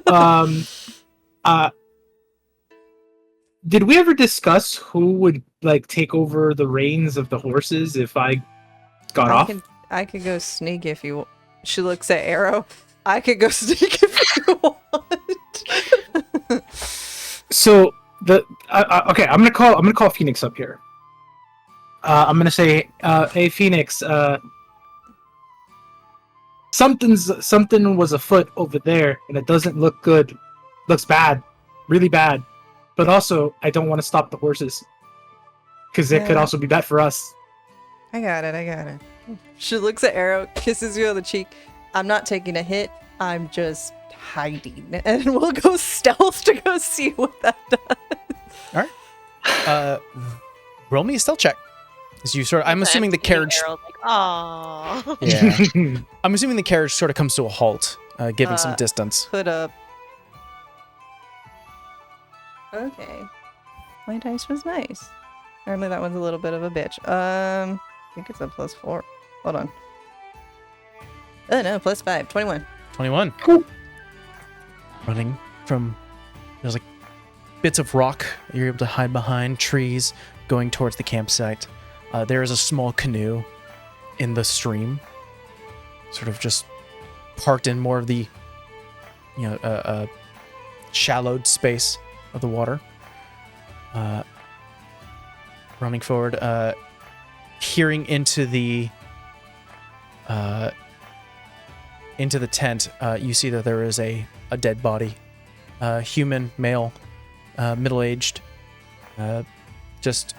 did we ever discuss who would, like, take over the reins of the horses if I got off? I could go sneak if you. She looks at Arrow. I could go sneak if you want. So okay, I'm gonna call Phoenix up here. I'm gonna say, hey Phoenix, something was afoot over there, and it doesn't look good. Looks bad, really bad. but also I don't want to stop the horses because it could Yeah. also be bad for us. I got it. She looks at Arrow, kisses you on the cheek. I'm not taking a hit. I'm just hiding. And we'll go stealth to go see what that does. Roll me a stealth check. As you sort of, I'm assuming the carriage. Arrow, like, aw. Yeah. I'm assuming the carriage sort of comes to a halt, giving some Uh, distance. Put up. Okay. My dice was nice. Apparently that one's a little bit of a bitch. I think it's a +4. Hold on. Oh no, +5. 21. 21. Cool. Running from, there's like bits of rock you're able to hide behind, trees, going towards the campsite. There is a small canoe in the stream, sort of just parked in more of the, shallowed space of the water. Running forward, peering into the tent, you see that there is a dead body, human, male, middle-aged, just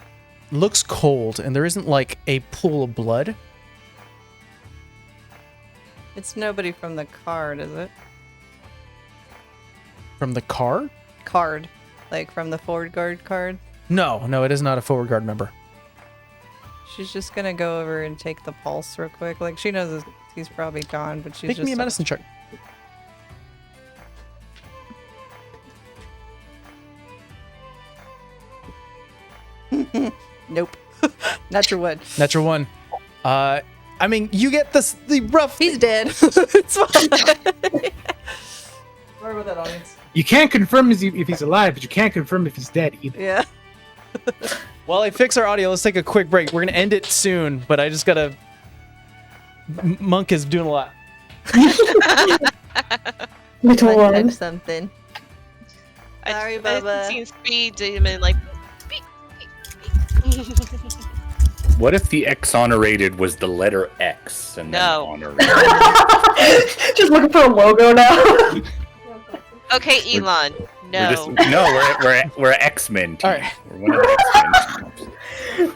looks cold, and there isn't like a pool of blood. It's nobody from the card, is it? From the car? Card. Like from the forward guard card? No, it is not a forward guard member. She's just gonna go over and take the pulse real quick. Like she knows he's probably gone, but she's Make just me a medicine check. Nope. Natural one. Natural one. I mean, you get the rough. He's dead. It's fine. Sorry about that, audience. You can't confirm if he's alive, but you can't confirm if he's dead either. Yeah. While I fix our audio, let's take a quick break. We're gonna end it soon, but I just gotta. Monk is doing a lot. Little I one. typed something. Sorry, I Bubba. seen Speed demon like. Beep, beep, beep. What if the exonerated was the letter X and No. then honorated? Just looking for a logo now. Okay, Elon. No. We're X-Men team. All right. We're one of the X-Men teams.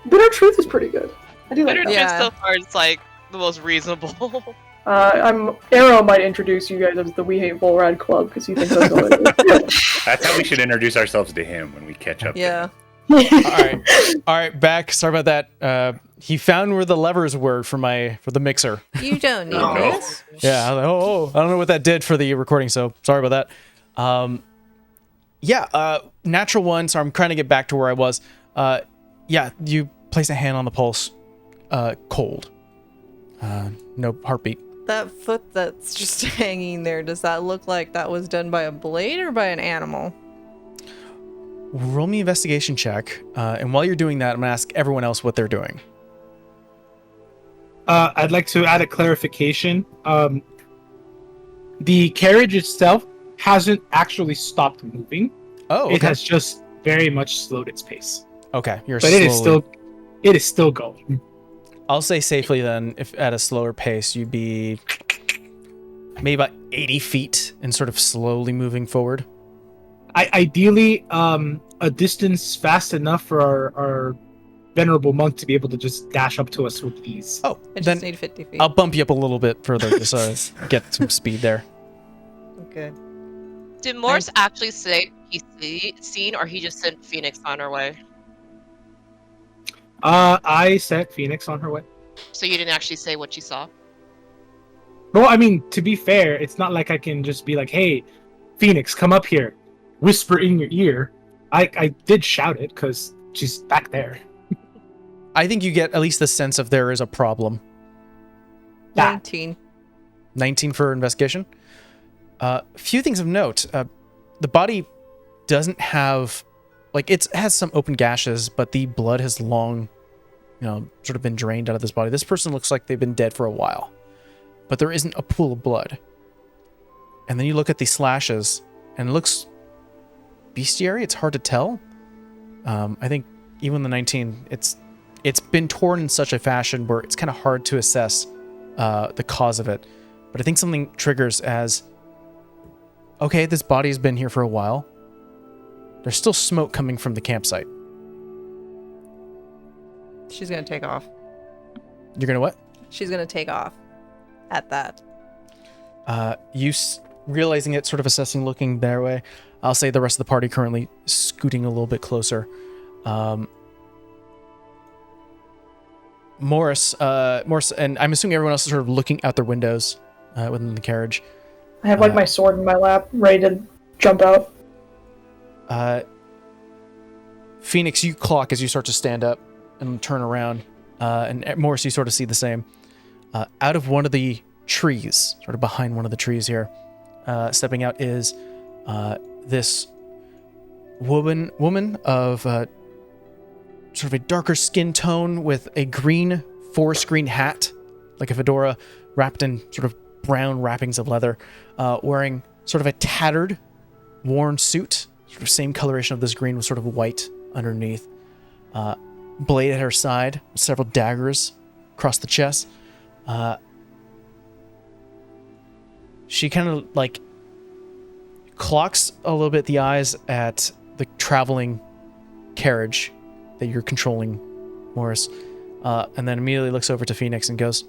Bitter Truth is pretty good. I do like Bitter that. Yeah. Truth so far is like the most reasonable. Arrow might introduce you guys as the We Hate Volrad Club because he thinks that's all it is. That's how we should introduce ourselves to him when we catch up. Yeah. All right, back. Sorry about that. He found where the levers were for the mixer. You don't need Oh. this. Yeah, I was like, I don't know what that did for the recording, so sorry about that. Natural one, so I'm trying to get back to where I was. You place a hand on the pulse, cold. No heartbeat. That foot that's just hanging there, does that look like that was done by a blade or by an animal? Roll me investigation check, and while you're doing that, I'm gonna ask everyone else what they're doing. I'd like to add a clarification. The carriage itself hasn't actually stopped moving. Oh, It okay. has just very much slowed its pace. Okay, you're But slowly. it is still going. I'll say safely then, if at a slower pace, you'd be maybe about 80 feet and sort of slowly moving forward. Ideally, a distance fast enough for our venerable monk to be able to just dash up to us with ease. Oh, I then just need 50 feet. I'll bump you up a little bit further just get some speed there. Good. Did Morse actually say he's seen, or he just sent Phoenix on her way? I sent Phoenix on her way. So you didn't actually say what you saw? Well, I mean, to be fair, it's not like I can just be like, "Hey, Phoenix, come up here," whisper in your ear. I did shout it because she's back there. I think you get at least the sense of there is a problem. Ah. 19. 19 for investigation. Few things of note. The body doesn't have, like, it has some open gashes, but the blood has long, sort of been drained out of this body. This person looks like they've been dead for a while, but there isn't a pool of blood. And then you look at the slashes, and it looks bestiary. It's hard to tell. I think even the 19, it's been torn in such a fashion where it's kind of hard to assess the cause of it. But I think something triggers as, okay, this body's been here for a while. There's still smoke coming from the campsite. She's gonna take off. You're gonna what? She's gonna take off at that. Realizing it, sort of assessing, looking their way. I'll say the rest of the party currently scooting a little bit closer. Morris, and I'm assuming everyone else is sort of looking out their windows within the carriage. I have like my sword in my lap, ready to jump out. Phoenix, you clock as you start to stand up and turn around. And Morris, you sort of see the same. Out of one of the trees, sort of behind one of the trees here, stepping out is this woman of sort of a darker skin tone with a green forest green hat, like a fedora, wrapped in sort of brown wrappings of leather, wearing sort of a tattered, worn suit, sort of same coloration of this green with sort of white underneath. Blade at her side, several daggers across the chest. She kind of like clocks a little bit the eyes at the traveling carriage that you're controlling, Morris, and then immediately looks over to Phoenix and goes,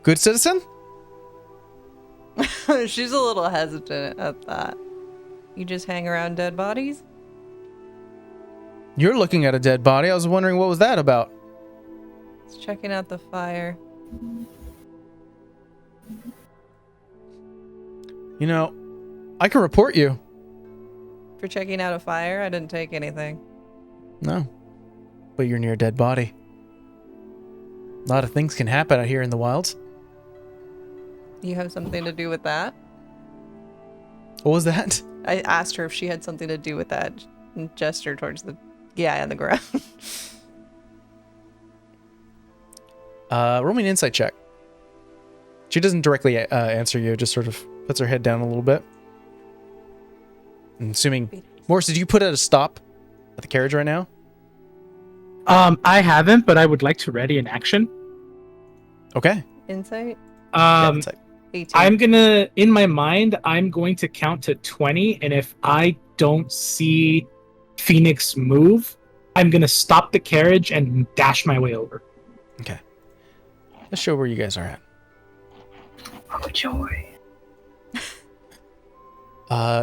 "Good citizen?" She's a little hesitant at that. You just hang around dead bodies? You're looking at a dead body. I was wondering what was that about. It's checking out the fire. You know, I can report you. For checking out a fire? I didn't take anything. No, but you're near a dead body. A lot of things can happen out here in the wilds. You have something to do with that? What was that? I asked her if she had something to do with that and gestured towards the guy on the ground. Roll me an insight check. She doesn't directly answer you, just sort of puts her head down a little bit. I'm assuming... Morris, did you put at a stop at the carriage right now? I haven't, but I would like to ready an action. Okay. Insight? Yeah, insight. 18. In my mind, I'm going to count to 20, and if I don't see Phoenix move, I'm going to stop the carriage and dash my way over. Okay. Let's show where you guys are at. Oh, joy.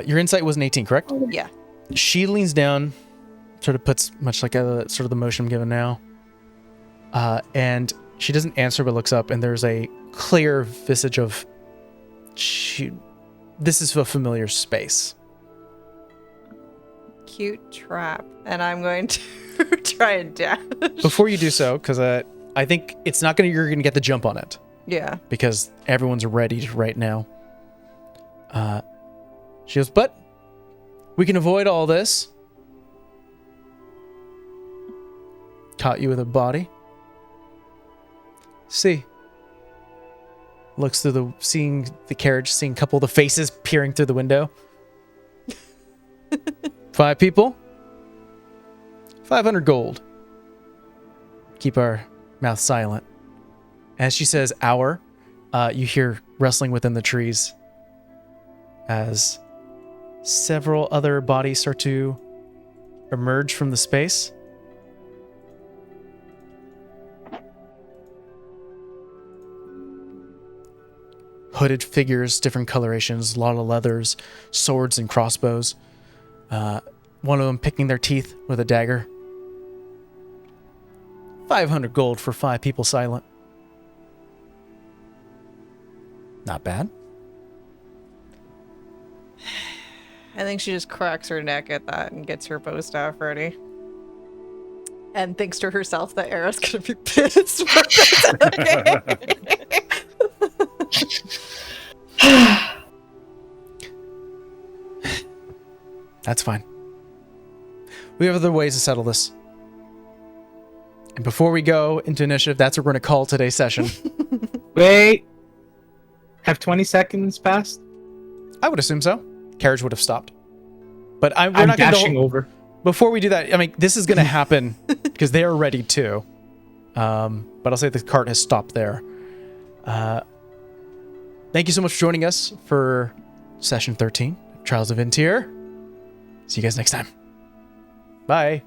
Your insight was an 18, correct? Yeah. She leans down, sort of puts much like a sort of the motion I'm given now. And she doesn't answer, but looks up, and there's a clear visage of this is a familiar space. Cute trap. And I'm going to try and dash. Before you do so, because I think it's not you're gonna get the jump on it. Yeah. Because everyone's ready right now. She goes, but we can avoid all this. Caught you with a body. See. Looks through seeing the carriage, seeing a couple of the faces peering through the window. 5 people. 500 gold. Keep our mouth silent. As she says "our," you hear rustling within the trees as several other bodies start to emerge from the space. Hooded figures, different colorations, a lot of leathers, swords and crossbows. One of them picking their teeth with a dagger. 500 gold for 5 people silent. Not bad. I think she just cracks her neck at that and gets her bow staff ready. And thinks to herself that Era's gonna be pissed. That's fine. We have other ways to settle this. And before we go into initiative, that's what we're going to call today's session. Wait. Have 20 seconds passed? I would assume so. Carriage would have stopped. But we're I'm not going to dashing over. Before we do that, I mean, this is going to happen because they are ready too. But I'll say the cart has stopped there. Thank you so much for joining us for session 13 Trials of VinTear. See you guys next time. Bye.